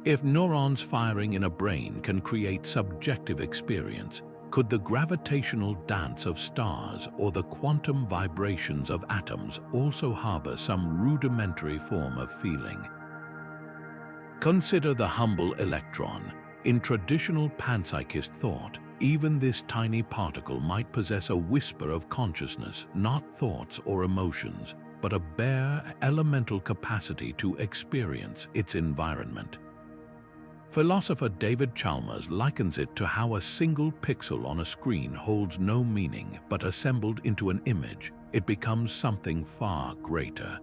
If neurons firing in a brain can create subjective experience, could the gravitational dance of stars or the quantum vibrations of atoms also harbor some rudimentary form of feeling? Consider the humble electron. In traditional panpsychist thought, even this tiny particle might possess a whisper of consciousness, not thoughts or emotions, but a bare, elemental capacity to experience its environment. Philosopher David Chalmers likens it to how a single pixel on a screen holds no meaning, but assembled into an image, it becomes something far greater.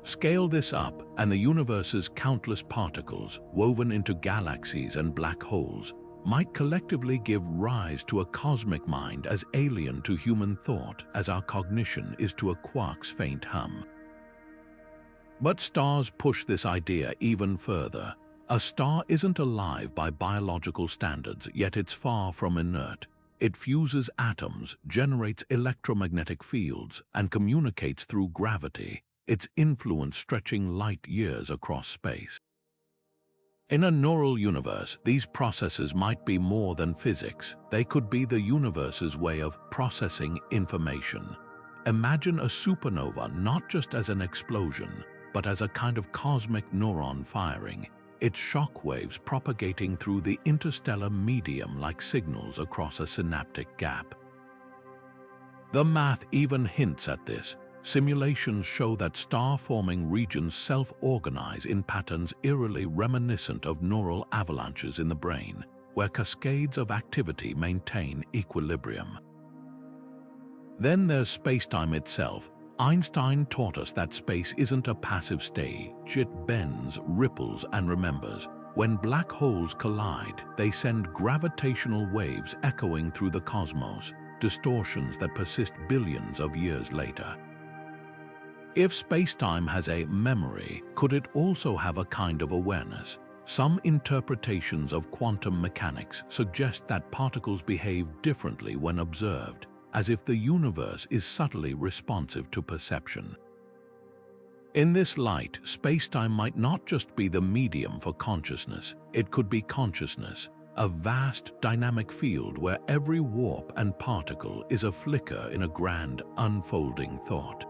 Scale this up, and the universe's countless particles, woven into galaxies and black holes, might collectively give rise to a cosmic mind as alien to human thought as our cognition is to a quark's faint hum. But stars push this idea even further. A star isn't alive by biological standards, yet it's far from inert. It fuses atoms, generates electromagnetic fields, and communicates through gravity, its influence stretching light years across space. In a neural universe, these processes might be more than physics. They could be the universe's way of processing information. Imagine a supernova not just as an explosion, but as a kind of cosmic neuron firing, its shock waves propagating through the interstellar medium like signals across a synaptic gap. The math even hints at this. Simulations show that star-forming regions self-organize in patterns eerily reminiscent of neural avalanches in the brain, where cascades of activity maintain equilibrium. Then there's space-time itself. Einstein taught us that space isn't a passive stage, it bends, ripples, and remembers. When black holes collide, they send gravitational waves echoing through the cosmos, distortions that persist billions of years later. If space-time has a memory, could it also have a kind of awareness? Some interpretations of quantum mechanics suggest that particles behave differently when observed, as if the universe is subtly responsive to perception. In this light, space-time might not just be the medium for consciousness, it could be consciousness, a vast dynamic field where every warp and particle is a flicker in a grand unfolding thought.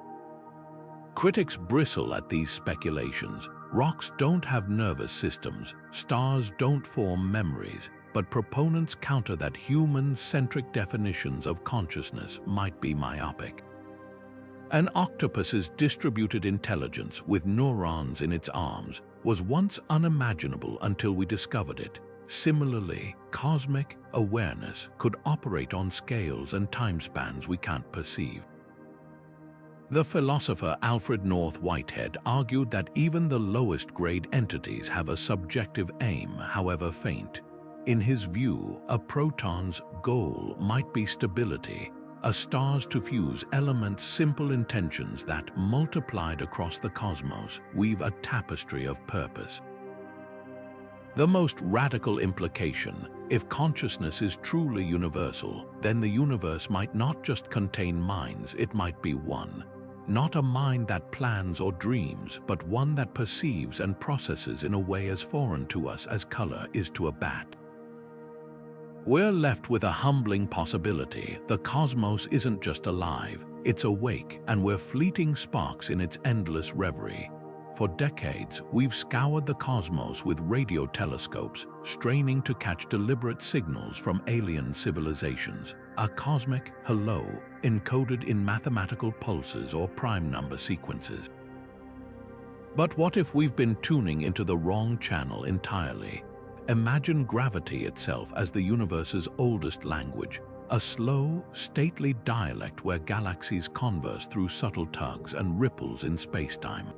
Critics bristle at these speculations. Rocks don't have nervous systems, stars don't form memories, but proponents counter that human-centric definitions of consciousness might be myopic. An octopus's distributed intelligence with neurons in its arms was once unimaginable until we discovered it. Similarly, cosmic awareness could operate on scales and timespans we can't perceive. The philosopher Alfred North Whitehead argued that even the lowest-grade entities have a subjective aim, however faint. In his view, a proton's goal might be stability, a star's to fuse elements' simple intentions that, multiplied across the cosmos, weave a tapestry of purpose. The most radical implication: if consciousness is truly universal, then the universe might not just contain minds, it might be one. Not a mind that plans or dreams, but one that perceives and processes in a way as foreign to us as color is to a bat. We're left with a humbling possibility. The cosmos isn't just alive, it's awake, and we're fleeting sparks in its endless reverie. For decades, we've scoured the cosmos with radio telescopes, straining to catch deliberate signals from alien civilizations, a cosmic hello encoded in mathematical pulses or prime number sequences. But what if we've been tuning into the wrong channel entirely? Imagine gravity itself as the universe's oldest language, a slow, stately dialect where galaxies converse through subtle tugs and ripples in space-time.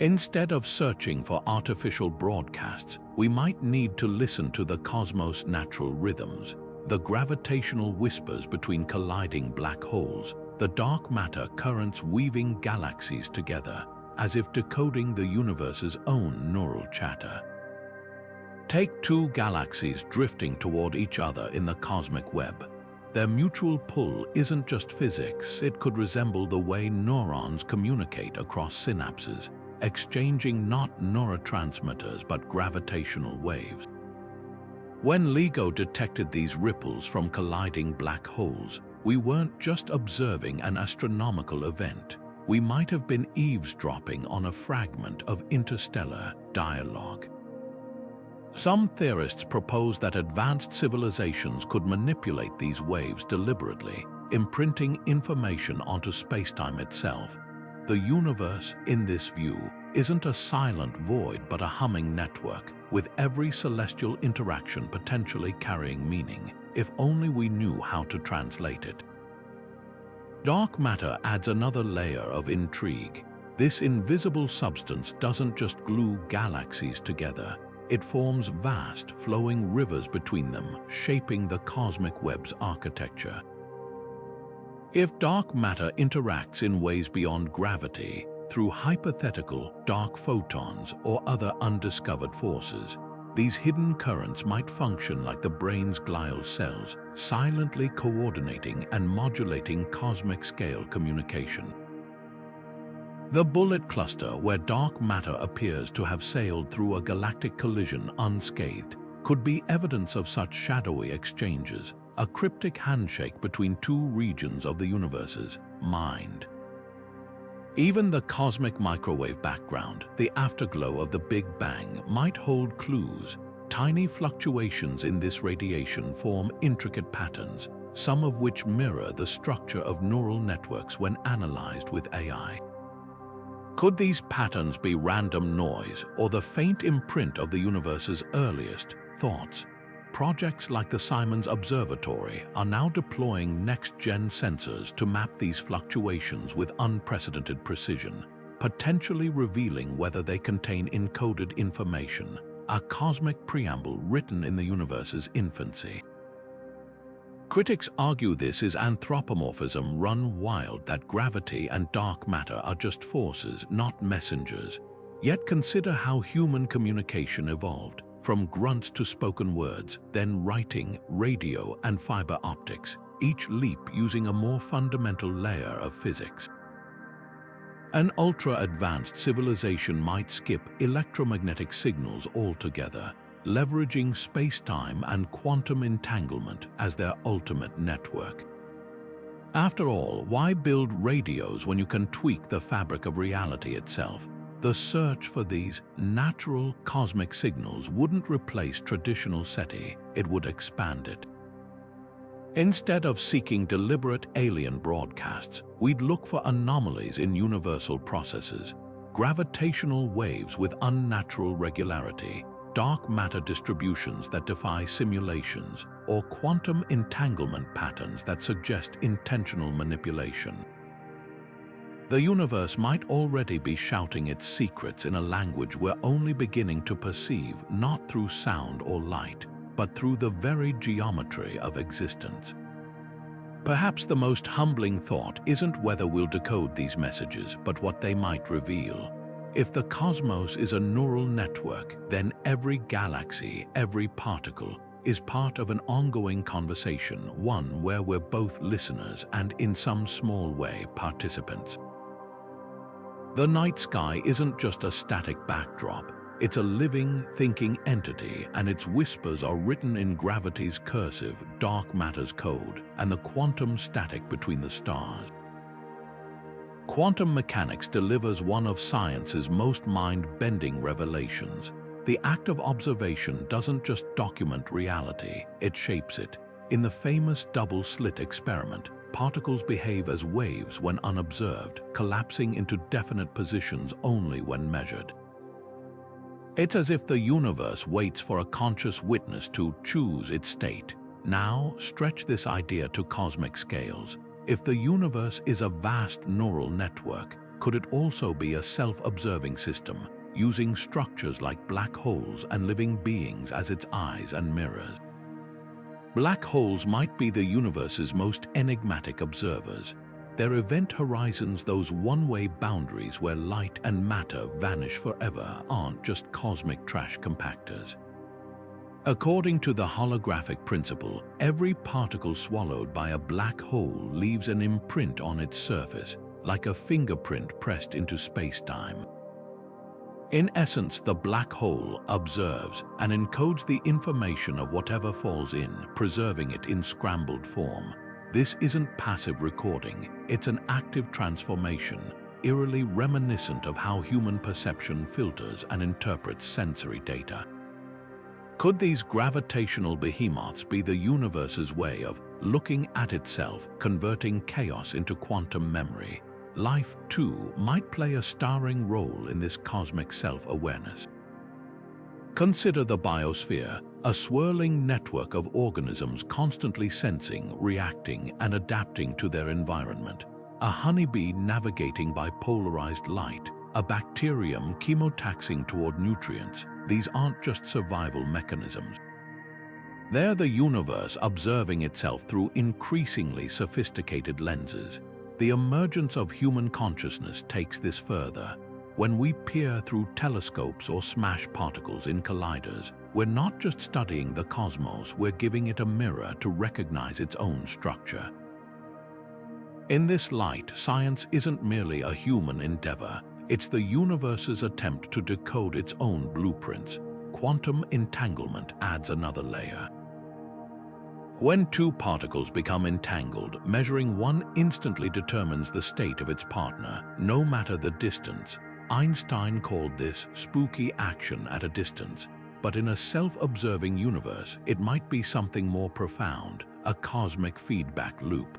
Instead of searching for artificial broadcasts, we might need to listen to the cosmos' natural rhythms, the gravitational whispers between colliding black holes, the dark matter currents weaving galaxies together, as if decoding the universe's own neural chatter. Take two galaxies drifting toward each other in the cosmic web. Their mutual pull isn't just physics, it could resemble the way neurons communicate across synapses, exchanging not neurotransmitters but gravitational waves. When LIGO detected these ripples from colliding black holes, we weren't just observing an astronomical event. We might have been eavesdropping on a fragment of interstellar dialogue. Some theorists propose that advanced civilizations could manipulate these waves deliberately, imprinting information onto spacetime itself. The universe, in this view, isn't a silent void but a humming network, with every celestial interaction potentially carrying meaning, if only we knew how to translate it. Dark matter adds another layer of intrigue. This invisible substance doesn't just glue galaxies together, it forms vast, flowing rivers between them, shaping the cosmic web's architecture. If dark matter interacts in ways beyond gravity, through hypothetical dark photons or other undiscovered forces, these hidden currents might function like the brain's glial cells, silently coordinating and modulating cosmic-scale communication. The bullet cluster, where dark matter appears to have sailed through a galactic collision unscathed, could be evidence of such shadowy exchanges, a cryptic handshake between two regions of the universe's mind. Even the cosmic microwave background, the afterglow of the Big Bang, might hold clues. Tiny fluctuations in this radiation form intricate patterns, some of which mirror the structure of neural networks when analyzed with AI. Could these patterns be random noise or the faint imprint of the universe's earliest thoughts? Projects like the Simons Observatory are now deploying next-gen sensors to map these fluctuations with unprecedented precision, potentially revealing whether they contain encoded information, a cosmic preamble written in the universe's infancy. Critics argue this is anthropomorphism run wild, that gravity and dark matter are just forces, not messengers. Yet consider how human communication evolved, from grunts to spoken words, then writing, radio, and fiber optics, each leap using a more fundamental layer of physics. An ultra-advanced civilization might skip electromagnetic signals altogether, leveraging space-time and quantum entanglement as their ultimate network. After all, why build radios when you can tweak the fabric of reality itself? The search for these natural cosmic signals wouldn't replace traditional SETI, it would expand it. Instead of seeking deliberate alien broadcasts, we'd look for anomalies in universal processes, gravitational waves with unnatural regularity, dark matter distributions that defy simulations, or quantum entanglement patterns that suggest intentional manipulation. The universe might already be shouting its secrets in a language we're only beginning to perceive, not through sound or light, but through the very geometry of existence. Perhaps the most humbling thought isn't whether we'll decode these messages, but what they might reveal. If the cosmos is a neural network, then every galaxy, every particle, is part of an ongoing conversation, one where we're both listeners and, in some small way, participants. The night sky isn't just a static backdrop. It's a living, thinking entity, and its whispers are written in gravity's cursive, dark matter's code, and the quantum static between the stars. Quantum mechanics delivers one of science's most mind-bending revelations. The act of observation doesn't just document reality, it shapes it. In the famous double-slit experiment, particles behave as waves when unobserved, collapsing into definite positions only when measured. It's as if the universe waits for a conscious witness to choose its state. Now, stretch this idea to cosmic scales. If the universe is a vast neural network, could it also be a self-observing system, using structures like black holes and living beings as its eyes and mirrors? Black holes might be the universe's most enigmatic observers. Their event horizons, those one-way boundaries where light and matter vanish forever, aren't just cosmic trash compactors. According to the holographic principle, every particle swallowed by a black hole leaves an imprint on its surface, like a fingerprint pressed into space-time. In essence, the black hole observes and encodes the information of whatever falls in, preserving it in scrambled form. This isn't passive recording, it's an active transformation, eerily reminiscent of how human perception filters and interprets sensory data. Could these gravitational behemoths be the universe's way of looking at itself, converting chaos into quantum memory? Life, too, might play a starring role in this cosmic self-awareness. Consider the biosphere, a swirling network of organisms constantly sensing, reacting, and adapting to their environment. A honeybee navigating by polarized light, a bacterium chemotaxing toward nutrients. These aren't just survival mechanisms. They're the universe observing itself through increasingly sophisticated lenses. The emergence of human consciousness takes this further. When we peer through telescopes or smash particles in colliders, we're not just studying the cosmos, we're giving it a mirror to recognize its own structure. In this light, science isn't merely a human endeavor, it's the universe's attempt to decode its own blueprints. Quantum entanglement adds another layer. When two particles become entangled, measuring one instantly determines the state of its partner, no matter the distance. Einstein called this spooky action at a distance, but in a self-observing universe, it might be something more profound, a cosmic feedback loop.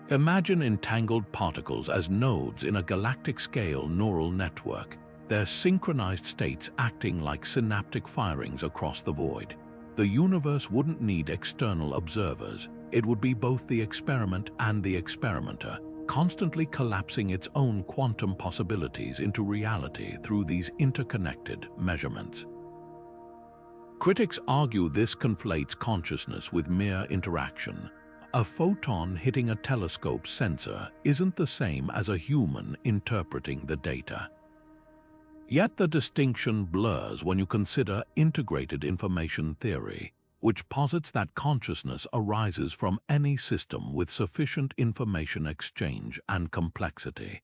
Imagine entangled particles as nodes in a galactic-scale neural network, their synchronized states acting like synaptic firings across the void. The universe wouldn't need external observers. It would be both the experiment and the experimenter, constantly collapsing its own quantum possibilities into reality through these interconnected measurements. Critics argue this conflates consciousness with mere interaction. A photon hitting a telescope sensor isn't the same as a human interpreting the data. Yet the distinction blurs when you consider integrated information theory, which posits that consciousness arises from any system with sufficient information exchange and complexity.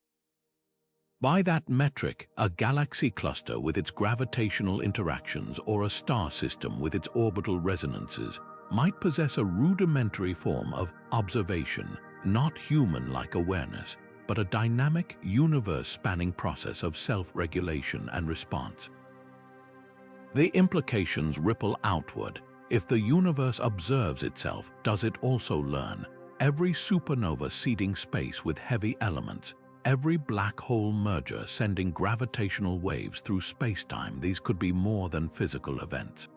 By that metric, a galaxy cluster with its gravitational interactions or a star system with its orbital resonances might possess a rudimentary form of observation, not human-like awareness, but a dynamic, universe-spanning process of self-regulation and response. The implications ripple outward. If the universe observes itself, does it also learn? Every supernova seeding space with heavy elements, every black hole merger sending gravitational waves through space-time, these could be more than physical events.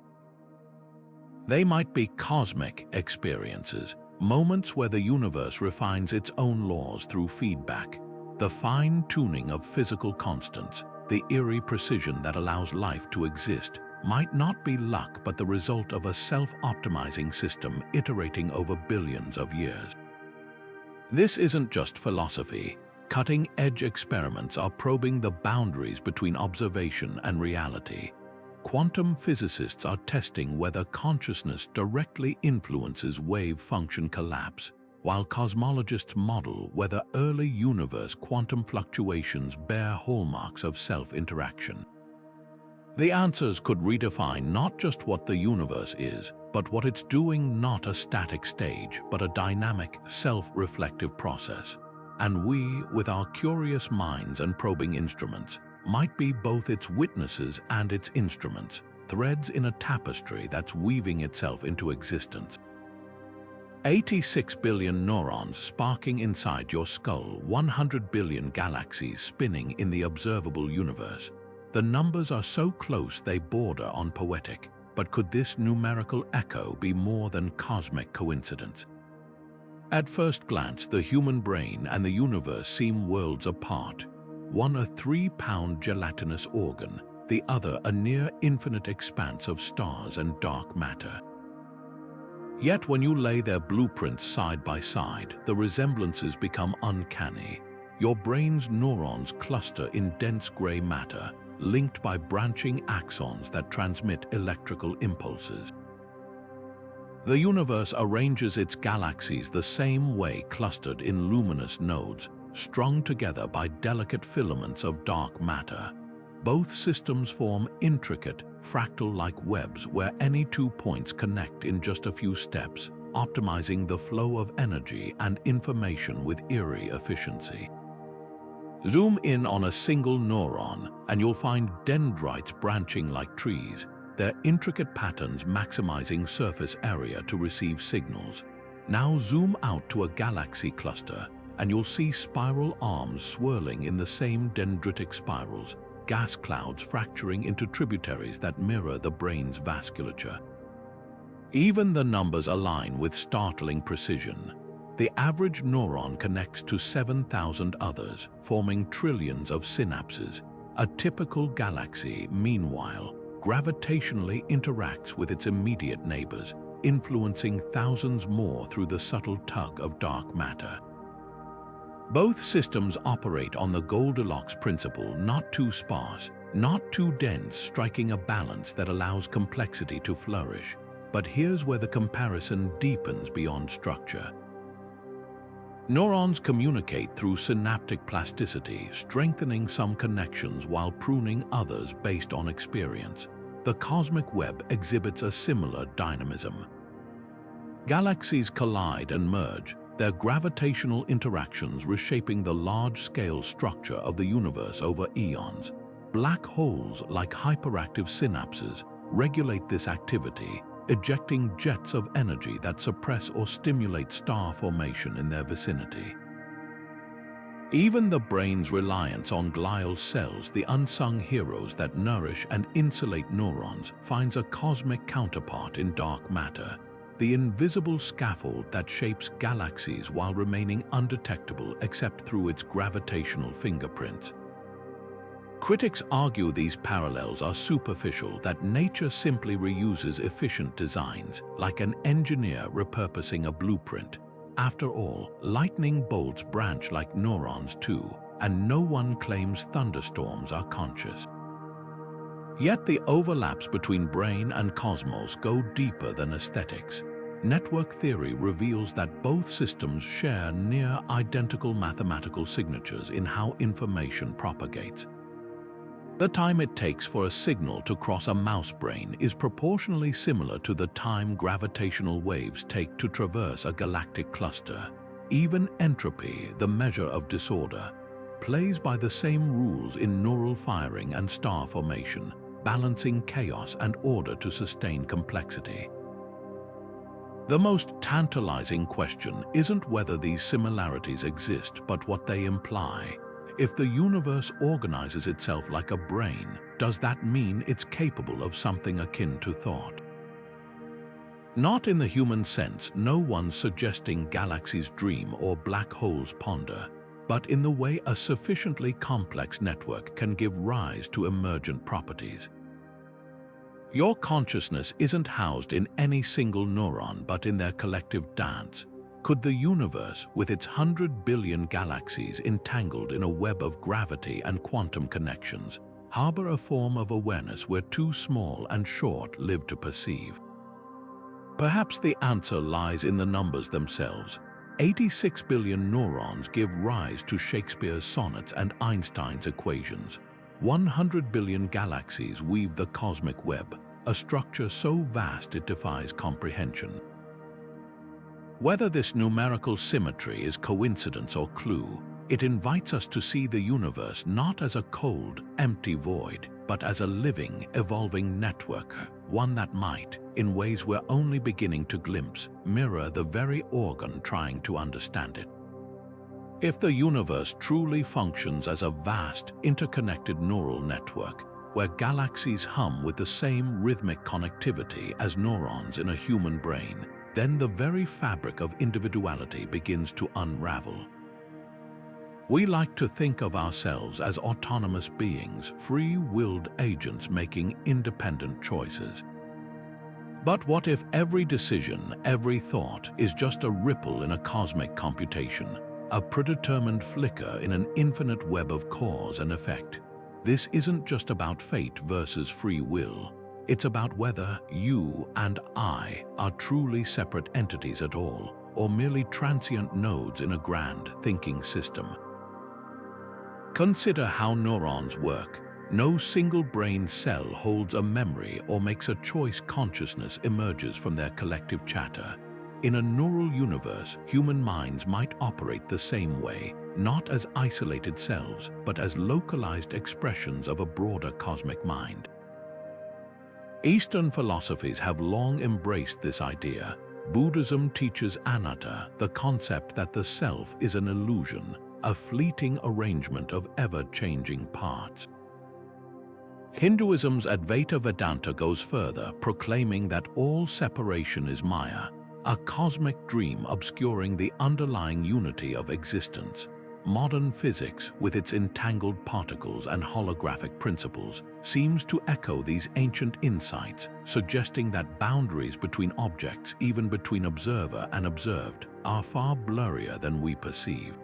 They might be cosmic experiences, moments where the universe refines its own laws through feedback, the fine-tuning of physical constants, the eerie precision that allows life to exist, might not be luck but the result of a self-optimizing system iterating over billions of years. This isn't just philosophy. Cutting-edge experiments are probing the boundaries between observation and reality. Quantum physicists are testing whether consciousness directly influences wave function collapse, while cosmologists model whether early universe quantum fluctuations bear hallmarks of self-interaction. The answers could redefine not just what the universe is, but what it's doing, not a static stage, but a dynamic, self-reflective process. And we, with our curious minds and probing instruments, might be both its witnesses and its instruments, threads in a tapestry that's weaving itself into existence. 86 billion neurons sparking inside your skull, 100 billion galaxies spinning in the observable universe. The numbers are so close they border on poetic, but could this numerical echo be more than cosmic coincidence? At first glance, the human brain and the universe seem worlds apart. One a 3-pound gelatinous organ, the other a near-infinite expanse of stars and dark matter. Yet when you lay their blueprints side by side, the resemblances become uncanny. Your brain's neurons cluster in dense gray matter, linked by branching axons that transmit electrical impulses. The universe arranges its galaxies the same way, clustered in luminous nodes, strung together by delicate filaments of dark matter. Both systems form intricate, fractal-like webs where any 2 points connect in just a few steps, optimizing the flow of energy and information with eerie efficiency. Zoom in on a single neuron, and you'll find dendrites branching like trees, their intricate patterns maximizing surface area to receive signals. Now zoom out to a galaxy cluster, and you'll see spiral arms swirling in the same dendritic spirals, gas clouds fracturing into tributaries that mirror the brain's vasculature. Even the numbers align with startling precision. The average neuron connects to 7,000 others, forming trillions of synapses. A typical galaxy, meanwhile, gravitationally interacts with its immediate neighbors, influencing thousands more through the subtle tug of dark matter. Both systems operate on the Goldilocks principle: not too sparse, not too dense, striking a balance that allows complexity to flourish. But here's where the comparison deepens beyond structure. Neurons communicate through synaptic plasticity, strengthening some connections while pruning others based on experience. The cosmic web exhibits a similar dynamism. Galaxies collide and merge, their gravitational interactions reshaping the large-scale structure of the universe over eons. Black holes, like hyperactive synapses, regulate this activity, ejecting jets of energy that suppress or stimulate star formation in their vicinity. Even the brain's reliance on glial cells, the unsung heroes that nourish and insulate neurons, finds a cosmic counterpart in dark matter, the invisible scaffold that shapes galaxies while remaining undetectable except through its gravitational fingerprints. Critics argue these parallels are superficial, that nature simply reuses efficient designs, like an engineer repurposing a blueprint. After all, lightning bolts branch like neurons too, and no one claims thunderstorms are conscious. Yet the overlaps between brain and cosmos go deeper than aesthetics. Network theory reveals that both systems share near identical mathematical signatures in how information propagates. The time it takes for a signal to cross a mouse brain is proportionally similar to the time gravitational waves take to traverse a galactic cluster. Even entropy, the measure of disorder, plays by the same rules in neural firing and star formation, balancing chaos and order to sustain complexity. The most tantalizing question isn't whether these similarities exist, but what they imply. If the universe organizes itself like a brain, does that mean it's capable of something akin to thought? Not in the human sense, no one's suggesting galaxies dream or black holes ponder, but in the way a sufficiently complex network can give rise to emergent properties. Your consciousness isn't housed in any single neuron, but in their collective dance. Could the universe, with its 100 billion galaxies entangled in a web of gravity and quantum connections, harbor a form of awareness we're too small and short-lived to perceive? Perhaps the answer lies in the numbers themselves. 86 billion neurons give rise to Shakespeare's sonnets and Einstein's equations. 100 billion galaxies weave the cosmic web, a structure so vast it defies comprehension. Whether this numerical symmetry is coincidence or clue, it invites us to see the universe not as a cold, empty void, but as a living, evolving network, one that might, in ways we're only beginning to glimpse, mirror the very organ trying to understand it. If the universe truly functions as a vast, interconnected neural network, where galaxies hum with the same rhythmic connectivity as neurons in a human brain, then the very fabric of individuality begins to unravel. We like to think of ourselves as autonomous beings, free-willed agents making independent choices. But what if every decision, every thought, is just a ripple in a cosmic computation, a predetermined flicker in an infinite web of cause and effect? This isn't just about fate versus free will. It's about whether you and I are truly separate entities at all, or merely transient nodes in a grand thinking system. Consider how neurons work. No single brain cell holds a memory or makes a choice. Consciousness emerges from their collective chatter. In a neural universe, human minds might operate the same way, not as isolated selves, but as localized expressions of a broader cosmic mind. Eastern philosophies have long embraced this idea. Buddhism teaches anatta, the concept that the self is an illusion, a fleeting arrangement of ever-changing parts. Hinduism's Advaita Vedanta goes further, proclaiming that all separation is Maya, a cosmic dream obscuring the underlying unity of existence. Modern physics, with its entangled particles and holographic principles, seems to echo these ancient insights, suggesting that boundaries between objects, even between observer and observed, are far blurrier than we perceive.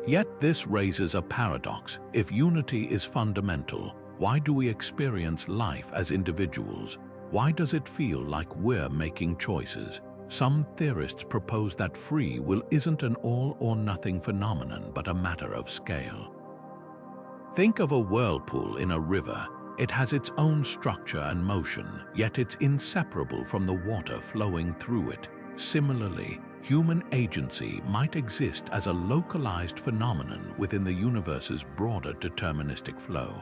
Yet this raises a paradox. If unity is fundamental, why do we experience life as individuals? Why does it feel like we're making choices? Some theorists propose that free will isn't an all-or-nothing phenomenon, but a matter of scale. Think of a whirlpool in a river. It has its own structure and motion, yet it's inseparable from the water flowing through it. Similarly, human agency might exist as a localized phenomenon within the universe's broader deterministic flow.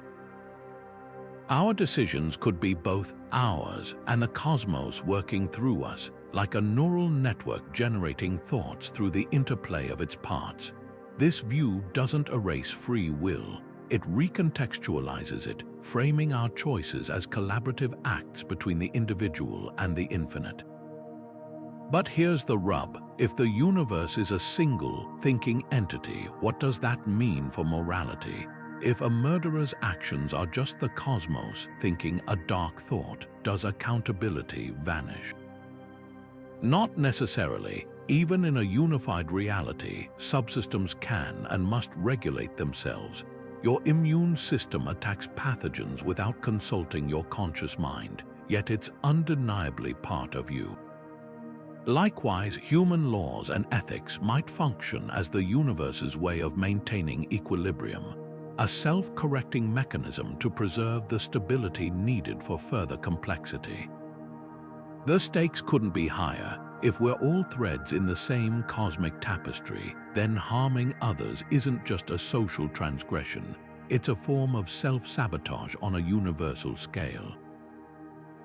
Our decisions could be both ours and the cosmos working through us, like a neural network generating thoughts through the interplay of its parts. This view doesn't erase free will. It recontextualizes it, framing our choices as collaborative acts between the individual and the infinite. But here's the rub. If the universe is a single, thinking entity, what does that mean for morality? If a murderer's actions are just the cosmos thinking a dark thought, does accountability vanish? Not necessarily. Even in a unified reality, subsystems can and must regulate themselves. Your immune system attacks pathogens without consulting your conscious mind, yet it's undeniably part of you. Likewise, human laws and ethics might function as the universe's way of maintaining equilibrium, a self-correcting mechanism to preserve the stability needed for further complexity. The stakes couldn't be higher. If we're all threads in the same cosmic tapestry, then harming others isn't just a social transgression, it's a form of self-sabotage on a universal scale.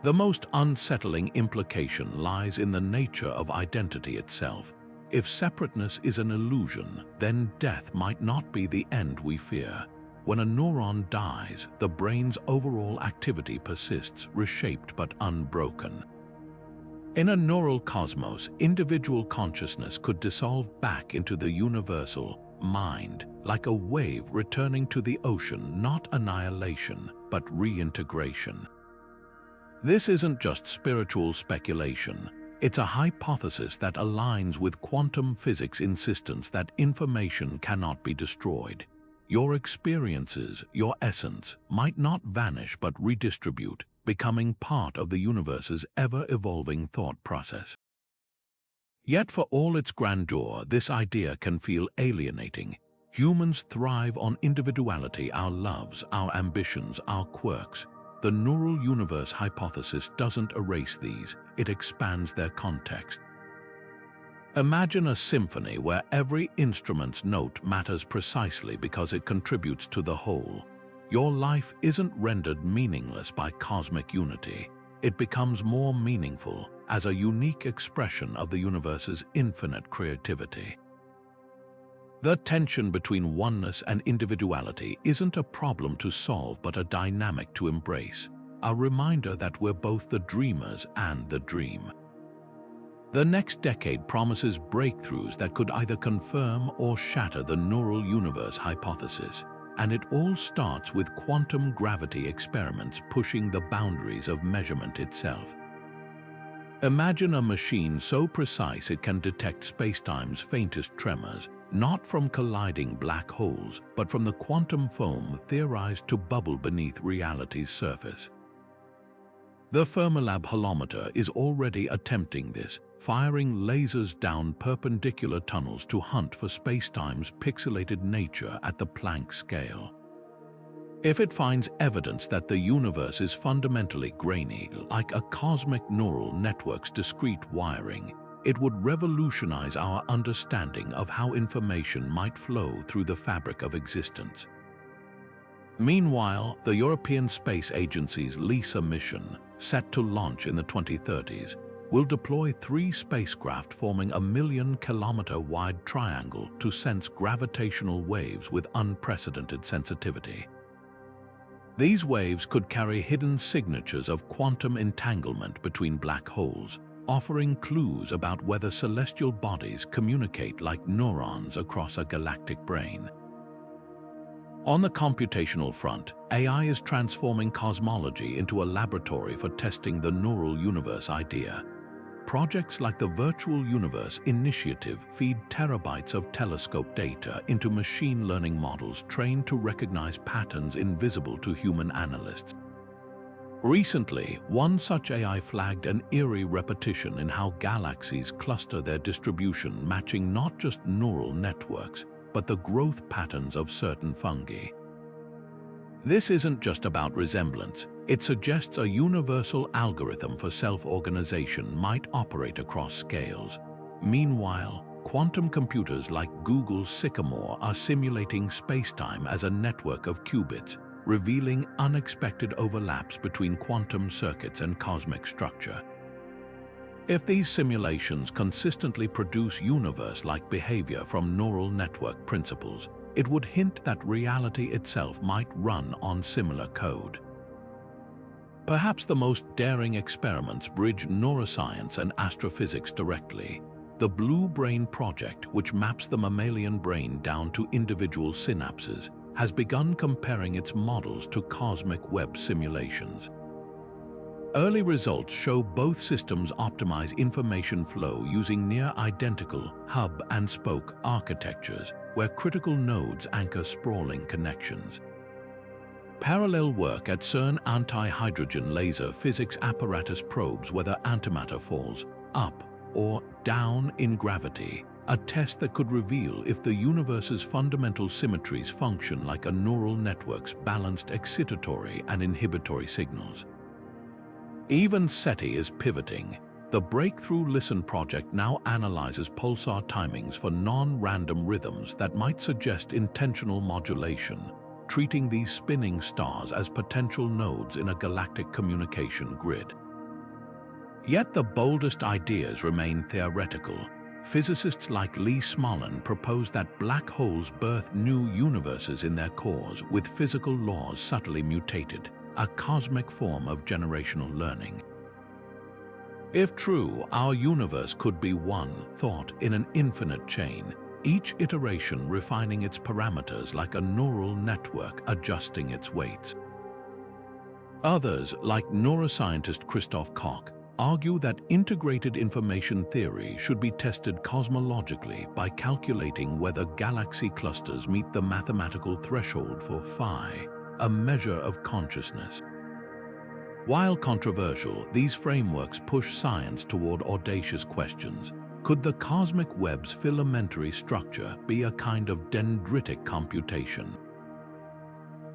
The most unsettling implication lies in the nature of identity itself. If separateness is an illusion, then death might not be the end we fear. When a neuron dies, the brain's overall activity persists, reshaped but unbroken. In a neural cosmos, individual consciousness could dissolve back into the universal mind, like a wave returning to the ocean, not annihilation, but reintegration. This isn't just spiritual speculation. It's a hypothesis that aligns with quantum physics' insistence that information cannot be destroyed. Your experiences, your essence, might not vanish but redistribute, becoming part of the universe's ever-evolving thought process. Yet for all its grandeur, this idea can feel alienating. Humans thrive on individuality, our loves, our ambitions, our quirks. The neural universe hypothesis doesn't erase these, it expands their context. Imagine a symphony where every instrument's note matters precisely because it contributes to the whole. Your life isn't rendered meaningless by cosmic unity. It becomes more meaningful as a unique expression of the universe's infinite creativity. The tension between oneness and individuality isn't a problem to solve but a dynamic to embrace, a reminder that we're both the dreamers and the dream. The next decade promises breakthroughs that could either confirm or shatter the neural universe hypothesis, and it all starts with quantum gravity experiments pushing the boundaries of measurement itself. Imagine a machine so precise it can detect spacetime's faintest tremors, not from colliding black holes, but from the quantum foam theorized to bubble beneath reality's surface. The Fermilab holometer is already attempting this, firing lasers down perpendicular tunnels to hunt for spacetime's pixelated nature at the Planck scale. If it finds evidence that the universe is fundamentally grainy, like a cosmic neural network's discrete wiring, it would revolutionize our understanding of how information might flow through the fabric of existence. Meanwhile, the European Space Agency's LISA mission, set to launch in the 2030s, will deploy 3 spacecraft forming a 1,000,000-kilometer-wide triangle to sense gravitational waves with unprecedented sensitivity. These waves could carry hidden signatures of quantum entanglement between black holes, offering clues about whether celestial bodies communicate like neurons across a galactic brain. On the computational front, AI is transforming cosmology into a laboratory for testing the neural universe idea. Projects like the Virtual Universe Initiative feed terabytes of telescope data into machine learning models trained to recognize patterns invisible to human analysts. Recently, one such AI flagged an eerie repetition in how galaxies cluster their distribution, matching not just neural networks, but the growth patterns of certain fungi. This isn't just about resemblance. It suggests a universal algorithm for self-organization might operate across scales. Meanwhile, quantum computers like Google's Sycamore are simulating spacetime as a network of qubits, revealing unexpected overlaps between quantum circuits and cosmic structure. If these simulations consistently produce universe-like behavior from neural network principles, it would hint that reality itself might run on similar code. Perhaps the most daring experiments bridge neuroscience and astrophysics directly. The Blue Brain Project, which maps the mammalian brain down to individual synapses, has begun comparing its models to cosmic web simulations. Early results show both systems optimize information flow using near-identical hub-and-spoke architectures, where critical nodes anchor sprawling connections. Parallel work at CERN anti-hydrogen laser physics apparatus probes whether antimatter falls up or down in gravity, a test that could reveal if the universe's fundamental symmetries function like a neural network's balanced excitatory and inhibitory signals. Even SETI is pivoting. The Breakthrough Listen project now analyzes pulsar timings for non-random rhythms that might suggest intentional modulation, treating these spinning stars as potential nodes in a galactic communication grid. Yet the boldest ideas remain theoretical. Physicists like Lee Smolin propose that black holes birth new universes in their cores with physical laws subtly mutated, a cosmic form of generational learning. If true, our universe could be one thought in an infinite chain, each iteration refining its parameters like a neural network adjusting its weights. Others, like neuroscientist Christoph Koch, argue that integrated information theory should be tested cosmologically by calculating whether galaxy clusters meet the mathematical threshold for phi, a measure of consciousness. While controversial, these frameworks push science toward audacious questions. Could the cosmic web's filamentary structure be a kind of dendritic computation?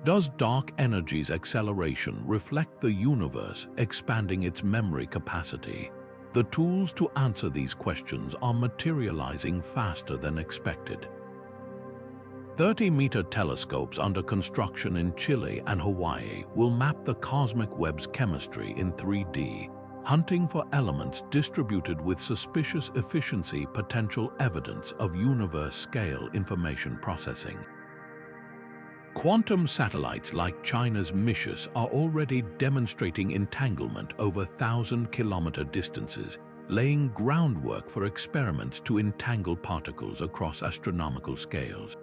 Does dark energy's acceleration reflect the universe expanding its memory capacity? The tools to answer these questions are materializing faster than expected. 30-meter telescopes under construction in Chile and Hawaii will map the cosmic web's chemistry in 3D, hunting for elements distributed with suspicious efficiency, potential evidence of universe-scale information processing. Quantum satellites like China's MISHUS are already demonstrating entanglement over 1,000-kilometer distances, laying groundwork for experiments to entangle particles across astronomical scales.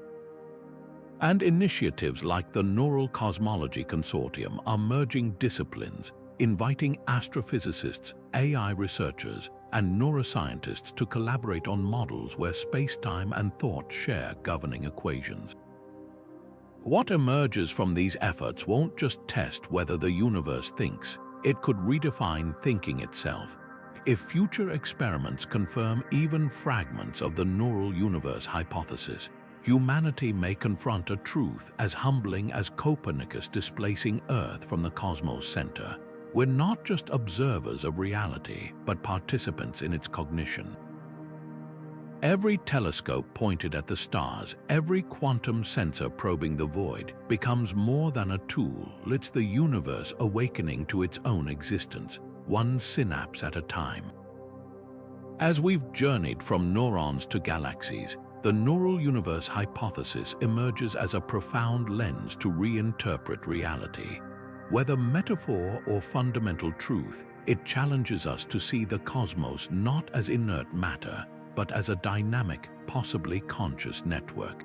And initiatives like the Neural Cosmology Consortium are merging disciplines, inviting astrophysicists, AI researchers, and neuroscientists to collaborate on models where space-time and thought share governing equations. What emerges from these efforts won't just test whether the universe thinks, it could redefine thinking itself. If future experiments confirm even fragments of the neural universe hypothesis, humanity may confront a truth as humbling as Copernicus displacing Earth from the cosmos center. We're not just observers of reality, but participants in its cognition. Every telescope pointed at the stars, every quantum sensor probing the void, becomes more than a tool. It's the universe awakening to its own existence, one synapse at a time. As we've journeyed from neurons to galaxies, the neural universe hypothesis emerges as a profound lens to reinterpret reality. Whether metaphor or fundamental truth, it challenges us to see the cosmos not as inert matter, but as a dynamic, possibly conscious network.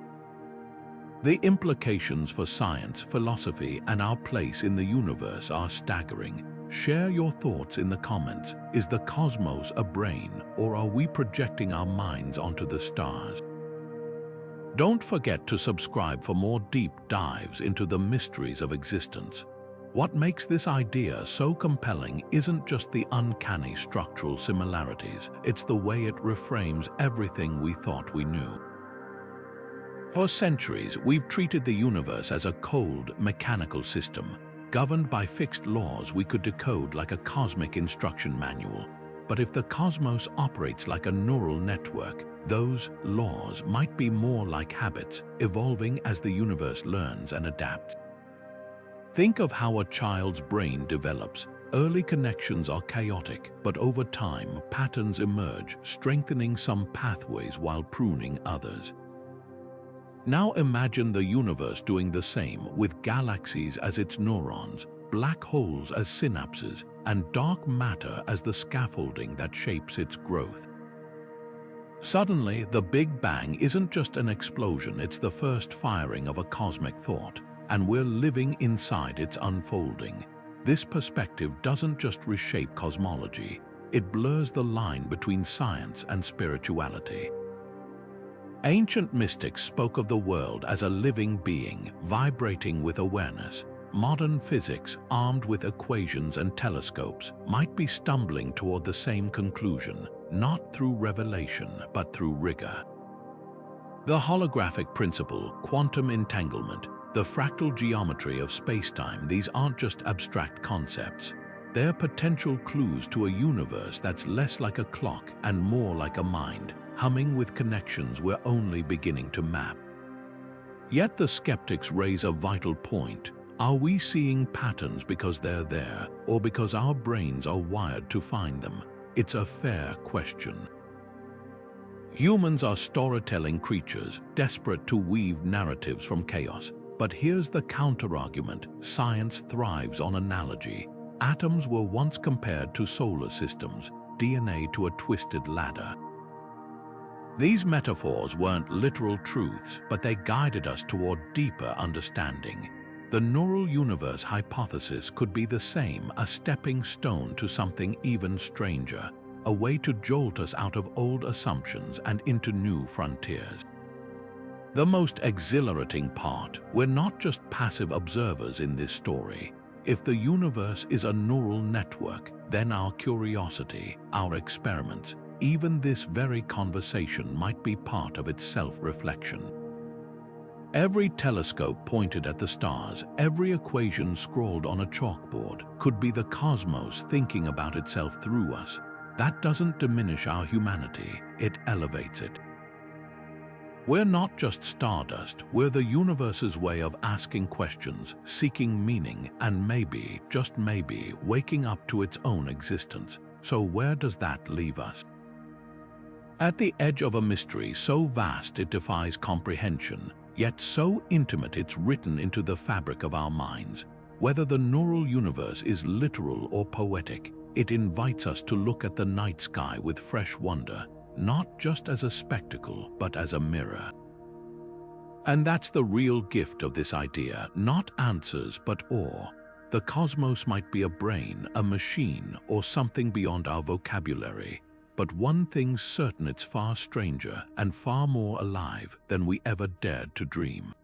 The implications for science, philosophy, and our place in the universe are staggering. Share your thoughts in the comments. Is the cosmos a brain, or are we projecting our minds onto the stars? Don't forget to subscribe for more deep dives into the mysteries of existence. What makes this idea so compelling isn't just the uncanny structural similarities, it's the way it reframes everything we thought we knew. For centuries, we've treated the universe as a cold, mechanical system, governed by fixed laws we could decode like a cosmic instruction manual. But if the cosmos operates like a neural network, those laws might be more like habits, evolving as the universe learns and adapts. Think of how a child's brain develops. Early connections are chaotic, but over time, patterns emerge, strengthening some pathways while pruning others. Now imagine the universe doing the same, with galaxies as its neurons, black holes as synapses, and dark matter as the scaffolding that shapes its growth. Suddenly, the Big Bang isn't just an explosion, it's the first firing of a cosmic thought, and we're living inside its unfolding. This perspective doesn't just reshape cosmology, it blurs the line between science and spirituality. Ancient mystics spoke of the world as a living being, vibrating with awareness. Modern physics, armed with equations and telescopes, might be stumbling toward the same conclusion, not through revelation, but through rigor. The holographic principle, quantum entanglement, the fractal geometry of spacetime, these aren't just abstract concepts. They're potential clues to a universe that's less like a clock and more like a mind, humming with connections we're only beginning to map. Yet the skeptics raise a vital point. Are we seeing patterns because they're there, or because our brains are wired to find them? It's a fair question. Humans are storytelling creatures, desperate to weave narratives from chaos. But here's the counterargument: science thrives on analogy. Atoms were once compared to solar systems, DNA to a twisted ladder. These metaphors weren't literal truths, but they guided us toward deeper understanding. The neural universe hypothesis could be the same, a stepping stone to something even stranger, a way to jolt us out of old assumptions and into new frontiers. The most exhilarating part, we're not just passive observers in this story. If the universe is a neural network, then our curiosity, our experiments, even this very conversation might be part of its self-reflection. Every telescope pointed at the stars, every equation scrawled on a chalkboard could be the cosmos thinking about itself through us. That doesn't diminish our humanity, it elevates it. We're not just stardust, we're the universe's way of asking questions, seeking meaning, and maybe, just maybe, waking up to its own existence. So where does that leave us? At the edge of a mystery so vast it defies comprehension, yet so intimate it's written into the fabric of our minds. Whether the neural universe is literal or poetic, it invites us to look at the night sky with fresh wonder, not just as a spectacle, but as a mirror. And that's the real gift of this idea, not answers, but awe. The cosmos might be a brain, a machine, or something beyond our vocabulary. But one thing's certain: it's far stranger and far more alive than we ever dared to dream.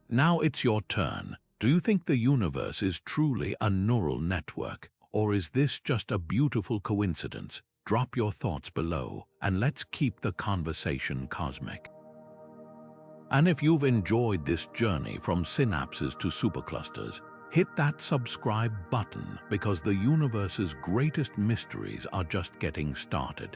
Now it's your turn. Do you think the universe is truly a neural network, or is this just a beautiful coincidence? Drop your thoughts below, and let's keep the conversation cosmic. And if you've enjoyed this journey from synapses to superclusters, hit that subscribe button, because the universe's greatest mysteries are just getting started.